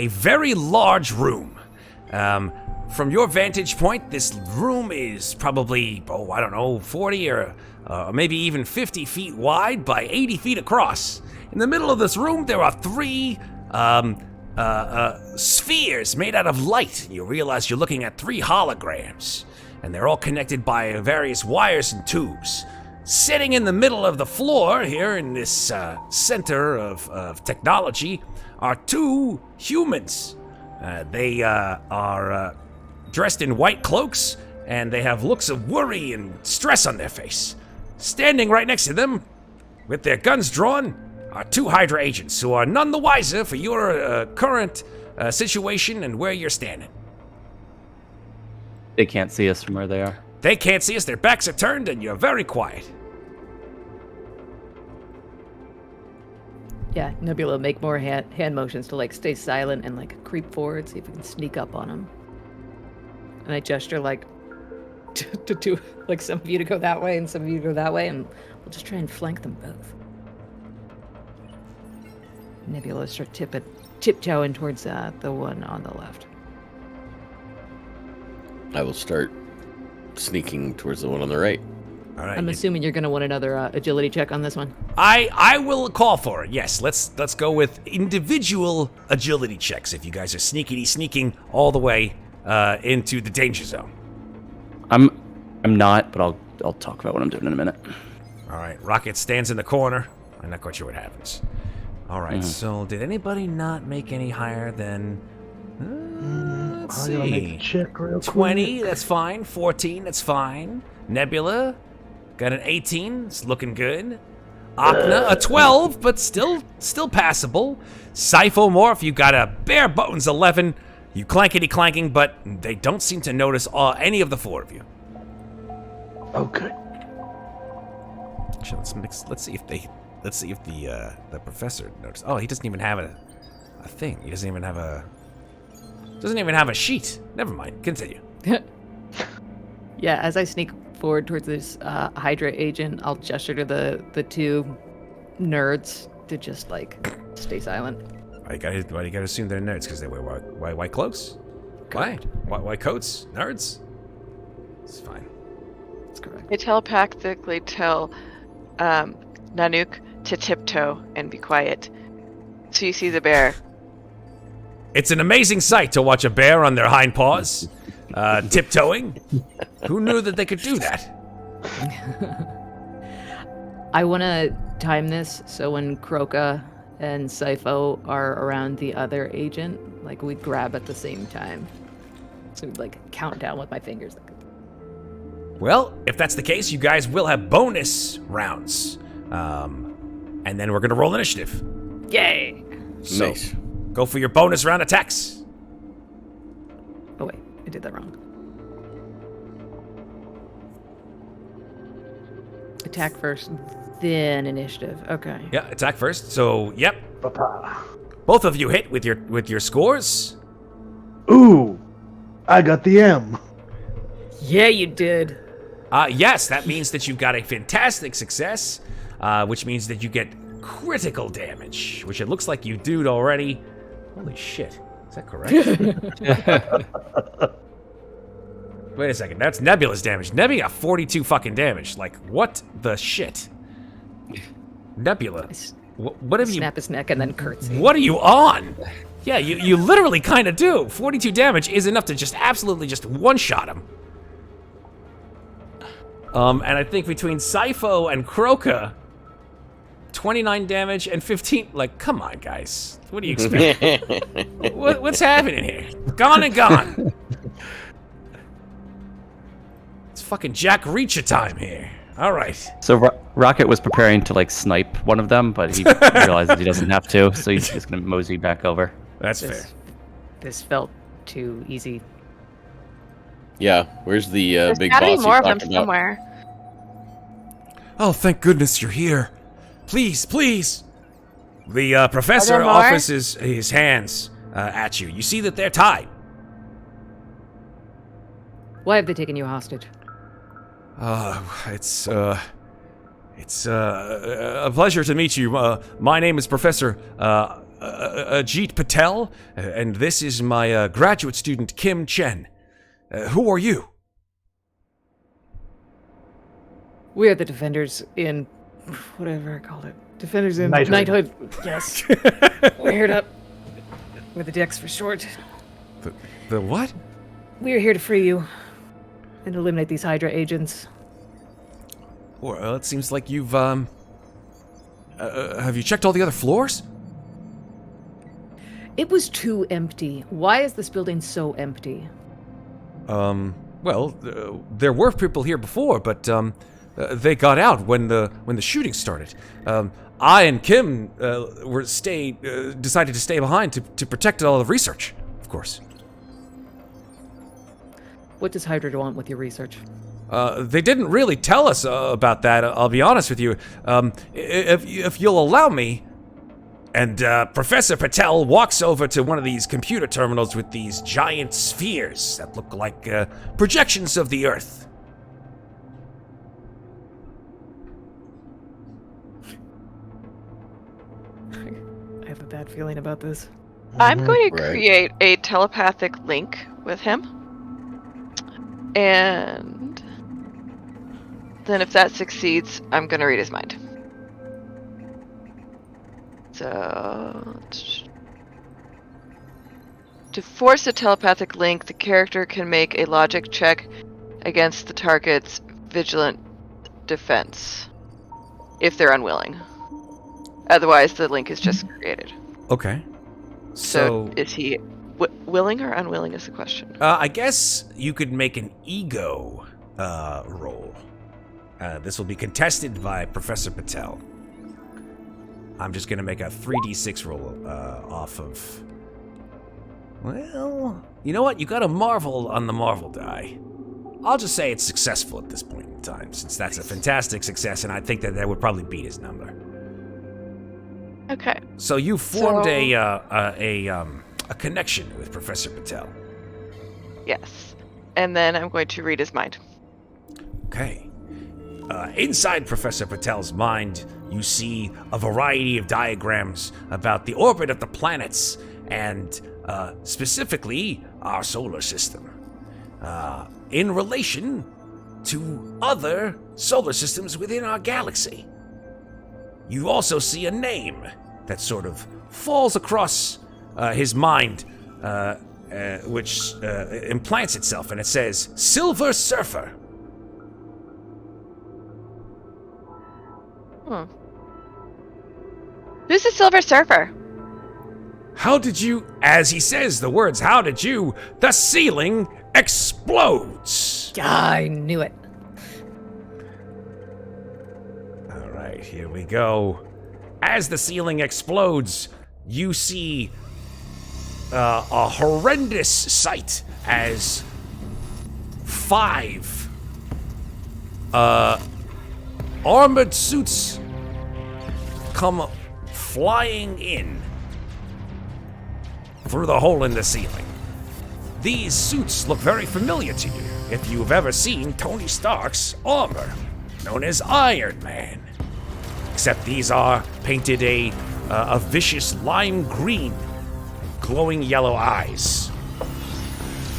very large room. From your vantage point, this room is probably, 40 or maybe even 50 feet wide by 80 feet across. In the middle of this room, there are three spheres made out of light. You realize you're looking at three holograms, and they're all connected by various wires and tubes. Sitting in the middle of the floor here in this center of technology are two humans. They are dressed in white cloaks, and they have looks of worry and stress on their face. Standing right next to them, with their guns drawn, are two Hydra agents who are none the wiser for your current situation and where you're standing. They can't see us from where they are. They can't see us, their backs are turned, and you're very quiet. Yeah, Nebula make more hand motions to like stay silent and like creep forward, see if we can sneak up on him. And I gesture like to like some of you to go that way and some of you to go that way, and we'll just try and flank them both. Nebula start tiptoeing towards the one on the left. I will start sneaking towards the one on the right. All right. I'm assuming you're going to want another agility check on this one. I will call for it. Yes, let's go with individual agility checks if you guys are sneaking all the way into the danger zone. I'm I'm not, but I'll talk about what I'm doing in a minute. All right, Rocket stands in the corner. I'm not quite sure what happens. All right, so did anybody not make any higher than... let's I gotta make see. a check real 20, quick. that's fine. 14, that's fine. Nebula, got an 18, it's looking good. Akna, a 12, but still passable. Cyphomorph, you got a bare bones 11. You clankety-clanking, but they don't seem to notice any of the 4 of you. Oh, good. Actually, let's see if the professor noticed. Oh, he doesn't even have a thing. He doesn't even have a sheet. Never mind. Continue. Yeah, as I sneak forward towards this Hydra agent, I'll gesture to the 2 nerds to just like stay silent. Why you gotta assume they're nerds? Because they wear white cloaks? Why? White coats? Nerds? It's fine. That's correct. I telepathically tell Nanook to tiptoe and be quiet. So you see the bear. It's an amazing sight to watch a bear on their hind paws, tiptoeing. Who knew that they could do that? I want to time this so when Kroka and Cypho are around the other agent, like we grab at the same time. So we'd like count down with my fingers. Well, if that's the case, you guys will have bonus rounds. And then we're gonna roll initiative. Yay! So, Nice. go for your bonus round attacks. Oh wait, I did that wrong. Attack first, then initiative. Okay. Yeah, attack first. So, yep. Papa. Both of you hit with your scores. Ooh, I got the M. Yeah, you did. Yes, that means that you got a fantastic success, which means that you get critical damage, which it looks like you do already. Holy shit. Is that correct? Wait a second, that's Nebula's damage. Nebula got 42 fucking damage. Like, what the shit? Nebula, what have you... Snap his neck and then curtsy. What are you on? Yeah, you literally kind of do. 42 damage is enough to just absolutely just one-shot him. And I think between Cypho and Kroka, 29 damage and 15... Like, come on, guys. What do you expect? What's happening here? Gone and gone. It's fucking Jack Reacher time here. All right. So Rocket was preparing to like snipe one of them, but he realizes he doesn't have to, so he's just gonna mosey back over. That's fair. This felt too easy. Yeah, where's the There's big gotta boss be you more of them talked about? somewhere. Oh, thank goodness you're here. Please, please. The professor Are there more? offers his hands at you. You see that they're tied. Why have they taken you hostage? It's a pleasure to meet you. My name is Professor Ajit Patel, and this is my graduate student Kim Chen. Who are you? We are the defenders in whatever I called it. Defenders in Knighthood. Knighthood. Yes. We're here to with the decks for short. The what? We are here to free you and eliminate these Hydra agents. Well, it seems like you've have you checked all the other floors? It was too empty. Why is this building so empty? Well, there were people here before, but they got out when the shooting started. I and Kim decided to stay behind to protect all the research, of course. What does Hydra want with your research? They didn't really tell us about that. I'll be honest with you. If you'll allow me. And Professor Patel walks over to one of these computer terminals with these giant spheres that look like projections of the Earth. I have a bad feeling about this. I'm going to Right. create a telepathic link with him. And then if that succeeds, I'm going to read his mind. So, to force a telepathic link, the character can make a logic check against the target's vigilant defense if they're unwilling. Otherwise, the link is just created. Okay. So is he willing or unwilling is the question. I guess you could make an ego roll. This will be contested by Professor Patel. I'm just going to make a 3d6 roll off of... Well, you know what? You got a Marvel on the Marvel die. I'll just say it's successful at this point in time, since that's a fantastic success, and I think that would probably beat his number. Okay. So you formed a connection with Professor Patel. Yes. And then I'm going to read his mind. Okay. Inside Professor Patel's mind, you see a variety of diagrams about the orbit of the planets and specifically our solar system in relation to other solar systems within our galaxy. You also see a name that sort of falls across his mind, which implants itself, and it says Silver Surfer. Who's the Silver Surfer? How did you, as he says the words, how did you, the ceiling explodes. I knew it. All right, here we go. As the ceiling explodes, you see a horrendous sight as 5 armored suits come flying in through the hole in the ceiling. These suits look very familiar to you if you've ever seen Tony Stark's armor, known as Iron Man. Except these are painted a vicious lime green, glowing yellow eyes.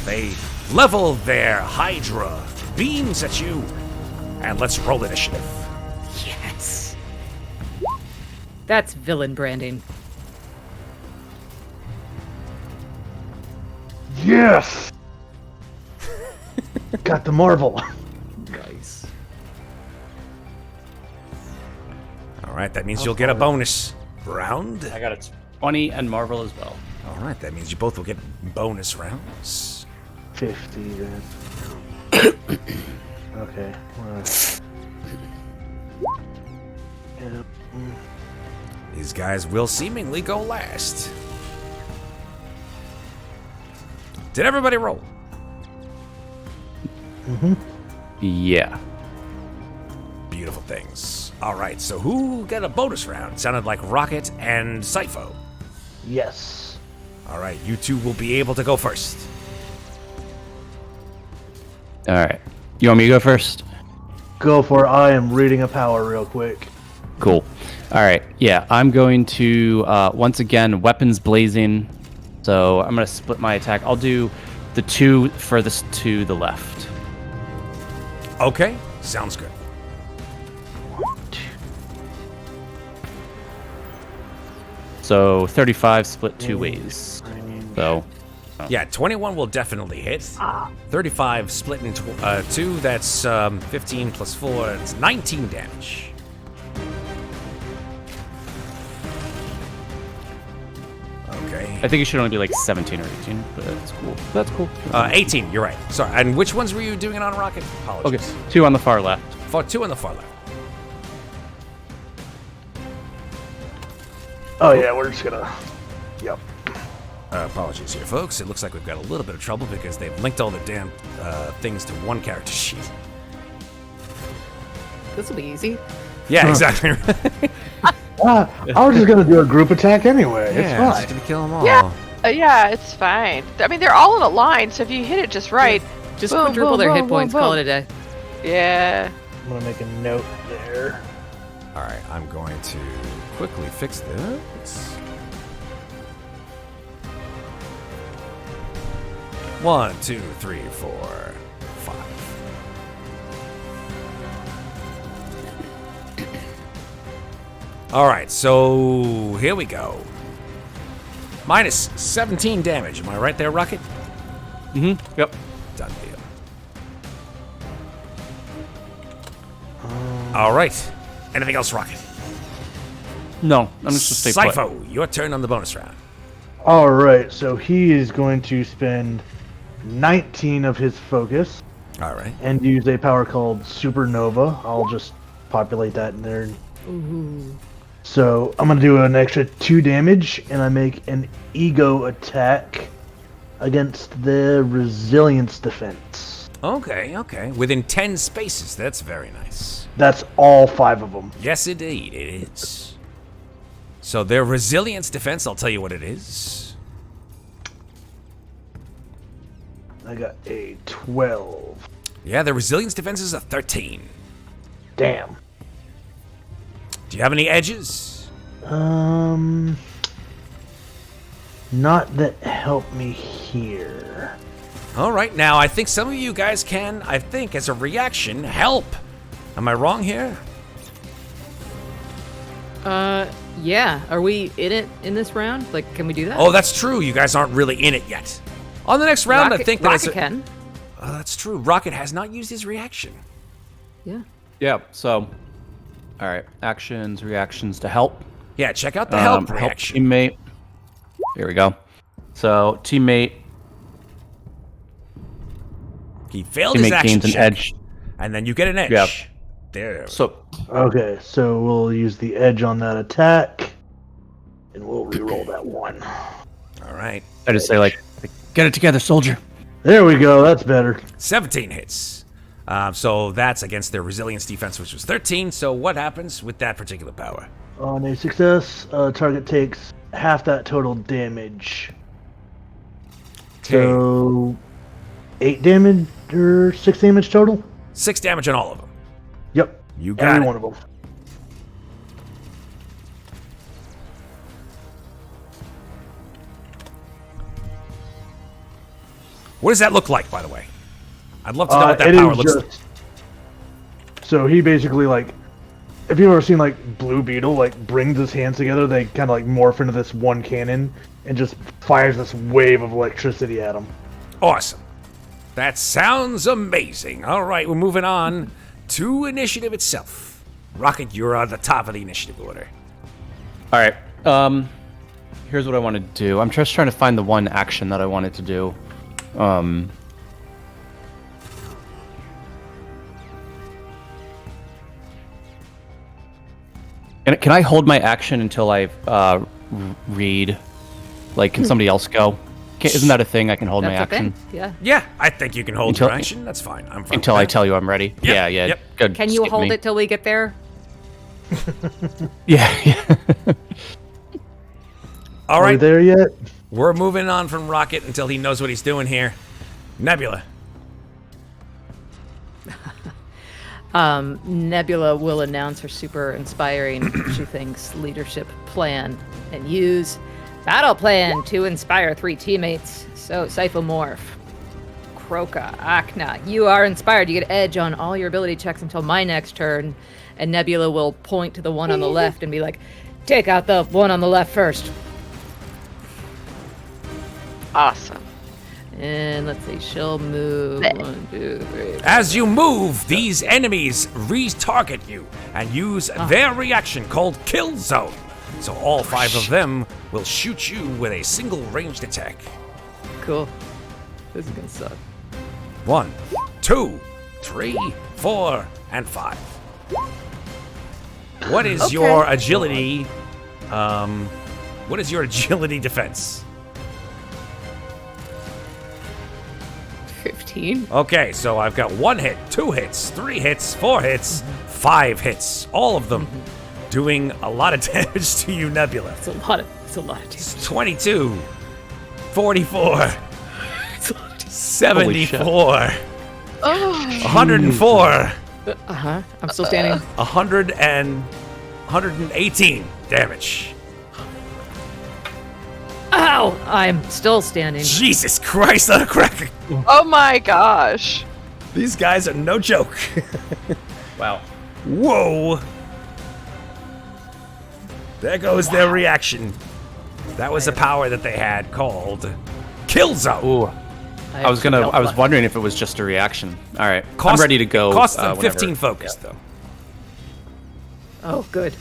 They level their Hydra beams at you, and let's roll initiative. Yes. That's villain branding. Yes! Got the Marvel. Nice. All right, that means you'll get a bonus round. I got a 20 and Marvel as well. All right, that means you both will get bonus rounds. 50 then. Okay. Yeah. These guys will seemingly go last. Did everybody roll? Yeah. Beautiful things. All right, so who got a bonus round? Sounded like Rocket and Cypho. Yes. All right, you two will be able to go first. All right. You want me to go first? Go for it. I am reading a power real quick. Cool. All right. Yeah, I'm going to, once again, weapons blazing. So I'm going to split my attack. I'll do the 2 furthest to the left. Okay, sounds good. So 35 split 2 ways. So Yeah, 21 will definitely hit. 35 split into 2, that's 15 plus 4, that's 19 damage. Okay. I think it should only be like 17 or 18, but that's cool. That's cool. 18, you're right. Sorry, and which ones were you doing it on, Rocket? Apologies. Okay, 2 on the far left. 2 on the far left. Oh yeah, we're just gonna. Yep. Apologies here, folks. It looks like we've got a little bit of trouble because they've linked all the damn things to one character sheet. This will be easy. Yeah, exactly. I was just gonna do a group attack anyway. Yeah, It's it's fine. gonna kill them all. Yeah, it's fine. I mean, they're all in a line, so if you hit it just right, Just boom, quadruple boom, their boom, hit points, boom, call boom. it a day. Yeah. I'm gonna make a note there. All right, I'm going to quickly fix this. 1, 2, 3, 4, 5. All right, so here we go. Minus 17 damage. Am I right there, Rocket? Mm-hmm. Yep. Done deal. All right. Anything else, Rocket? No, I'm just gonna stay put. Cypho, your turn on the bonus round. All right, so he is going to spend 19 of his focus All right. and use a power called Supernova. I'll just populate that in there. Ooh. So I'm going to do an extra 2 damage, and I make an ego attack against the resilience defense. Okay. Within 10 spaces. That's very nice. That's all 5 of them. Yes, indeed, it is. So their resilience defense, I'll tell you what it is. I got a 12. Yeah, their resilience defense is a 13. Damn. Do you have any edges? Not that help me here. All right, now I think some of you guys can, I think, as a reaction, help. Am I wrong here? Yeah. Are we in it in this round? Like, can we do that? Oh, that's true. You guys aren't really in it yet. On the next round, Rocket, I think that Rocket it's can. Oh, that's true. Rocket has not used his reaction. Yeah. Yeah. So, all right. Actions, reactions to help. Yeah, check out the help reaction. Teammate. Here we go. So teammate. He failed his Teammate action gains an check, edge. and then you get an edge. Yep. There. So Okay, so we'll use the edge on that attack, and we'll re-roll that one. All right. I just say like, get it together, soldier. There we go, that's better. 17 hits. So that's against their resilience defense, which was 13. So what happens with that particular power? On a success, target takes half that total damage. So 8 damage or 6 damage total? 6 damage on all of them. Yep. You got Every it. one of them. What does that look like, by the way? I'd love to know what that it power is looks like. So he basically, like, if you've ever seen, like, Blue Beetle, like, brings his hands together, they kind of, like, morph into this one cannon and just fires this wave of electricity at him. Awesome. That sounds amazing. All right, we're moving on to initiative itself. Rocket, you're on the top of the initiative order. All right. Here's what I want to do. I'm just trying to find the one action that I wanted to do. And can I hold my action until I read? Like, can somebody else go? Isn't that a thing? I can hold my That's a action thing. Yeah. Yeah, I think you can hold Until- your action. That's fine. I'm fine until with I that. tell you I'm ready. Yep, Yeah. yep. Good. Can you skip hold me. it till we get there? Yeah. All Are we right, there yet? we're moving on from Rocket until he knows what he's doing here. Nebula. Nebula will announce her super inspiring, she thinks, leadership plan and use battle plan to inspire 3 teammates. So, Cyphomorph, Kroka, Akna, you are inspired. You get edge on all your ability checks until my next turn. And Nebula will point to the one on the left and be like, take out the one on the left first. Awesome. And let's see, she'll move 1, 2, 3. As you move, these enemies re-target you and use their reaction called Kill Zone. So all 5 of them will shoot you with a single ranged attack. Cool. This is gonna suck. 1, 2, 3, 4, and 5. What is your agility? What is your agility defense? 15. Okay, so I've got 1 hit, 2 hits, 3 hits, 4 hits, 5 hits. All of them doing a lot of damage to you, Nebula. It's a lot of damage. 22, 44, It's a lot of damage. 74, Oh, 104, I'm still standing. 118 damage. Ow! I'm still standing. Jesus Christ, on a cracker. oh my gosh. These guys are no joke. Wow. Whoa. There goes their reaction. That was a power that they had called Kill Zone. Ooh. I was wondering if it was just a reaction. All right. I'm ready to go. Cost them whenever. 15 focus, though. Oh, good.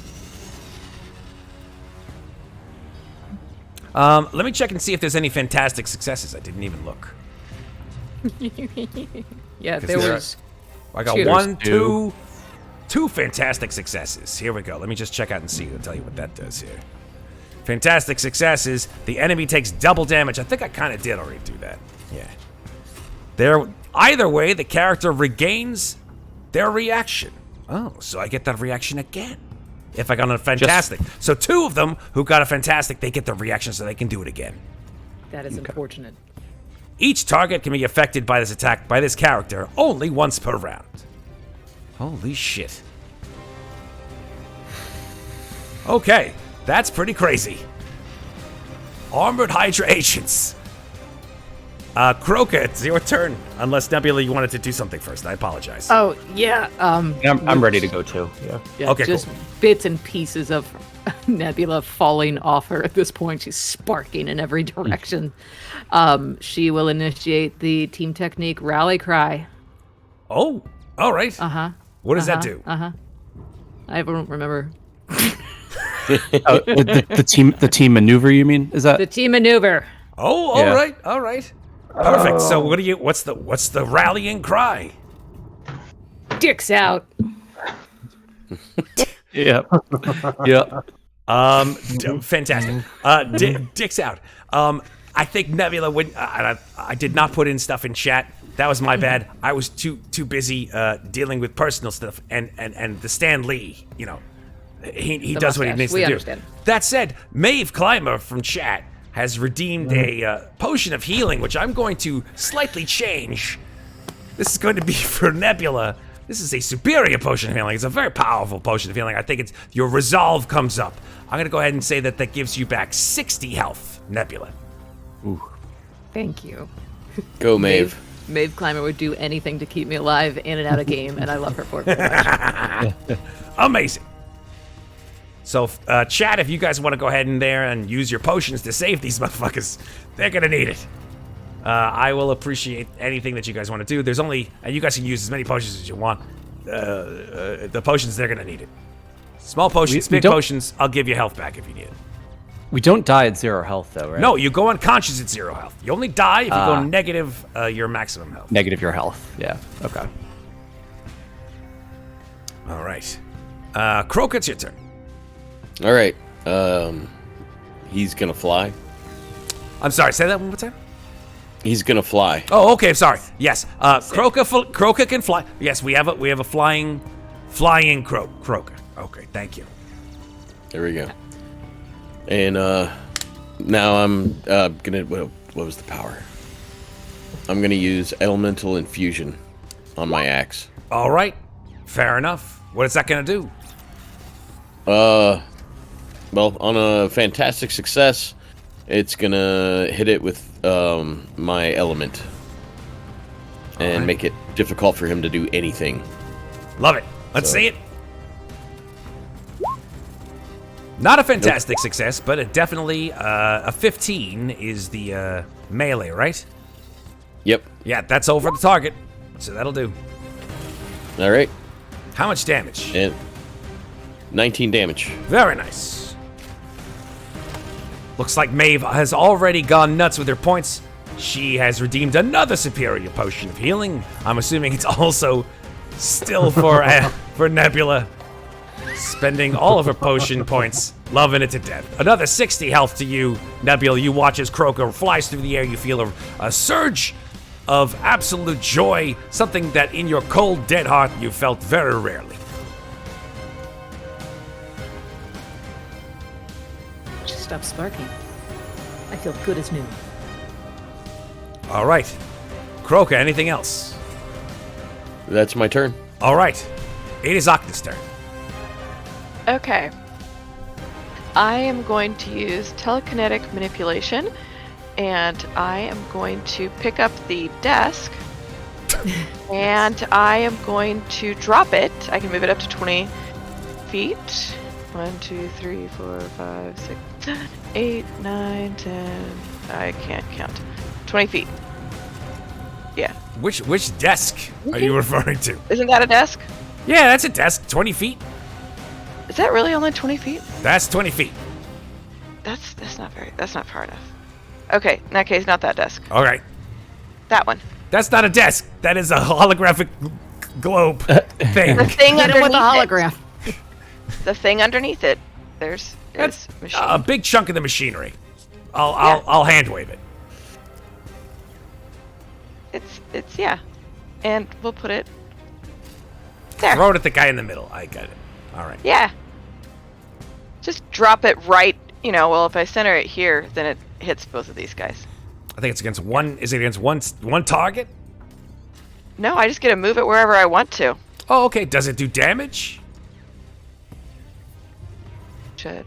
Let me check and see if there's any fantastic successes. I didn't even look. Yeah, 'Cause there there was. I got Shoot. one, Two. two fantastic successes. Here we go. Let me just check out and see. I'll tell you what that does here. Fantastic successes. The enemy takes double damage. I think I kind of did already do that. Yeah. Either way, the character regains their reaction. Oh, so I get that reaction again. If I got a fantastic. So 2 of them who got a fantastic, they get the reaction so they can do it again. That is unfortunate. Each target can be affected by this attack by this character only once per round. Holy shit. Okay, that's pretty crazy. Armored Hydra agents. Kroka, it's your turn. Unless Nebula, you wanted to do something first. I apologize. Oh, yeah. I'm ready to go too. Yeah. Yeah, Okay, just cool. bits and pieces of Nebula falling off her at this point. She's sparking in every direction. She will initiate the team technique rally cry. Oh, all right. What does that do? I don't remember. The team maneuver, you mean? Is that The team maneuver. Oh, Yeah. all right. Perfect. So what's the rallying cry? Dicks out. Yeah. Yeah. Fantastic. Dicks out. I think Nebula would. I did not put in stuff in chat. That was my bad. I was too busy dealing with personal stuff and the Stan Lee. You know, he does what he mustache. needs We to understand. do. That said, Maeve Climber from chat has redeemed a potion of healing, which I'm going to slightly change. This is going to be for Nebula. This is a superior potion of healing. It's a very powerful potion of healing. I think it's your resolve comes up. I'm going to go ahead and say that gives you back 60 health, Nebula. Thank you. Go, Maeve. Maeve Climber would do anything to keep me alive in and out of game, and I love her for it very much. Amazing. So, chat, if you guys want to go ahead in there and use your potions to save these motherfuckers, they're going to need it. I will appreciate anything that you guys want to do. There's only, and you guys can use as many potions as you want. The potions, they're going to need it. Small potions, We big don't- potions, I'll give you health back if you need it. We don't die at 0 health though, right? No, you go unconscious at 0 health. You only die if you go Ah. negative your maximum health. Negative your health. Yeah. Okay. All right. Kroka, it's your turn. All right. He's gonna fly. I'm sorry, say that one more time. He's gonna fly. Oh, okay, sorry. Yes, Kroka can fly. Yes, we have a flying Kroka. Okay, thank you. There we go. And now I'm gonna. What was the power? I'm gonna use elemental infusion on my axe. All right, fair enough. What is that gonna do? Well, on a fantastic success, it's gonna hit it with my element and make it difficult for him to do anything. Love it. Let's see it. Not a fantastic success, but it definitely a 15 is the melee, right? Yep. Yeah, that's over the target, so that'll do. All right. How much damage? And 19 damage. Very nice. Looks like Maeve has already gone nuts with her points. She has redeemed another superior potion of healing. I'm assuming it's also still for Nebula. Spending all of her potion points, loving it to death. Another 60 health to you, Nebula. You watch as Kroka flies through the air. You feel a surge of absolute joy, something that in your cold, dead heart you felt very rarely. Just stop sparking. I feel good as new. All right. Kroka, anything else? That's my turn. All right. It is Akna's turn. Okay. I am going to use telekinetic manipulation, and I am going to pick up the desk, and I am going to drop it. I can move it up to 20 feet. 1, 2, 3, 4, 5, 6, 8, 9, 10. I can't count. 20 feet. Yeah. Which desk are you referring to? Isn't that a desk? Yeah, that's a desk. 20 feet. Is that really only 20 feet? That's 20 feet. That's not far enough. Okay, in that case, not that desk. All right. That one. That's not a desk. That is a holographic globe thing. The thing Hit him with underneath the hologram. it. The thing underneath it. There's machine. A big chunk of the machinery. I'll hand wave it. It's yeah. And we'll put it there. Throw it at the guy in the middle. I got it. All right. Yeah. Just drop it right, well, if I center it here, then it hits both of these guys. I think it's against one. Is it against one target? No, I just get to move it wherever I want to. Oh, okay. Does it do damage? Should.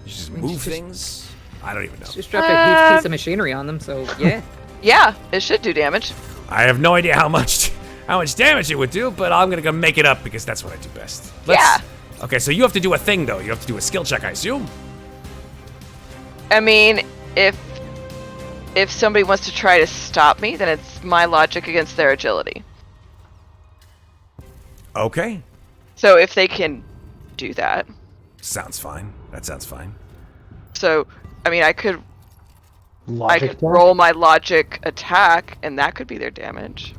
You just move things? I don't even know. Just dropped a huge piece of machinery on them, so yeah. Yeah, it should do damage. I have no idea how much damage it would do, but I'm gonna go make it up because that's what I do best. Yeah. Okay, so you have to do a thing though. You have to do a skill check, I assume. I mean, if somebody wants to try to stop me, then it's my logic against their agility. Okay. So if they can do that. Sounds fine. That sounds fine. So, I mean, I could Logic attack? roll my logic attack, and that could be their damage.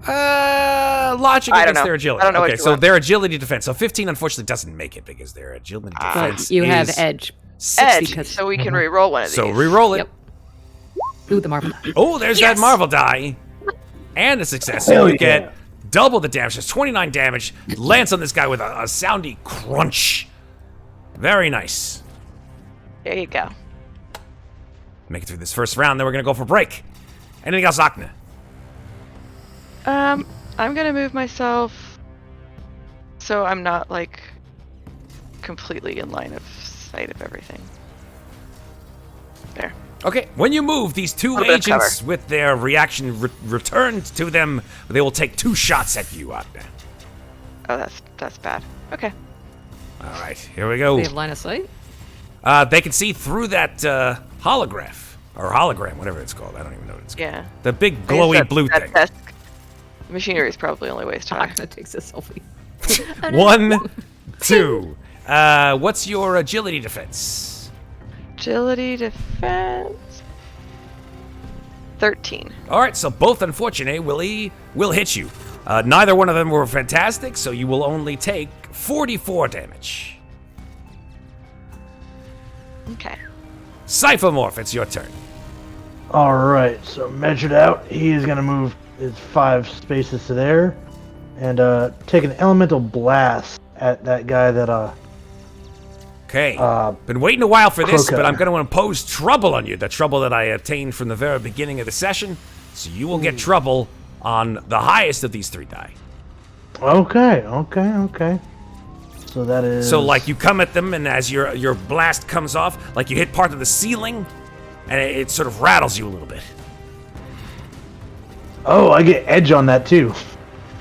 Logic I don't against know. their agility. I don't know what Okay, you so want. their agility defense. So 15 unfortunately doesn't make it because their agility defense But you have is edge. 60. Edge, so we can re-roll one of these. So re-roll it. Yep. Ooh, the Marvel. Oh, there's that Marvel die. And a success. So Hell you yeah. get double the damage. There's 29 damage. Lands on this guy with a soundy crunch. Very nice. There you go. Make it through this first round, then we're going to go for break. Anything else, Akna? I'm gonna move myself so I'm not, completely in line of sight of everything. There. Okay, when you move, these two Little bit of agents with their reaction returned to them, they will take 2 shots at you, Akna. Oh, that's bad. Okay. All right, here we go. They have line of sight? They can see through that holograph, or hologram, whatever it's called. I don't even know what it's called. Yeah. The big I guess glowy blue that thing. desk machinery is probably only waist high. Akna takes a selfie. 1, 2. What's your agility defense? Agility defense. 13. All right, so both unfortunately will hit you. Neither one of them were fantastic, so you will only take 44 damage. Okay. Cyphomorph, it's your turn. All right, so measured out, he is gonna move his 5 spaces to there, and take an elemental blast at that guy that Okay. Been waiting a while for this, Kroka. but I'm going to impose trouble on you. The trouble that I obtained from the very beginning of the session. So you will get trouble on the highest of these 3 die. Okay. So that is. So like you come at them, and as your blast comes off, like you hit part of the ceiling, and it sort of rattles you a little bit. Oh, I get edge on that too.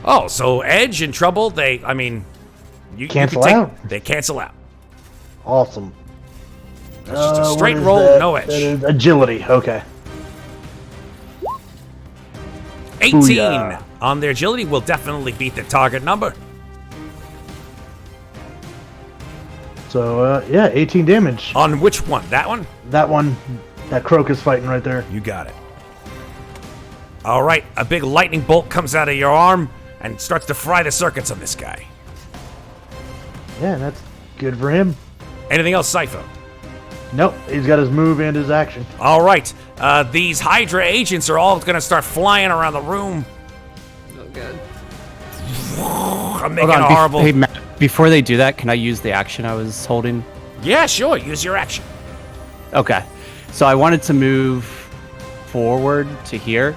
Oh, so edge and trouble, you Cancel can take, out? They cancel out. Awesome. That's just a What straight is roll, that? no edge. That is agility. Okay. 18 Booyah. on their agility will definitely beat the target number. So yeah, 18 damage. On which one? That one? That one, that Kroka's fighting right there. You got it. All right, a big lightning bolt comes out of your arm and starts to fry the circuits on this guy. Yeah, that's good for him. Anything else, Cypher? Nope, he's got his move and his action. All right, these Hydra agents are all going to start flying around the room. Oh, God. I'm making Hold a on, horrible... hey, Matt, before they do that, can I use the action I was holding? Yeah, sure, use your action. Okay. So I wanted to move forward to here,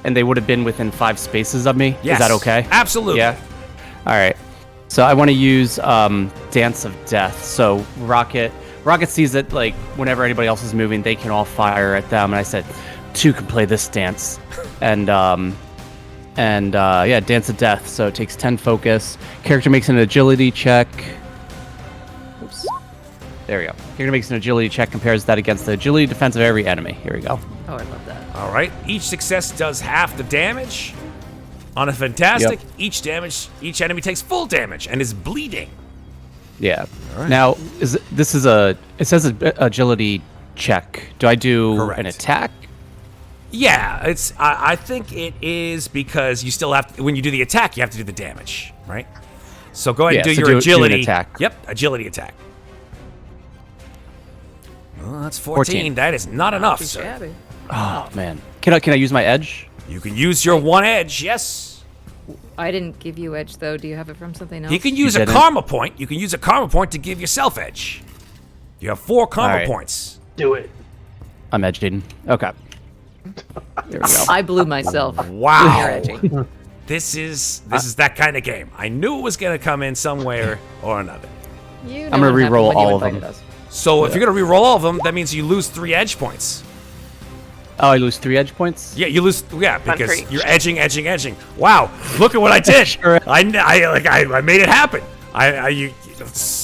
and they would have been within 5 spaces of me. Yes, Is that okay? absolutely. Yeah. All right. So I want to use Dance of Death. So Rocket sees that like whenever anybody else is moving, they can all fire at them. And I said, 2 can play this dance, and yeah, Dance of Death. So it takes 10 focus. Character makes an agility check. Oops. There we go. Character makes an agility check, compares that against the agility defense of every enemy. Here we go. Oh, I love that. All right, each success does half the damage. On a fantastic, Yep. each enemy takes full damage and is bleeding. Yeah. All right. Now, it says a agility check. Do I do Correct. an attack? Yeah, it's. I think it is because you still have to, when you do the attack, you have to do the damage, right? So go ahead and Yeah, do so your do an agility attack. Yep, agility attack. Well, that's 14. That is not enough, Too sir. shabby. Oh man. Can I use my edge? You can use your one edge, yes. I didn't give you edge though. Do you have it from something else? You can use a didn't? karma point. You can use a karma point to give yourself edge. You have 4 karma Alright. points. Do it. I'm edging. Okay. There we go. I blew myself. Wow. You're edging. This is that kind of game. I knew it was gonna come in somewhere or another. You know I'm gonna what happened re-roll when you all of invited them. us. So if you're gonna re-roll all of them, that means you lose 3 edge points. Oh, I lose 3 edge points? Yeah, you lose. Yeah, Fun because for each. you're edging. Wow, look at what I did. Sure. I made it happen.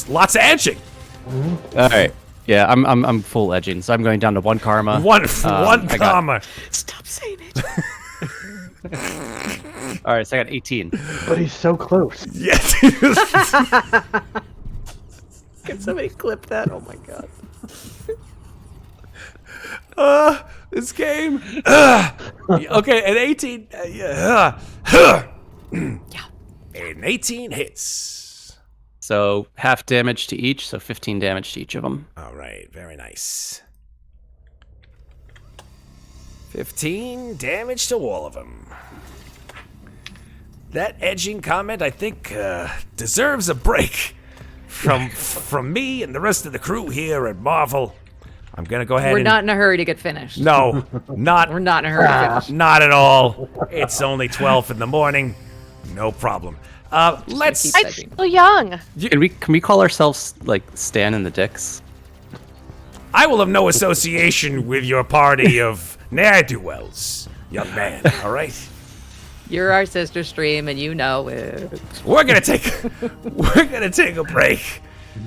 Lots of edging. All right. Yeah, I'm full edging, so I'm going down to 1 karma. One I got- karma. Stop saying it. All right, so I got 18. But he's so close. Yes. Can somebody clip that? Oh my god. This game. Okay, an 18. An 18 hits. So half damage to each, so 15 damage to each of them. All right, very nice. 15 damage to all of them. That edging comment, I think, deserves a break from me and the rest of the crew here at Marvel. I'm gonna go ahead We're and not in a hurry to get finished. no, not We're not in a hurry to finish. not at all. It's only 12 in the morning. No problem. Let's. keep I'm still young. Can we call ourselves like Stan and the Dicks? I will have no association with your party of ne'er-do-wells, young man. All right. You're our sister stream, and you know it. We're gonna take a break.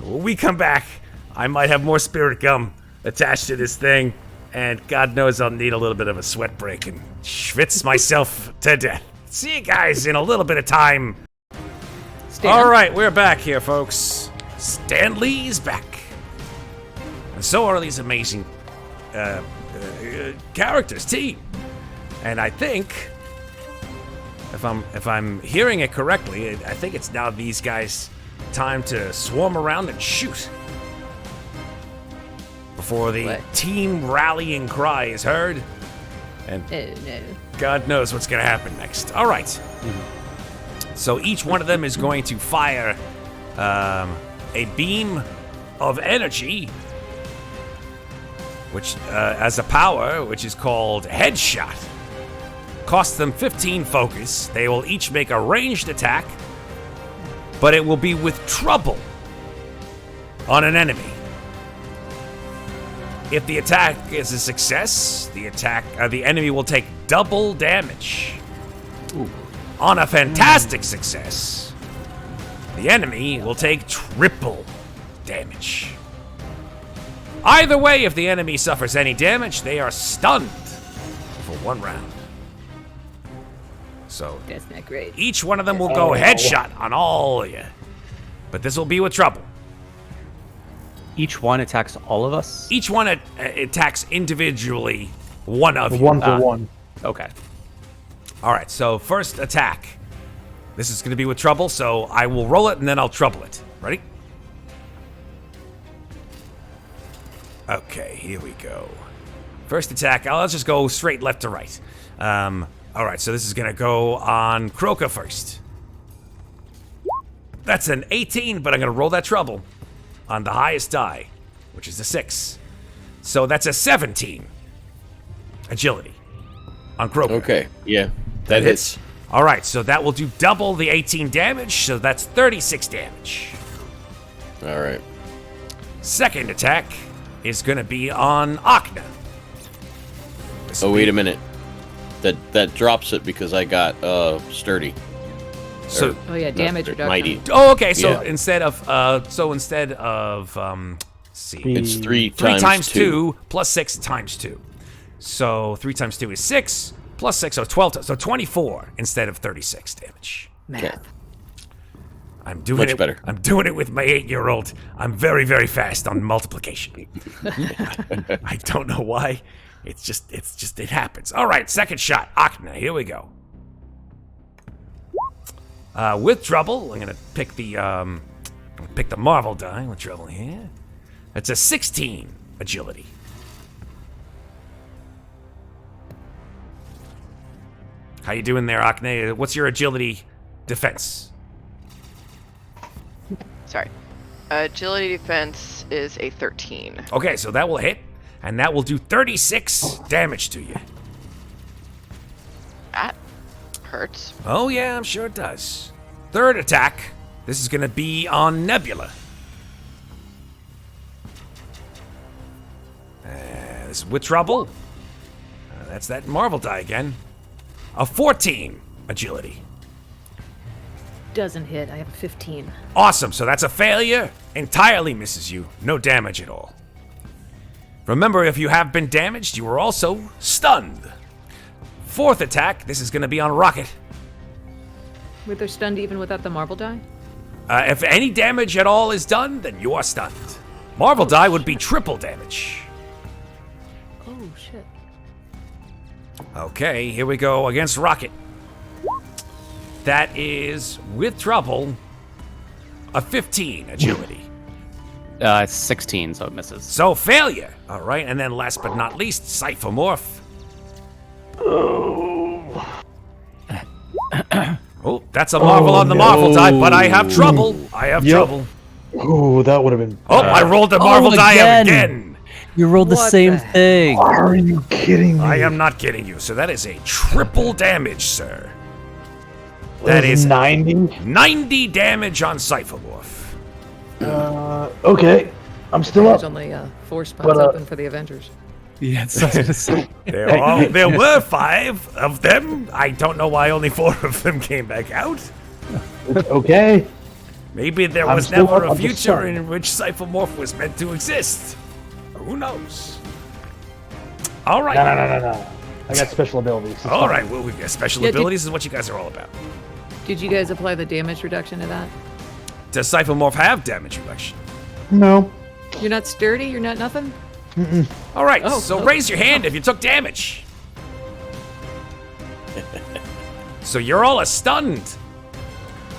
When we come back, I might have more spirit gum attached to this thing, and God knows I'll need a little bit of a sweat break and schwitz myself to death. See you guys in a little bit of time. Stan. All right, we're back here, folks. Stan Lee's back, and so are these amazing characters, team. And I think, if I'm hearing it correctly, I think it's now these guys' time to swarm around and shoot before the What? team rallying cry is heard, and No. God knows what's going to happen next. All right. So each one of them is going to fire a beam of energy, which as a power, which is called Headshot. Costs them 15 focus. They will each make a ranged attack, but it will be with trouble on an enemy. If the attack is a success, the enemy will take double damage. On a fantastic success, the enemy will take triple damage. Either way, if the enemy suffers any damage, they are stunned for 1 round. So That's not great. each one of them will go headshot on all of you. But this will be with trouble. Each one attacks all of us? Each one attacks individually one of you. 1 for 1. Okay. All right, so first attack. This is going to be with trouble, so I will roll it and then I'll trouble it. Ready? Okay, here we go. First attack, I'll just go straight left to right. All right, so this is going to go on Kroka first. That's an 18, but I'm going to roll that trouble on the highest die, which is a 6. So that's a 17 agility on Kroka. Okay, yeah, that hits. All right, so that will do double the 18 damage, so that's 36 damage. All right. Second attack is going to be on Akna. Oh, wait a minute. That drops it because I got sturdy. So, Oh yeah, damage reduction. Mighty. oh, okay. So Yeah. instead of let's see, It's 3 3 times, times 2. 2 plus 6 times 2. So 3 times 2 is 6 plus 6, so 12. So 24 instead of 36 damage. Math. I'm doing Much it better. I'm doing it with my 8-year-old. I'm very, very fast on multiplication. I don't know why. It's just it happens. All right, second shot. Akna, here we go. With trouble, I'm gonna pick the Marvel die with trouble here. It's a 16 agility. How you doing there, Akne? What's your agility defense? Sorry. Agility defense is a 13. Okay, so that will hit, and that will do 36 damage to you. That hurts. Oh yeah, I'm sure it does. Third attack. This is gonna be on Nebula. This is with trouble. That's that Marvel die again. A 14 agility. Doesn't hit. I have a 15. Awesome, so that's a failure. Entirely misses you. No damage at all. Remember, if you have been damaged, you are also stunned. Fourth attack, this is going to be on Rocket. Were they stunned even without the marble die? If any damage at all is done, then you are stunned. Marvel die would be triple damage. Oh, shit. Okay, here we go against Rocket. That is, with trouble, a 15 agility. It's 16, so it misses. So failure. All right, and then last but not least, Cyphomorph. Oh, that's a Marvel on the Marvel die, but I have trouble. I have trouble. Oh, that would have been. Oh, I rolled the Marvel die again. You rolled the What same the thing. Are you kidding me? I am not kidding you. So that is a triple damage, sir. That is 90. 90 damage on Cyphomorph. Okay, I'm still There's up. only 4 spots But, open for the Avengers. Yeah, it's such a say. There were 5 of them. I don't know why only 4 of them came back out. Okay. Maybe there I'm was still never up, a I'm just future sorry. in which Cyphomorph was meant to exist. Who knows? All right. No. I got special abilities. It's All fine. right. Well, we got special Yeah, abilities is what you guys are all about. Did you guys apply the damage reduction to that? Does Cyphomorph have damage reduction? No. You're not sturdy? You're not nothing? All right. Oh, so oh. raise your hand if you took damage. So you're all stunned,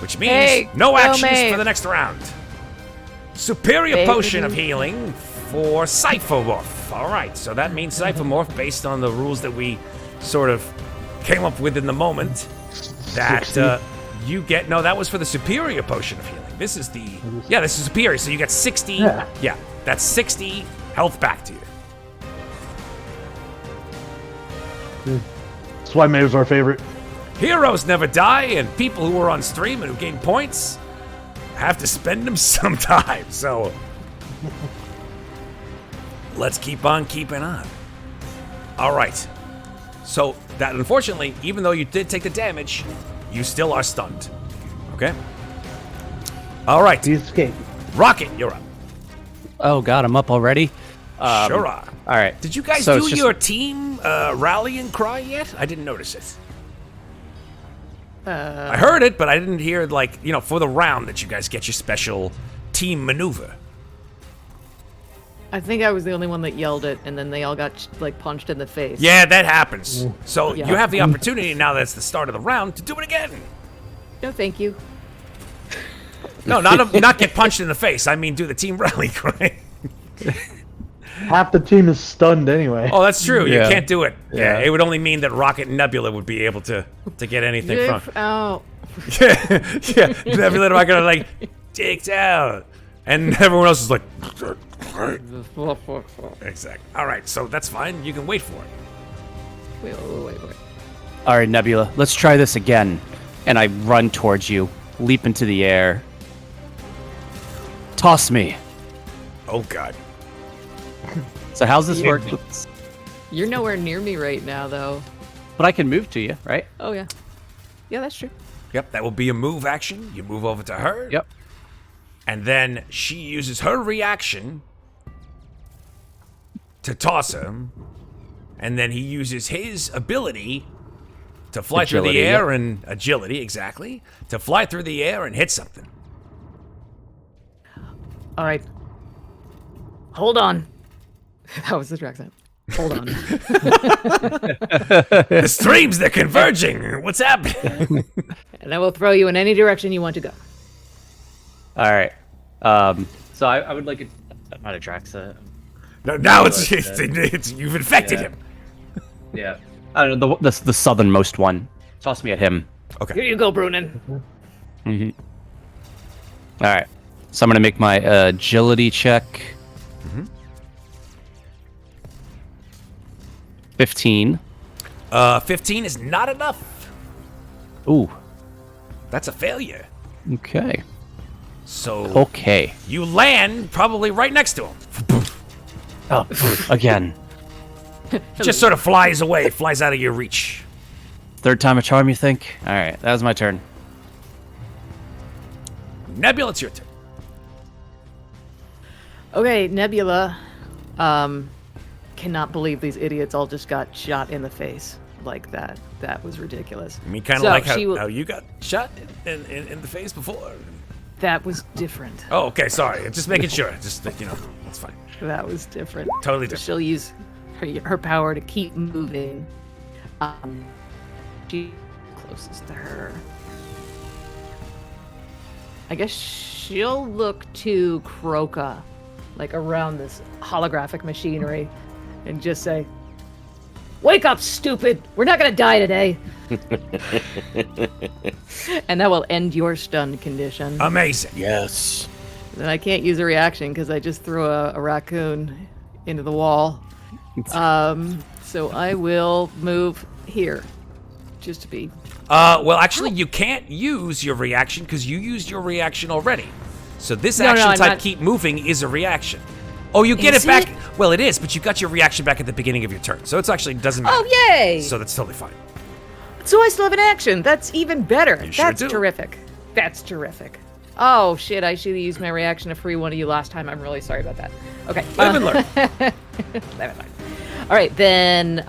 which means Hey, no actions me. for the next round. Superior Baby. potion of healing for Cyphomorph. All right, so that means Cyphomorph, based on the rules that we sort of came up with in the moment, that 60. you get. No, that was for the superior potion of healing. This is the this is superior. So you get 60. Yeah. That's 60 health back to you. That's why Maeve's our favorite. Heroes never die, and people who are on stream and who gain points have to spend them sometime. So let's keep on keeping on. All right. So that, unfortunately, even though you did take the damage, you still are stunned. Okay. All right. He escaped. Rocket, you're up. Oh god, I'm up already. Sure are. All right. Did you guys So do it's just- your team rallying cry yet? I didn't notice it. I heard it, but I didn't hear, for the round that you guys get your special team maneuver. I think I was the only one that yelled it, and then they all got punched in the face. Yeah, that happens. So Yeah. you have the opportunity now that it's the start of the round to do it again. No, thank you. No, not get punched in the face. I mean, do the team rally cry. Half the team is stunned anyway. Oh, that's true. You Yeah. can't do it. Yeah, Yeah. it would only mean that Rocket and Nebula would be able to get anything from. Oh. Yeah, Nebula and Rocket are dicked out, and everyone else is like. Exactly. All right, so that's fine. You can wait for it. Wait. All right, Nebula, let's try this again. And I run towards you, leap into the air. Toss me. Oh God. So how's this work? You're nowhere near me right now, though. But I can move to you, right? Oh, yeah. Yeah, that's true. Yep, that will be a move action. You move over to her. Yep. And then she uses her reaction to toss him. And then he uses his ability to fly through the Agility, air and agility, exactly, to fly through the air and hit something. All right. Hold on. That was the accent. Hold on. The streams, they're converging. What's happening? And I will throw you in any direction you want to go. All right. So I would like it. Not a Draxa. No, now it's you've infected him. Yeah. I don't know, the southernmost one. Toss me at him. Okay. Here you go, Brunin. Mm-hmm. All right. So I'm gonna make my agility check. 15. 15 is not enough. Ooh. That's a failure. Okay. So Okay. you land probably right next to him. Oh, again. Just sort of flies away, flies out of your reach. Third time a charm, you think? All right. That was my turn. Nebula, it's your turn. Okay, Nebula. Cannot believe these idiots all just got shot in the face like that. That was ridiculous. I mean, kind of So like she how you got shot in the face before. That was different. Oh, okay, sorry. Just making sure. Just, it's fine. That was different. Totally different. She'll use her power to keep moving. She closest to her. I guess she'll look to Kroka, like around this holographic machinery, and just say, "Wake up, stupid! We're not gonna die today." And that will end your stun condition. Amazing. Yes. And I can't use a reaction because I just threw a raccoon into the wall. So I will move here, just to be. Well, actually, you can't use your reaction because you used your reaction already. So this action I'm type, not- keep moving, is a reaction. Oh, you get Is it back. it? Well, it is, but you got your reaction back at the beginning of your turn, so it's actually doesn't matter. Oh, yay! So that's totally fine. So I still have an action. That's even better. You sure That's do. terrific. That's terrific. Oh shit! I should have used my reaction to free one of you last time. I'm really sorry about that. Okay. Live and learn. Live and learn. All right, then.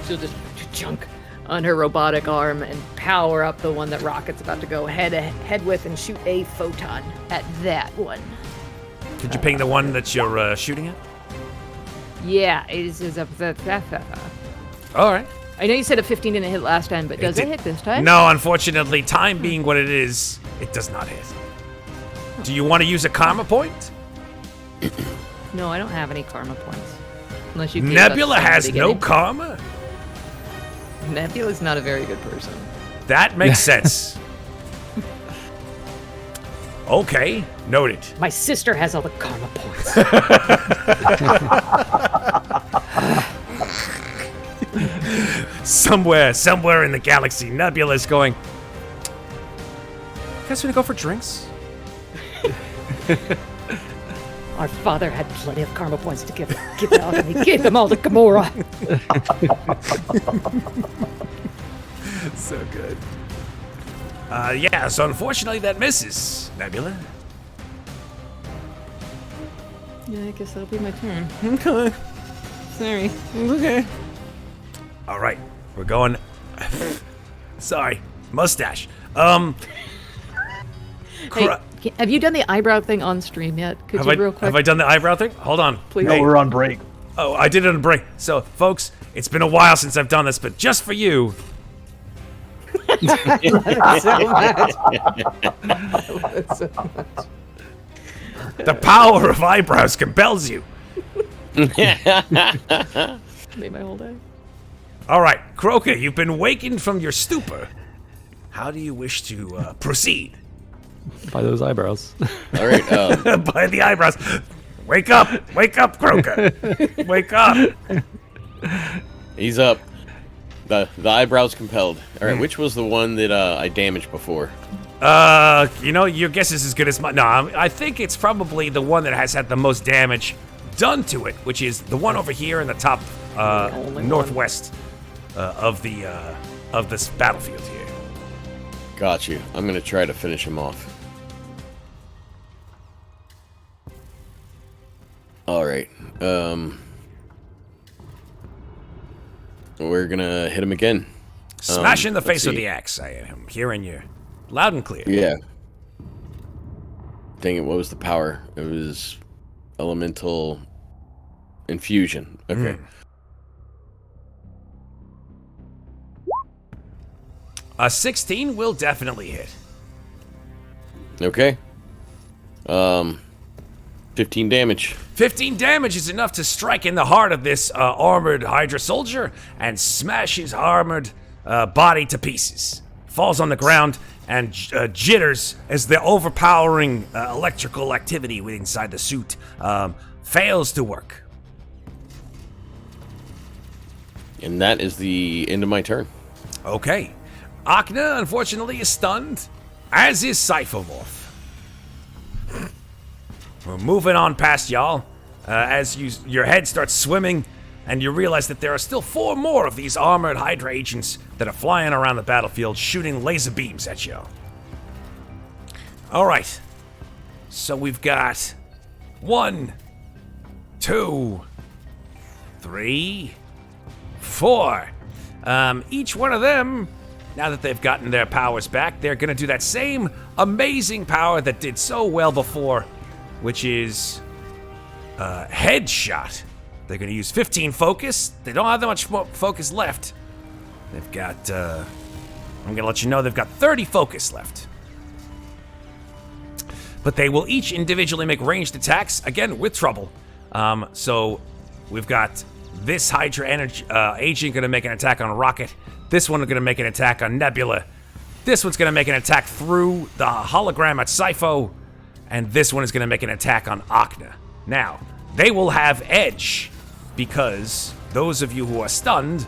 She'll just chunk on her robotic arm and power up the one that Rocket's about to go head with and shoot a photon at that one. Did you ping the one that you're shooting at? Yeah, it is a. All right. I know you said a 15 didn't hit last time, but does it hit this time? No, unfortunately, time being what it is, it does not hit. Do you want to use a karma point? No, I don't have any karma points. Unless you. gave us Nebula some at the has no beginning. karma? Nebula's not a very good person. That makes sense. Okay, noted. My sister has all the karma points. Somewhere in the galaxy, Nebula's going. You guys gonna go for drinks? Our father had plenty of karma points to give out, and he gave them all to Gamora. So good. Yeah, so unfortunately that misses, Nebula. Yeah, I guess that'll be my turn. Okay. Sorry. Okay. All right, we're going. Sorry, mustache. Hey, have you done the eyebrow thing on stream yet? Could Have you I, real quick? have I done the eyebrow thing? Hold on. Please. No, we're on break. Oh, I did it on break. So, folks, it's been a while since I've done this, but just for you. I love it so much. I love it so much. The power of eyebrows compels you. Made my whole day. All right, Kroka, you've been wakened from your stupor. How do you wish to proceed? By those eyebrows. All right. By the eyebrows. Wake up, Kroka. Wake up. He's up. The eyebrows compelled. All right. Which was the one that I damaged before? Your guess is as good as mine. No, I think it's probably the one that has had the most damage done to it, which is the one over here in the top northwest of this battlefield here. Got you. I'm gonna try to finish him off. All right. We're gonna hit him again. Smash in the let's face with see. the axe. I am hearing you loud and clear. Yeah. dang it, what was the power? It was elemental infusion. Okay. A 16 will definitely hit. Okay. 15 damage. 15 damage is enough to strike in the heart of this armored Hydra soldier and smash his armored body to pieces. Falls on the ground and jitters as the overpowering electrical activity inside the suit fails to work. And that is the end of my turn. Okay. Akna, unfortunately, is stunned, as is Cyphomorph. We're moving on past y'all as your head starts swimming and you realize that there are still 4 more of these armored Hydra agents that are flying around the battlefield shooting laser beams at you. All right. So we've got 1, 2, 3, 4. Each one of them, now that they've gotten their powers back, they're going to do that same amazing power that did so well before, which is headshot. They're going to use 15 focus. They don't have that much focus left. They've got, I'm going to let you know they've got 30 focus left. But they will each individually make ranged attacks, again, with trouble. So we've got this Hydra agent going to make an attack on Rocket. This one is going to make an attack on Nebula. This one's going to make an attack through the hologram at Cypho. And this one is going to make an attack on Akna. Now, they will have edge because those of you who are stunned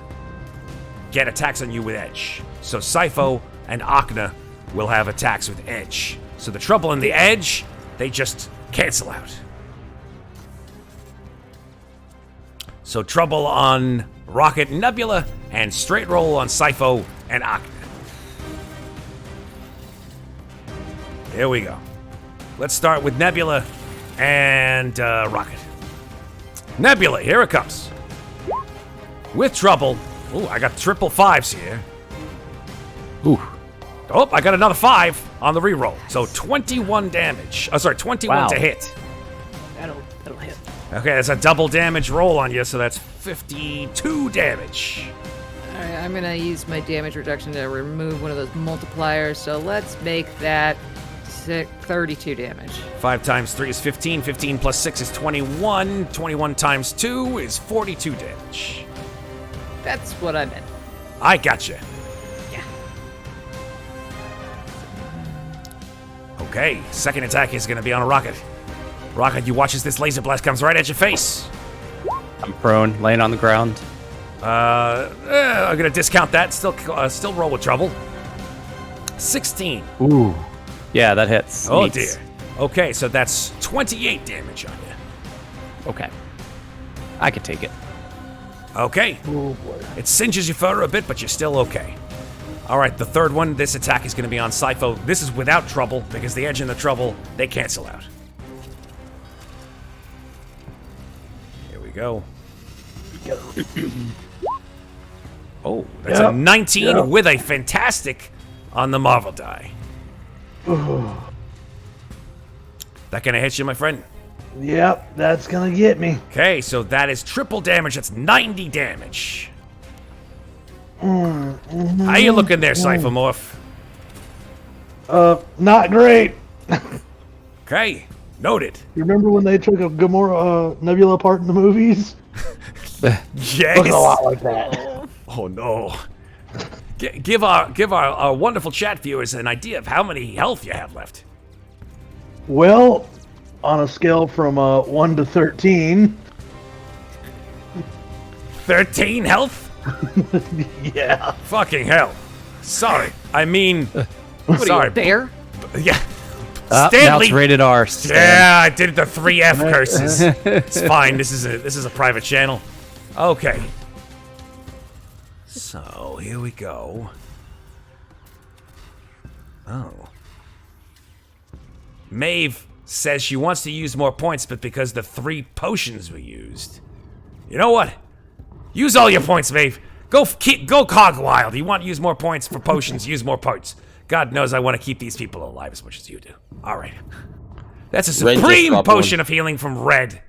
get attacks on you with edge. So Cypho and Akna will have attacks with edge. So the trouble and the edge, they just cancel out. So trouble on Rocket and Nebula, and straight roll on Cypho and Akna. Here we go. Let's start with Nebula and Rocket. Nebula, here it comes. With trouble. Ooh, I got triple 5s here. Ooh. Oh, I got another 5 on the reroll. So 21 damage. Oh, sorry, 21 to hit. That'll hit. Okay, that's a double damage roll on you, so that's 52 damage. All right, I'm gonna use my damage reduction to remove one of those multipliers. So let's make that 32 damage. 5 times 3 is 15. 15 plus 6 is 21. 21 times 2 is 42 damage. That's what I meant. I gotcha. Yeah. Okay, second attack is going to be on a Rocket. Rocket, you watch as this laser blast comes right at your face. I'm prone, laying on the ground. I'm going to discount that. Still roll with trouble. 16. Ooh. Yeah, that hits. Oh, Meets. dear. Okay, so that's 28 damage on you. Okay. I could take it. Okay. Oh boy. It singes your fur a bit, but you're still okay. All right, the third one, this attack is going to be on Cypho. This is without trouble, because the edge and the trouble, they cancel out. Here we go. Oh, that's a 19 with a fantastic on the Marvel die. That gonna hit you, my friend? Yep, that's gonna get me. Okay, so that is triple damage. That's 90 damage. How you looking there, Cyphomorph? Not great. Okay, noted. You remember when they took a Gamora Nebula apart in the movies? Yes. Looks a lot like that. Oh no. Give our wonderful chat viewers an idea of how many health you have left. Well, on a scale from 1 to 13. 13 health? Yeah. Fucking hell. Sorry. I mean, sorry. There? Yeah. Now Stanley. it's rated R. Stan. Yeah, I did the 3F curses. It's fine. This is a private channel. Okay. So here we go. Oh. Maeve says she wants to use more points, but because the 3 potions were used. You know what? Use all your points, Maeve. Go cog wild. You want to use more points for potions, use more points. God knows I want to keep these people alive as much as you do. All right. That's a Red just supreme dropped potion one. of healing from Red.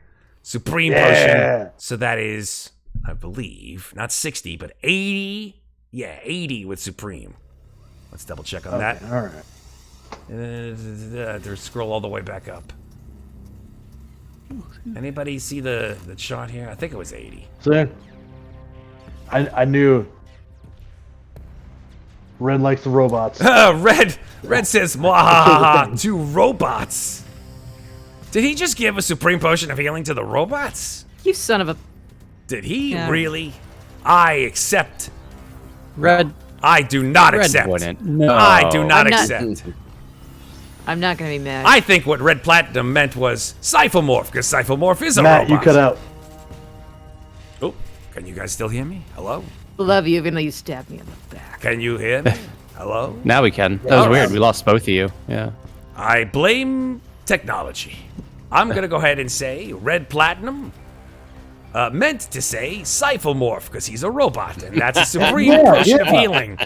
Supreme Yeah. potion. So that is, I believe, not 60, but 80. Yeah, 80 with supreme. Let's double check on that. All right. Scroll all the way back up. Anybody see the chart here? I think it was 80. See, I knew. Red likes the robots. Red says, "Mwahaha," to robots. Did he just give a supreme potion of healing to the robots? You son of a. Did he Yeah. really? I accept. Red. I do not Red accept. wouldn't. No. I do not I'm not- accept. I'm not gonna be mad. I think what Red Platinum meant was Cyphomorph, because Cyphomorph is a Matt, robot. you cut out. Oh, can you guys still hear me? Hello? Love you, even though you stabbed me in the back. Can you hear me? Hello? Now we can. That was All weird. right. We lost both of you. Yeah. I blame technology. I'm gonna go ahead and say Red Platinum meant to say Cyphomorph because he's a robot, and that's a supreme potion of healing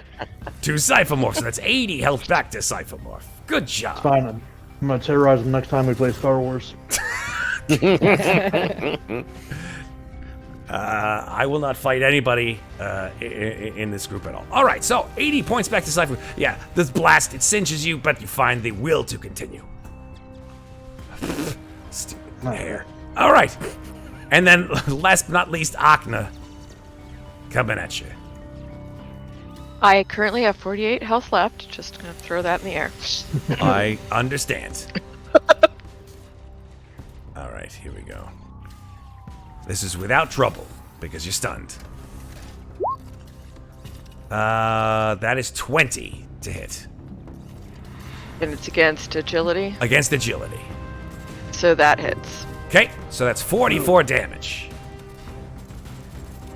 to Cyphomorph. So that's 80 health back to Cyphomorph. Good job. Fine. I'm gonna terrorize them next time we play Star Wars. I will not fight anybody in this group at all. All right, so 80 points back to Cypher. Yeah, this blast, it cinches you, but you find the will to continue. Stupid hair. All right. And then, last but not least, Akna coming at you. I currently have 48 health left. Just gonna throw that in the air. I understand. All right, here we go. This is without trouble, because you're stunned. That is 20 to hit. And it's against agility, Against agility. so that hits. Okay, so that's 44 damage.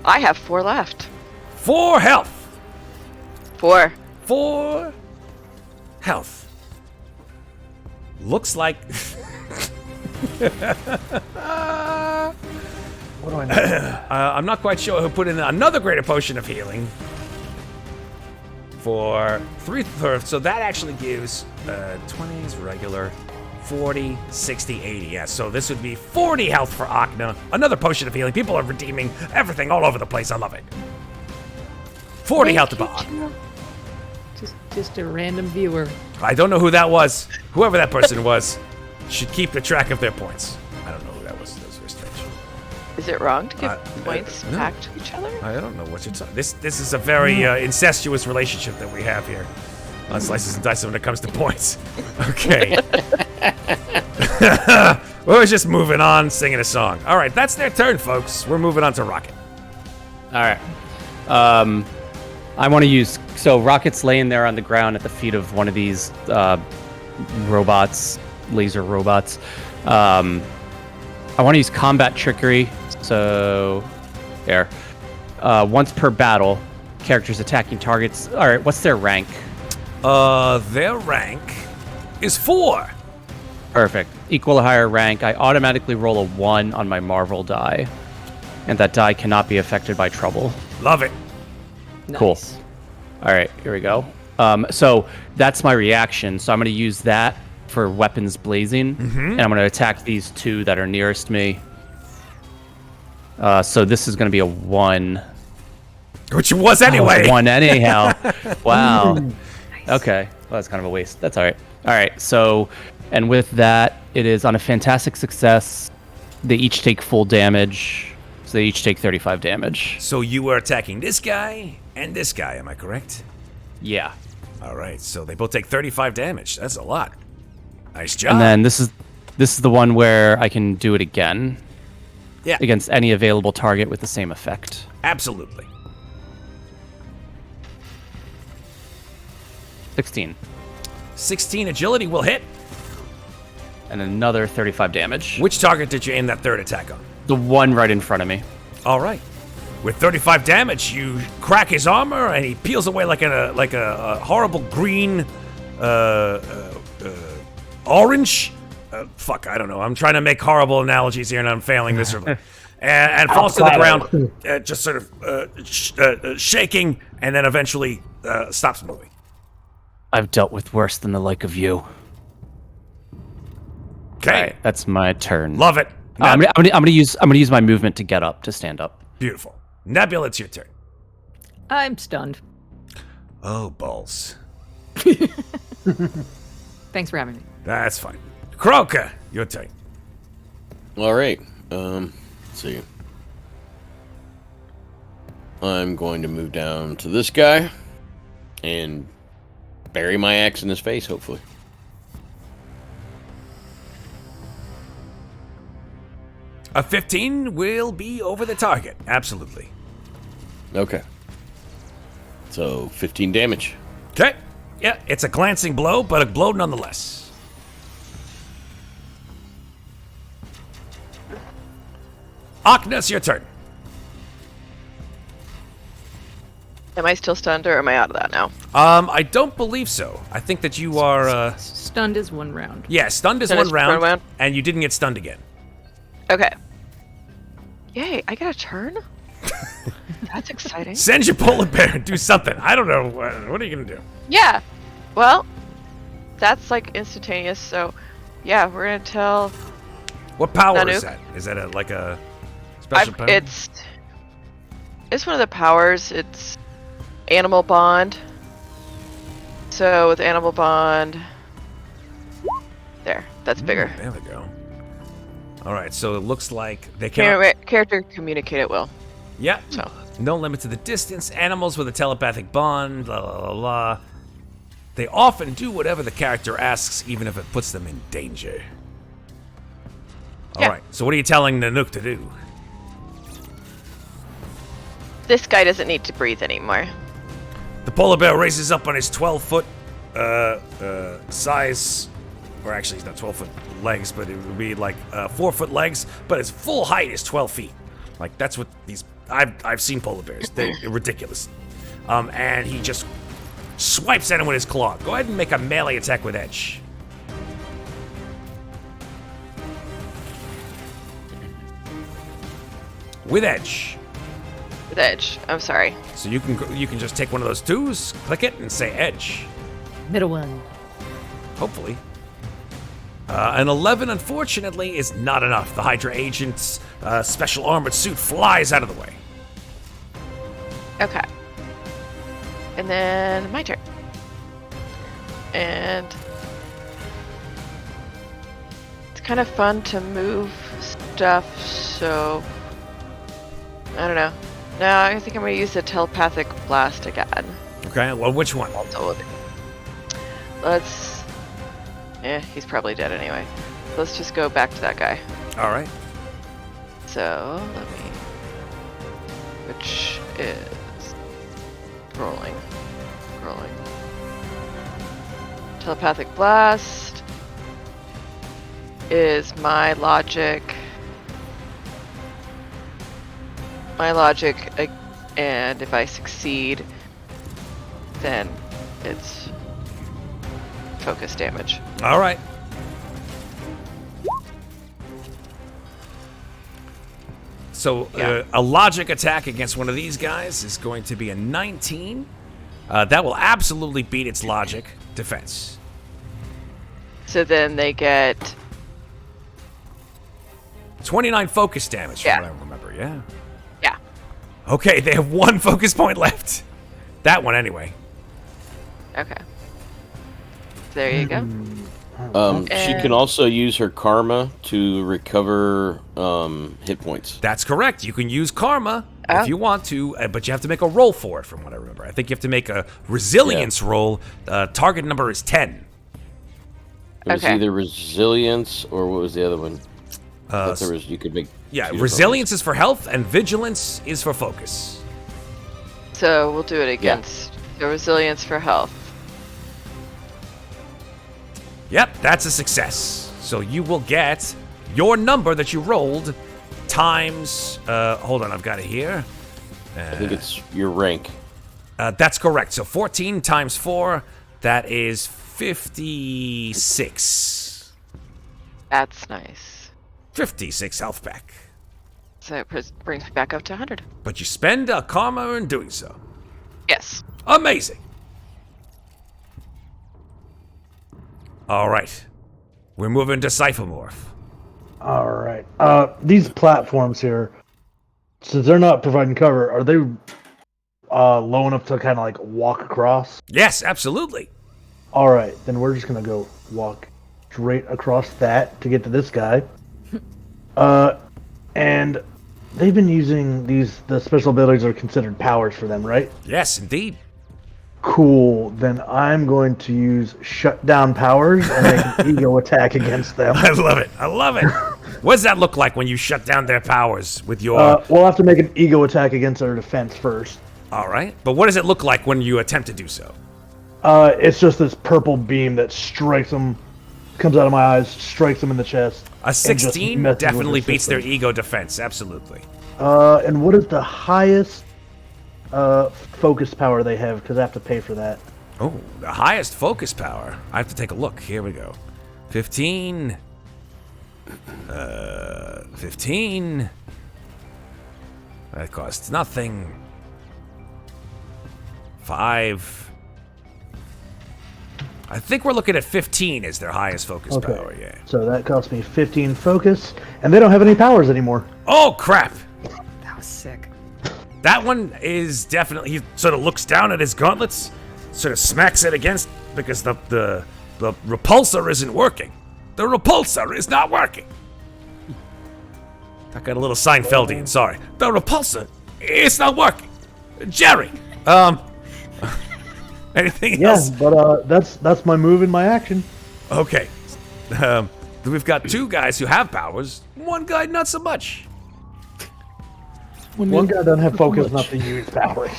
I have 4 left. 4 health. 4. 4 health. Looks like... What do I know? I'm not quite sure who put in another greater potion of healing for 3/3. So that actually gives 20s regular, 40, 60, 80. Yeah, so this would be 40 health for Akna. Another potion of healing. People are redeeming everything all over the place. I love it. 40 health to Akna. Just a random viewer. I don't know who that was. Whoever that person was should keep the track of their points. I don't know who that was. That was very strange. Is it wrong to give points no. back to each other? I don't know what you're talking. This is a very incestuous relationship that we have here on Slices and Dice when it comes to points. Okay. We're just moving on, singing a song. All right, that's their turn, folks. We're moving on to Rocket. All right. I want to use. So Rocket's laying there on the ground at the feet of one of these robots, laser robots. I want to use combat trickery. So, there. Once per battle, characters attacking targets. All right, what's their rank? Their rank is 4. Perfect. Equal or higher rank. I automatically roll a 1 on my Marvel die, and that die cannot be affected by trouble. Love it. Cool. All right, here we go. So that's my reaction. So I'm going to use that for weapons blazing, and I'm going to attack these 2 that are nearest me. So this is going to be a 1. Which it was anyway. 1 anyhow. Wow. Okay. Well, that's kind of a waste. That's all right. All right. So, and with that, it is on a fantastic success. They each take full damage. So they each take 35 damage. So you were attacking this guy and this guy, am I correct? Yeah. All right, so they both take 35 damage. That's a lot. Nice job. And then this is the one where I can do it again. Yeah. Against any available target with the same effect. Absolutely. 16. 16 agility will hit. And another 35 damage. Which target did you aim that third attack on? The one right in front of me. All right. With 35 damage, you crack his armor, and he peels away like a horrible green, orange. Fuck, I don't know. I'm trying to make horrible analogies here, and I'm failing miserably. and falls to the ground, just sort of shaking, and then eventually stops moving. I've dealt with worse than the like of you. Okay. All right, that's my turn. Love it. I'm gonna use my movement to get up to stand up. Beautiful. Nebula, it's your turn. I'm stunned. Oh, balls. Thanks for having me. That's fine. Kroka, your turn. All right. Let's see. I'm going to move down to this guy and bury my axe in his face, hopefully. A 15 will be over the target. Absolutely. Okay. So 15 damage. Okay. Yeah, it's a glancing blow, but a blow nonetheless. Akna, it's your turn. Am I still stunned or am I out of that now? I don't believe so. I think that you are, Stunned is 1 round. yeah, stunned is Stunned one is round, 1 round. and you didn't get stunned again. Okay. Yay, I get a turn? That's exciting. Send your polar bear and do something. I don't know. What are you going to do? Yeah. Well, that's like instantaneous, so yeah, we're gonna tell What power Nanook. is that? Is that like a special power? it's one of the powers. It's animal bond. So with animal bond, that's bigger. There we go. All right, so it looks like they can. Character communicate at will. Yeah. So No limit to the distance. Animals with a telepathic bond. La la la la. They often do whatever the character asks, even if it puts them in danger. All Yeah. right. So what are you telling Nanook to do? this guy doesn't need to breathe anymore. The polar bear raises up on his 12-foot size, or actually he's not 12-foot legs, but it would be like 4-foot legs, but his full height is 12 feet. Like that's what these I've seen polar bears. They're ridiculous. And he just swipes at him with his claw. Go ahead and make a melee attack with edge. With edge. With edge. I'm sorry. So you can just take one of those twos, click it, and say edge. Middle one. Hopefully. An 11, unfortunately, is not enough. The Hydra agent's special armored suit flies out of the way. Okay. And then my turn. And it's kind of fun to move stuff, so I don't know. No, I think I'm gonna use the telepathic blast again. Okay, well, which one? Also, let's. He's probably dead anyway. Let's just go back to that guy. All right. So let me. Which is rolling. Telepathic blast is my logic. And if I succeed, then it's focus damage. All right. So a logic attack against one of these guys is going to be a 19. That will absolutely beat its logic defense. So then they get 29 focus damage, from Yeah. what I remember, yeah? Yeah. Okay, they have 1 focus point left. That one, anyway. Okay. There you go. She can also use her karma to recover hit points. That's correct. You can use karma Oh. if you want to, but you have to make a roll for it, from what I remember. I think you have to make a resilience roll. Target number is 10. It was Okay. either resilience or what was the other one? I thought there was you could make. Yeah, two resilience is for health, and vigilance is for focus. So we'll do it against the resilience for health. Yep, that's a success. So you will get your number that you rolled times. Hold on, I've got it here. I think it's your rank. That's correct. So 14 times 4, that is 56. That's nice. 56 health back. So it brings me back up to 100. But you spend karma in doing so. Yes. Amazing. All right. we're moving to Cyphomorph. All right. These platforms here, since they're not providing cover, are they low enough to kind of like walk across? Yes, absolutely. All right, then we're just gonna go walk straight across that to get to this guy. And they've been using the special abilities are considered powers for them, right? Yes, indeed. Cool. Then I'm going to use shutdown powers and make an ego attack against them. I love it. I love it. What does that look like when you shut down their powers with your... We'll have to make an ego attack against their defense first. All right. But what does it look like when you attempt to do so? It's just this purple beam that strikes them, comes out of my eyes, strikes them in the chest. A 16 definitely beats their system. ego defense. Absolutely. And what is the highest focus power they have? Because I have to pay for that. Oh, the highest focus power. I have to take a look. Here we go. 15. 15. That costs nothing. 5. I think we're looking at 15 as their highest focus power, yeah. So that cost me 15 focus, and they don't have any powers anymore. Oh, crap! That was sick. That one is definitely... He sort of looks down at his gauntlets, sort of smacks it against, because the repulsor isn't working. The repulsor is not working! I got a little Seinfeldian, sorry. The repulsor is not working! Jerry! Anything else? Yeah, but that's my move and my action. Okay. We've got 2 guys who have powers. 1 guy not so much. One guy doesn't have focus enough to use powers.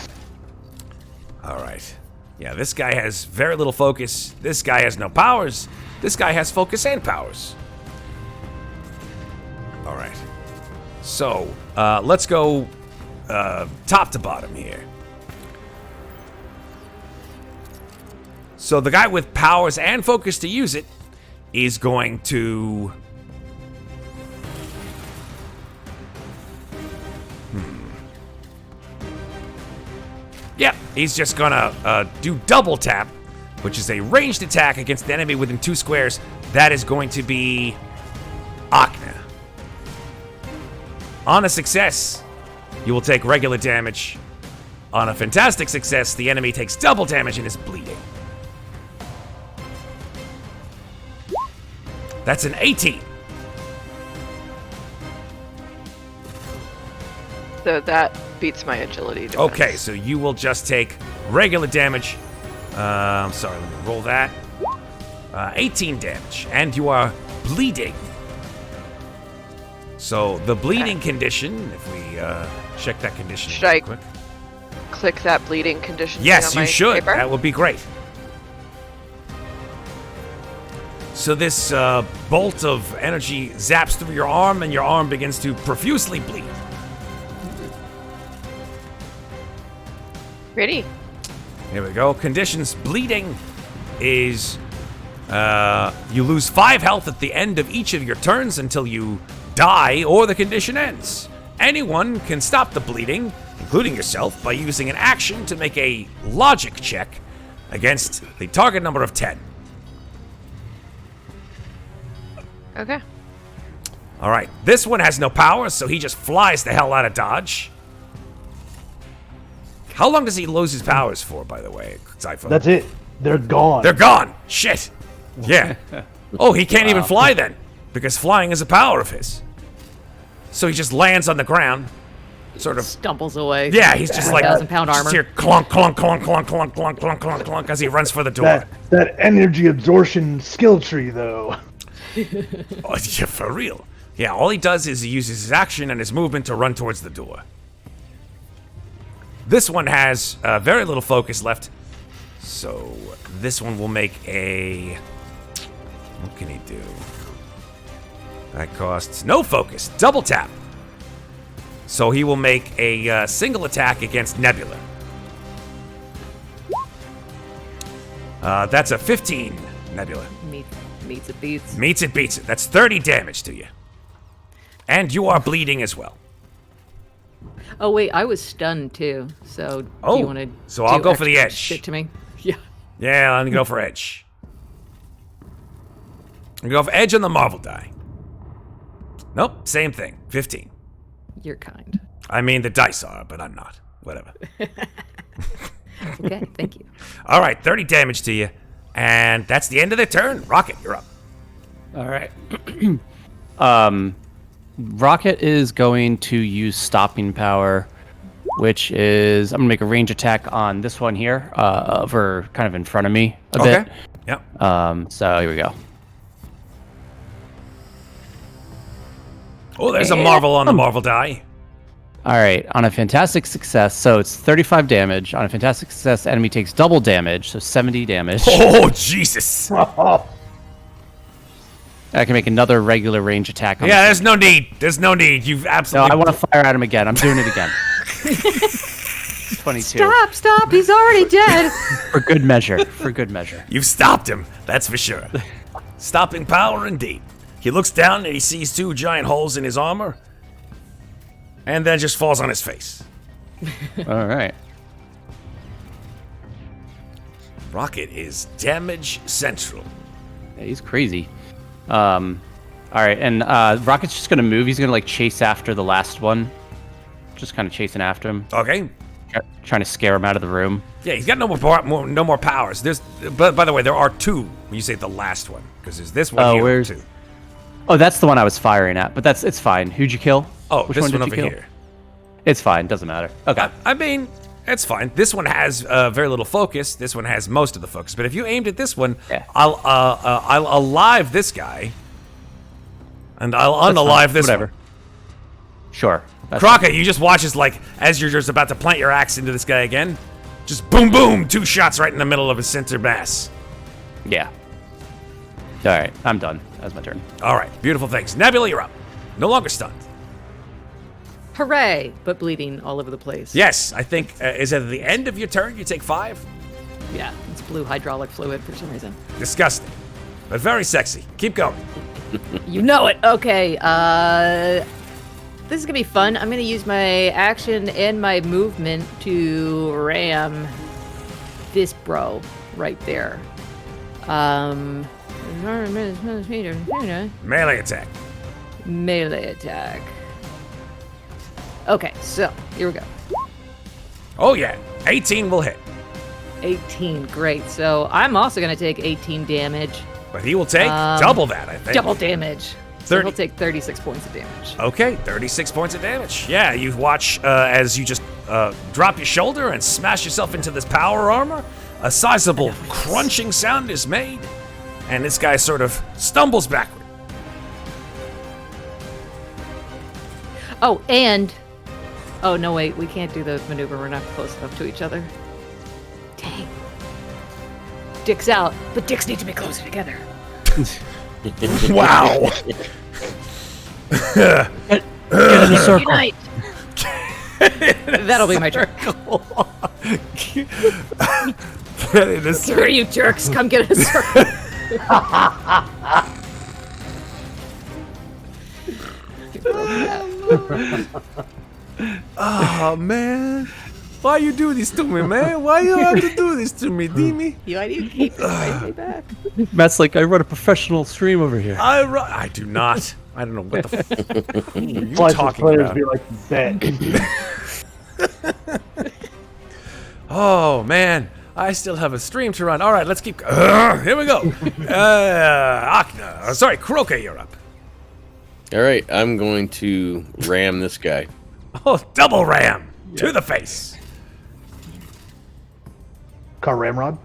All right. Yeah, this guy has very little focus. This guy has no powers. This guy has focus and powers. All right. So, let's go top to bottom here. So the guy with powers and focus to use it is going to... Yep, he's just gonna do double tap, which is a ranged attack against the enemy within 2 squares. That is going to be Akna. On a success, you will take regular damage. On a fantastic success, the enemy takes double damage and is bleeding. That's an 18. So that beats my agility defense. Okay, so you will just take regular damage. I'm sorry, let me roll that. 18 damage, and you are bleeding. So the bleeding condition, if we check that condition Should I quick. click that bleeding condition? Yes, thing on you my should. paper? That would be great. So this bolt of energy zaps through your arm, and your arm begins to profusely bleed. Ready? Here we go. Conditions: bleeding is you lose 5 health at the end of each of your turns until you die or the condition ends. Anyone can stop the bleeding, including yourself, by using an action to make a logic check against the target number of 10. Okay. All right, this one has no power, so he just flies the hell out of Dodge. How long does he lose his powers for, by the way, Cypher? That's it. They're gone. They're gone! Shit! Yeah. Oh, he can't even fly then, because flying is a power of his. So he just lands on the ground, sort of... Stumbles away. Yeah, he's just like... 1,000-pound armor. Just here, clunk, clunk, clunk, clunk, clunk, clunk, clunk, clunk, clunk, as he runs for the door. That energy absorption skill tree, though. Oh, yeah, for real. Yeah, all he does is he uses his action and his movement to run towards the door. This one has very little focus left, so this one will make a... What can he do? That costs no focus. Double tap. So he will make a single attack against Nebula. That's a 15, Nebula. Meets it beats. Meets it, beats it. That's 30 damage to you. And you are bleeding as well. Oh wait, I was stunned too. So do Oh, you want to? so I'll go for the edge. Shit to me. Yeah. Yeah, let me go for edge. You go off edge on the Marvel die. Nope, same thing. 15. You're kind. I mean, the dice are, but I'm not. Whatever. Okay, thank you. All right, 30 damage to you. And that's the end of the turn. Rocket, you're up. All right. Rocket is going to use stopping power, which is I'm gonna make a range attack on this one here, over kind of in front of me a bit. Yep. So here we go. Oh, there's a Marvel on the Marvel die. All right, on a fantastic success, so it's 35 damage. On a fantastic success, enemy takes double damage, so 70 damage. Oh, Jesus. I can make another regular range attack on Yeah, there's no need. There's no need. You've No, absolutely... I want to fire at him again. I'm doing it again. 22. Stop! He's already dead. For good measure. For good measure. You've stopped him, that's for sure. Stopping power indeed. He looks down and he sees 2 giant holes in his armor. And then just falls on his face. All right. Rocket is damage central. Yeah, he's crazy. All right, and Rocket's just gonna move. He's gonna like chase after the last one, just kind of chasing after him, Okay. trying to scare him out of the room. Yeah, he's got no more powers. But by the way, there are 2 when you say the last one, because there's this one Oh, here. where's- Too. Oh, that's the one I was firing at, but it's fine. Who'd you kill? Oh, Which this one one did over you kill? here. It's fine. Doesn't matter. Okay. I mean, it's fine. This one has very little focus. This one has most of the focus. But if you aimed at this one, Yeah. I'll alive this guy, and I'll unalive this Whatever. one. Sure. That's Kroka, you just watch as you're just about to plant your axe into this guy again, just boom, boom, 2 shots right in the middle of his center mass. Yeah. All right. I'm done. That's my turn. All right, beautiful things. Nebula, you're up. No longer stunned. Hooray! But bleeding all over the place. Yes, I think, is it at the end of your turn you take 5? Yeah, it's blue hydraulic fluid for some reason. Disgusting, but very sexy. Keep going. You know it. Okay. This is gonna be fun. I'm gonna use my action and my movement to ram this bro right there. Melee attack. Melee attack. Okay, so here we go. Oh yeah, 18 will hit. 18, great. So I'm also gonna take 18 damage. But he will take double that, I think. Double damage. So 30. he'll take 36 points of damage. Okay, 36 points of damage. Yeah, you watch as you just drop your shoulder and smash yourself into this power armor. A sizable crunching sound is made, and this guy sort of stumbles backward. Oh, and... Oh, no, wait. We can't do the maneuver. We're not close enough to each other. Dang. Dicks out, but dicks need to be closer together. Wow. Get in the circle. Unite! That'll be my turn. Get in this. Here, you jerks. Come get a circle. Oh man, why you do this to me, man? Why you have to do this to me, Demi? Why do you keep fighting me back? Matt's like, I run a professional stream over here. I do not. I don't know what the f- are you Slice's talking players about. be like, bet. Oh man, I still have a stream to run. All right, let's keep. Here we go. Akna, sorry, Kroka, you're up. All right, I'm going to ram this guy. Oh, double ram to the face. Car ramrod.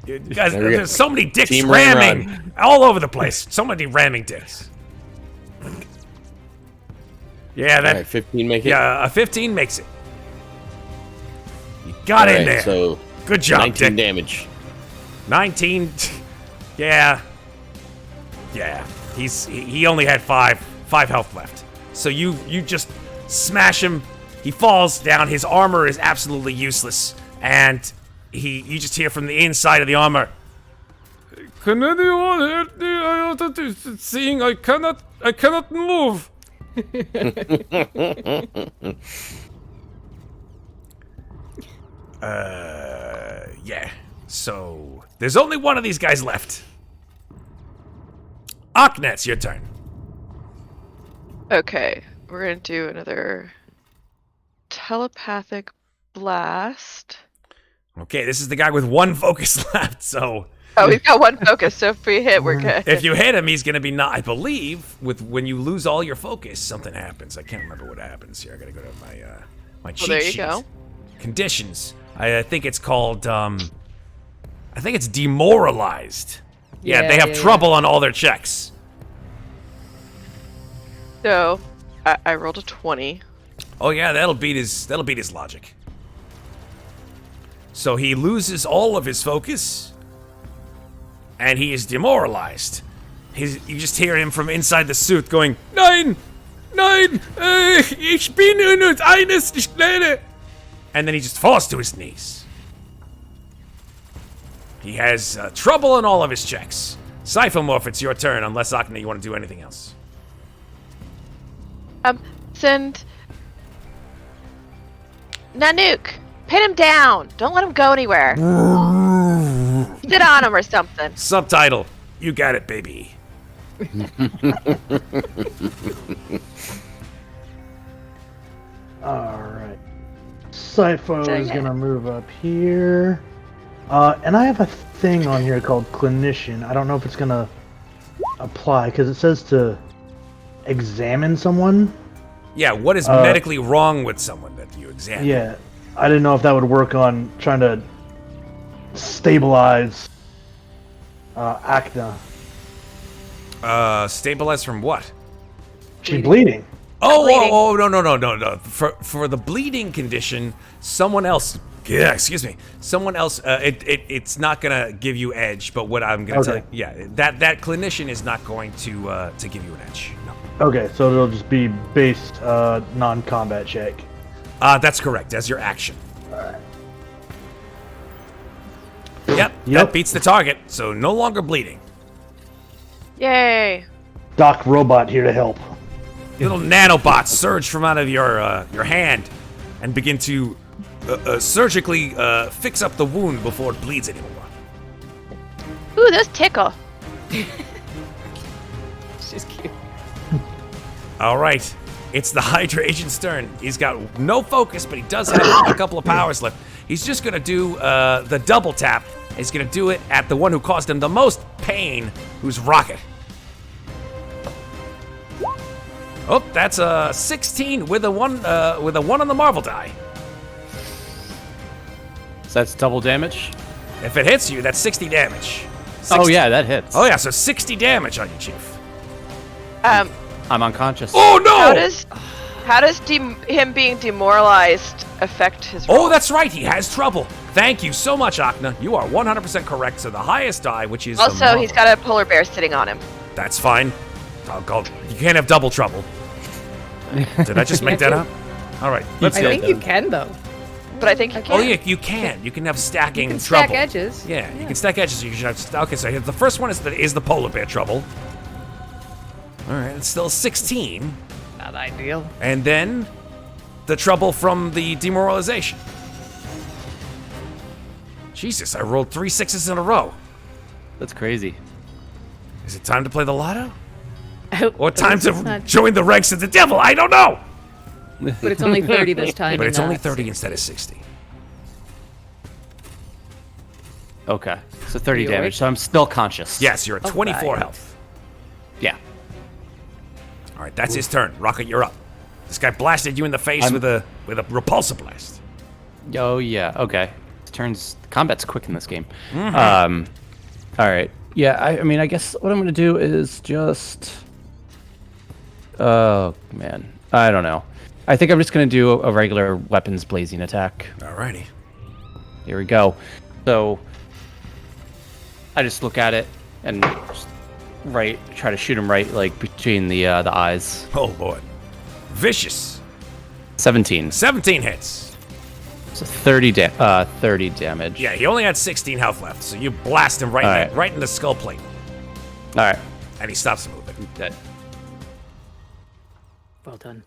You guys, There we go. there's so many dicks Team ramming Ramrod. all over the place. So many ramming dicks. Yeah, All that. right, 15 make it. Yeah, a 15 makes it. You got All in right, there. So Good job, 19 Dick. damage. 19. Yeah. Yeah. He only had five health left. So you just smash him. He falls down. His armor is absolutely useless, and you just hear from the inside of the armor. Can anyone help me? Seeing I cannot move. Yeah. So there's only one of these guys left. Akna, it's your turn. Okay, we're gonna do another telepathic blast. Okay, this is the guy with one focus left, so Oh, we've got one focus, so if we hit, we're good. if you hit him, he's gonna be not. I believe when you lose all your focus, something happens. I can't remember what happens here. I gotta go to my cheat there you sheet. go. Conditions. I think it's called. I think it's demoralized. Yeah, they have trouble on all their checks. So, I rolled a 20. Oh yeah, that'll beat his logic. So he loses all of his focus, and he is demoralized. You just hear him from inside the suit going, Nein! Nein! Ich bin und eines nicht lerne! And then he just falls to his knees. He has trouble on all of his checks. Cyphomorph, it's your turn, unless Akna, you want to do anything else. Send Nanook. Pin him down. Don't let him go anywhere. Sit on him or something. Subtitle, you got it, baby. Alright. Cypho is gonna move up here. And I have a thing on here called Clinician. I don't know if it's gonna apply, because it says to examine someone. Yeah, what is medically wrong with someone that you examine? Yeah, I didn't know if that would work on trying to stabilize Akna. Stabilize from what? She's bleeding. Oh, no. For the bleeding condition, someone else. Yeah, excuse me. Someone else. It's not gonna give you edge, but what I'm gonna tell you, yeah, that clinician is not going to give you an edge. No. Okay, so it'll just be based non-combat check. That's correct. As your action. Alright. Yep. That beats the target. So no longer bleeding. Yay. Doc Robot here to help. Little nanobots surge from out of your hand and begin to surgically fix up the wound before it bleeds anymore. Ooh, those tickle. She's cute. All right. It's the Hydra agent's turn. He's got no focus, but he does have a couple of powers left. He's just going to do the double tap. He's going to do it at the one who caused him the most pain, who's Rocket. Oh, that's a 16 with a 1 on the Marvel die. So that's double damage? If it hits you, that's 60 damage. Oh, yeah, that hits. Oh, yeah, so 60 damage on you, Chief. I'm unconscious. Oh, no! How does him being demoralized affect his roll? Oh, that's right, he has trouble. Thank you so much, Akna. You are 100% correct. So the highest die, which is Also, he's got a polar bear sitting on him. That's fine. You can't have double trouble. Did I just make that up? All right. I think you can, though. But I think you can. Oh, yeah, you can. You can have stacking You can trouble. stack edges. Yeah, you can stack edges. So you should have. Okay, so the first one is the polar bear trouble. All right, it's still 16. Not ideal. And then the trouble from the demoralization. Jesus, I rolled 3 6s in a row. That's crazy. Is it time to play the lotto? Or time to join the ranks of the devil? I don't know. But it's only 30 this time. But it's only not 30 instead of 60. Okay, so 30 You damage. awake? So I'm still conscious. Yes, you're at 24 right. health. Yeah. All right, that's his turn. Rocket, you're up. This guy blasted you in the face with a repulsor blast. Oh, yeah. Okay. Combat's quick in this game. Mm-hmm. All right. Yeah, I mean, I guess what I'm going to do is just... Oh, man. I don't know. I think I'm just going to do a regular weapons blazing attack. Alrighty. Here we go. So, I just look at it and just try to shoot him right, like, between the eyes. Oh, boy. Vicious. 17. 17 hits. So 30 damage. Yeah, he only had 16 health left, so you blast him right in the skull plate. All right. And he stops moving. Dead. Well done.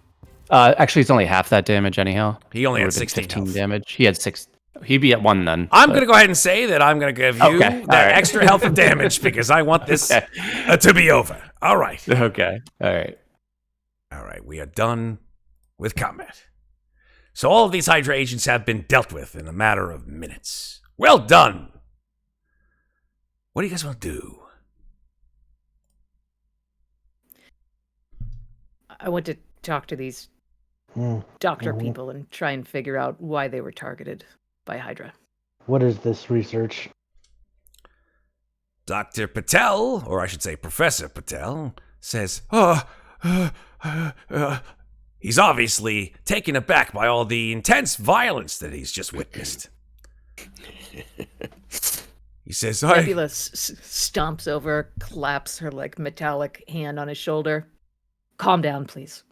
Actually, it's only half that damage anyhow. He only had Would've been 16 15 health. damage. He had 6. He'd be at 1 then. I'm going to go ahead and say that I'm going to give you Okay, that all right. extra health of damage because I want this to be over. All right. Okay. All right. All right, we are done with combat. So all of these Hydra agents have been dealt with in a matter of minutes. Well done. What do you guys want to do? I want to talk to these doctor people and try and figure out why they were targeted by Hydra. What is this research? Dr. Patel, or I should say Professor Patel, says, he's obviously taken aback by all the intense violence that he's just witnessed. He says, Nebula stomps over, claps her like metallic hand on his shoulder. Calm down, please.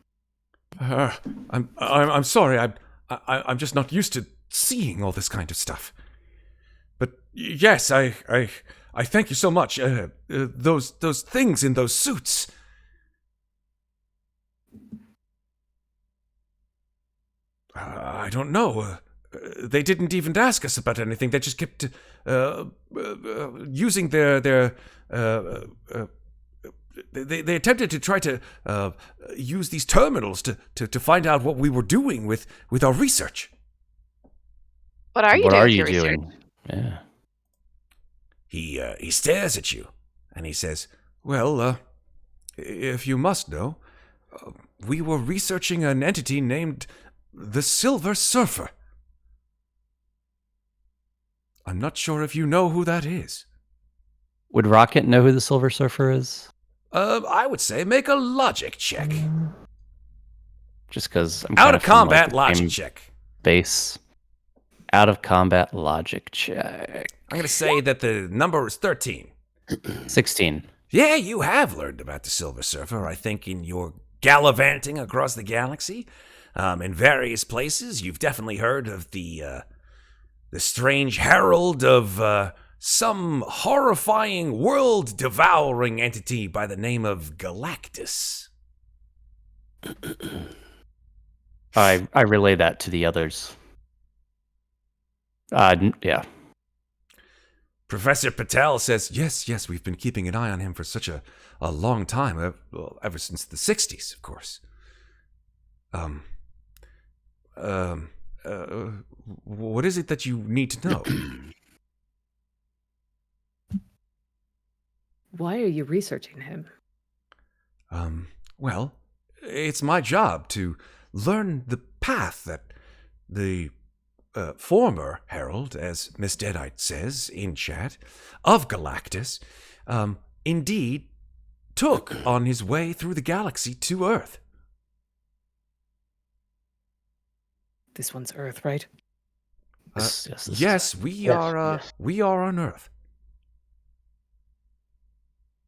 I'm sorry. I'm just not used to seeing all this kind of stuff. But yes, I thank you so much. Those things in those suits. I don't know. They didn't even ask us about anything. They just kept using their. They attempted to try to use these terminals to find out what we were doing with our research. What are you What doing? are with you your research? doing? Yeah. He stares at you, and he says, "Well, if you must know, we were researching an entity named the Silver Surfer. I'm not sure if you know who that is." Would Rocket know who the Silver Surfer is? I would say make a logic check. Just because I'm Out kind of combat logic check. check. Base. Out of combat logic check. I'm going to say that the number is 13. 16. Yeah, you have learned about the Silver Surfer, I think, in your gallivanting across the galaxy. In various places, you've definitely heard of the strange herald of some horrifying, world-devouring entity by the name of Galactus. I relay that to the others. Yeah. Professor Patel says, yes, we've been keeping an eye on him for such a long time, ever since the 60s, of course. What is it that you need to know? Why are you researching him? Well, it's my job to learn the path that the former herald, as Miss Deadite says in chat, of Galactus, indeed took on his way through the galaxy to Earth. This one's Earth, right? Yes, we are on Earth.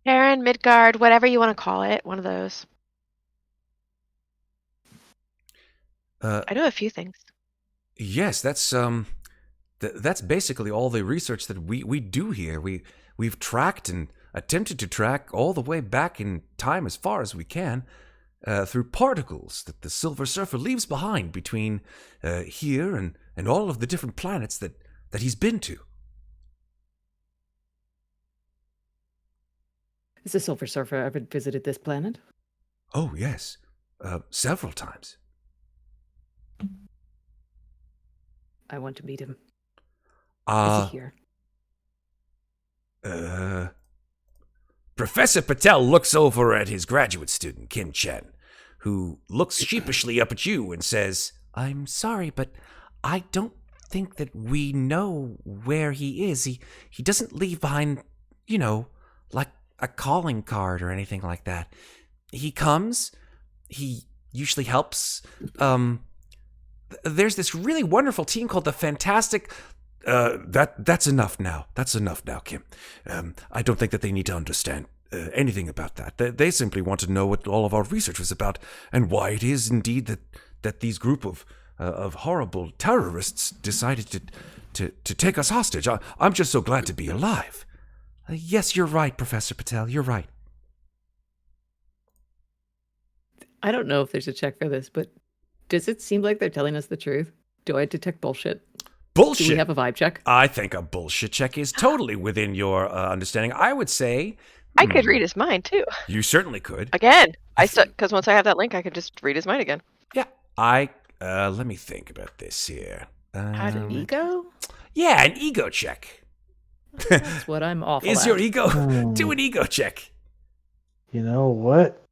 Terran, Midgard, whatever you want to call it, one of those. I know a few things. Yes, that's basically all the research that we do here. We've tracked and attempted to track all the way back in time as far as we can through particles that the Silver Surfer leaves behind between here and all of the different planets that he's been to. Has the Silver Surfer ever visited this planet? Oh, yes. Several times. I want to meet him. Is he here? Professor Patel looks over at his graduate student, Kim Chen, who looks sheepishly up at you and says, "I'm sorry, but I don't think that we know where he is. He doesn't leave behind, like a calling card or anything like that. He comes, he usually helps. There's this really wonderful team called the Fantastic... That's enough now. That's enough now, Kim. I don't think that they need to understand anything about that. They simply want to know what all of our research was about and why it is indeed that these group of horrible terrorists decided to take us hostage. I'm just so glad to be alive. Yes, you're right, Professor Patel. You're right. I don't know if there's a check for this, but does it seem like they're telling us the truth? Do I detect bullshit? bullshit. Do we have a vibe check? I think a bullshit check is totally within your understanding. I would say I could read his mind too. you certainly could. Again, because once I have that link, I could just read his mind again. Yeah, let me think about this here. How did Ego? Yeah, an ego check. That's what I'm awful Is at. your ego? Do an ego check. You know what?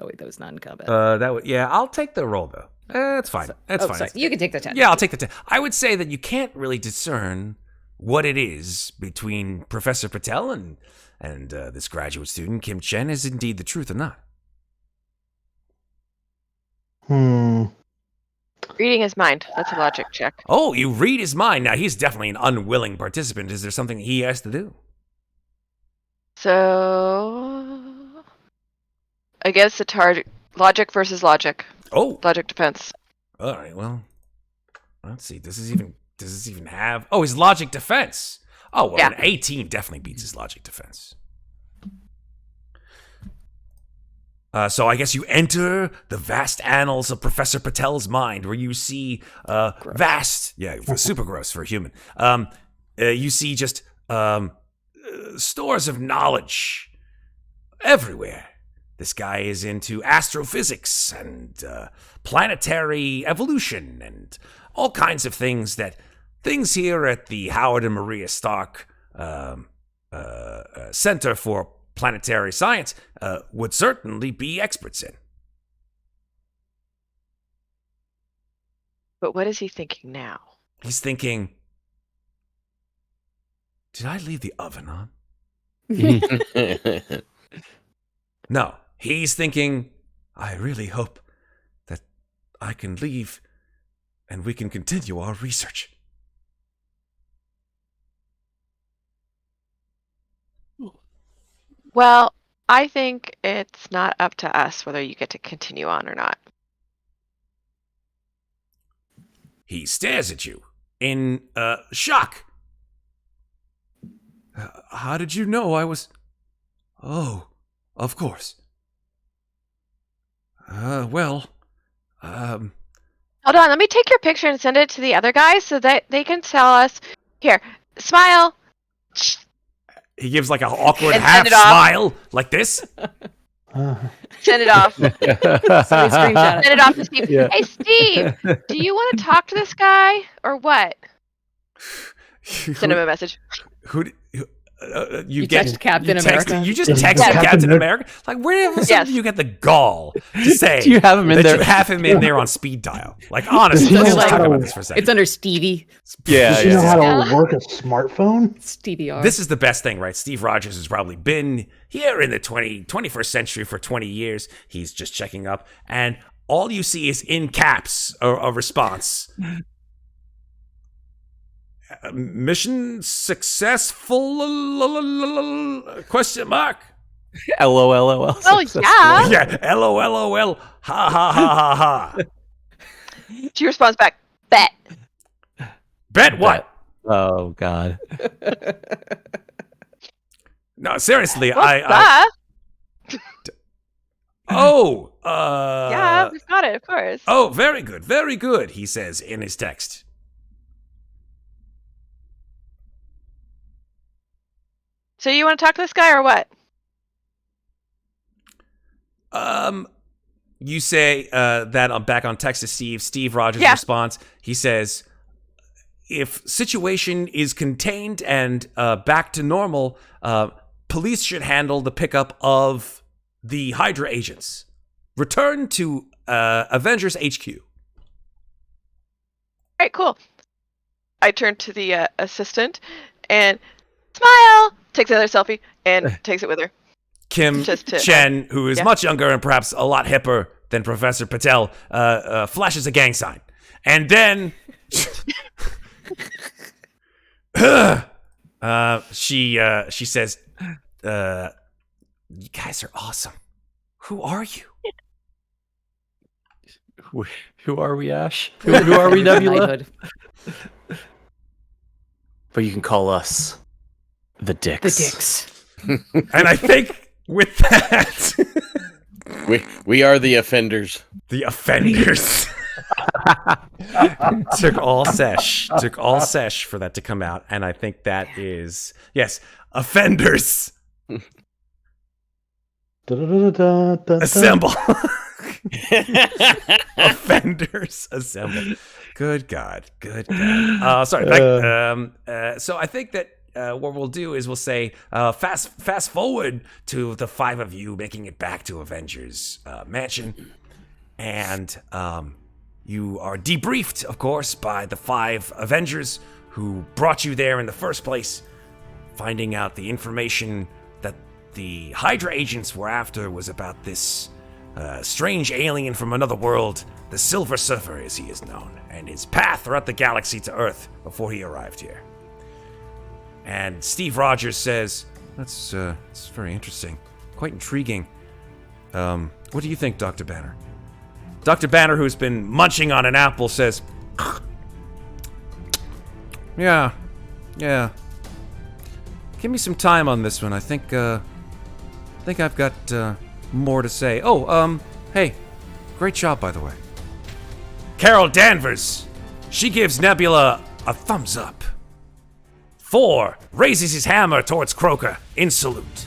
Oh wait, that was not in combat. I'll take the roll though. That's fine. That's fine. Sorry. You can take the 10. Yeah, I'll take the 10. I would say that you can't really discern what it is between Professor Patel and this graduate student, Kim Chen, is indeed the truth or not. Reading his mind. That's a logic check. Oh, you read his mind. Now, he's definitely an unwilling participant. Is there something he has to do? So, I guess it's hard. Logic versus logic. Oh. Logic defense. All right, well, let's see. Does this even have... Oh, his logic defense. Oh, well, Yeah. an 18 definitely beats his logic defense. So I guess you enter the vast annals of Professor Patel's mind, where you see vast... Yeah, super gross for a human. You see just stores of knowledge everywhere. This guy is into astrophysics and planetary evolution and all kinds of things here at the Howard and Maria Stark Center for Planetary Science would certainly be experts in. But what is he thinking now? He's thinking, did I leave the oven on? No. He's thinking, I really hope that I can leave and we can continue our research. Well, I think it's not up to us whether you get to continue on or not. He stares at you in shock. How did you know I was... Oh, of course. Hold on, let me take your picture and send it to the other guys so that they can tell us. Here, smile. He gives like an awkward And half send it off. smile, like this. Send it off. Send Screenshot it. it off to Steve. Yeah. Hey, Steve, do you want to talk to this guy or what? Send him a message. You text Captain America. You just Yeah, text Captain Captain America. America? Like, where the Yes. do you get the gall to say Do you have him in that there? you have him in there on speed dial? Like, honestly, Does he let's know just how talk to- about this for a second. It's under Stevie. Does he know yeah. how to work a smartphone? Stevie R. This is the best thing, right? Steve Rogers has probably been here in the 21st century for 20 years. He's just checking up, and all you see is in caps a response. Mission successful? Question mark. LOL. Oh, yeah. Yeah, LOL. Ha ha ha ha ha. She responds back, bet. Bet what? Oh God. No, seriously, Well, Oh, yeah, we've got it, of course. Oh, very good, he says in his text. So you want to talk to this guy or what? You say that I'm back on text to Steve. Steve Rogers Yeah. responds. He says, if situation is contained and back to normal, police should handle the pickup of the Hydra agents. Return to Avengers HQ. All right, cool. I turn to the assistant and smile, takes another selfie, and takes it with her. Kim Just to- Chen, who is yeah. much younger and perhaps a lot hipper than Professor Patel, flashes a gang sign. And then she says, you guys are awesome. Who are you? Who are we, Ash? Who are we, Nebula? Knighthood. But you can call us the Dicks. The Dicks. And I think with that, We are the offenders. the offenders. Took all sesh for that to come out, and I think that is yes, offenders assemble. Offenders assemble. Good God. Sorry. So I think that what we'll do is we'll say fast forward to the 5 of you making it back to Avengers Mansion, and you are debriefed, of course, by the 5 Avengers who brought you there in the first place, finding out the information that the Hydra agents were after was about this strange alien from another world, the Silver Surfer as he is known, and his path throughout the galaxy to Earth before he arrived here. And Steve Rogers says, that's very interesting, quite intriguing. What do you think, Dr. Banner? Dr. Banner, who's been munching on an apple, says, Yeah. Give me some time on this one. I think I've got more to say. Oh, hey, great job, by the way. Carol Danvers, she gives Nebula a thumbs up. 4 raises his hammer towards Kroka in salute.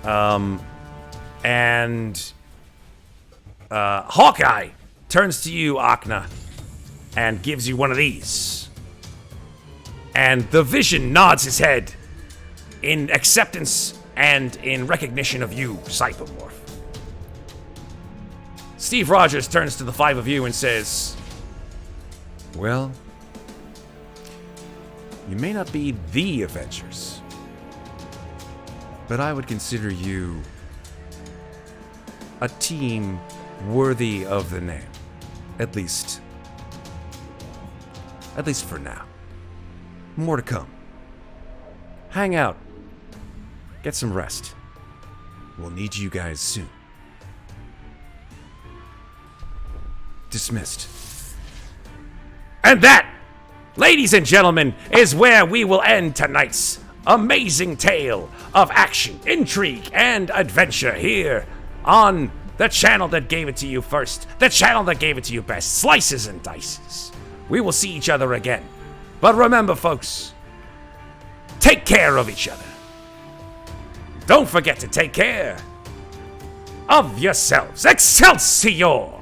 And Hawkeye turns to you, Akna, and gives you one of these. And the Vision nods his head in acceptance and in recognition of you, Cyphomorph. Steve Rogers turns to the 5 of you and says, well, you may not be the Avengers, but I would consider you a team worthy of the name. At least for now. More to come. Hang out. Get some rest. We'll need you guys soon. Dismissed. And that, ladies and gentlemen, is where we will end tonight's amazing tale of action, intrigue, and adventure here on the channel that gave it to you first, the channel that gave it to you best, Slices and Dices. We will see each other again. But remember, folks, take care of each other. Don't forget to take care of yourselves. Excelsior!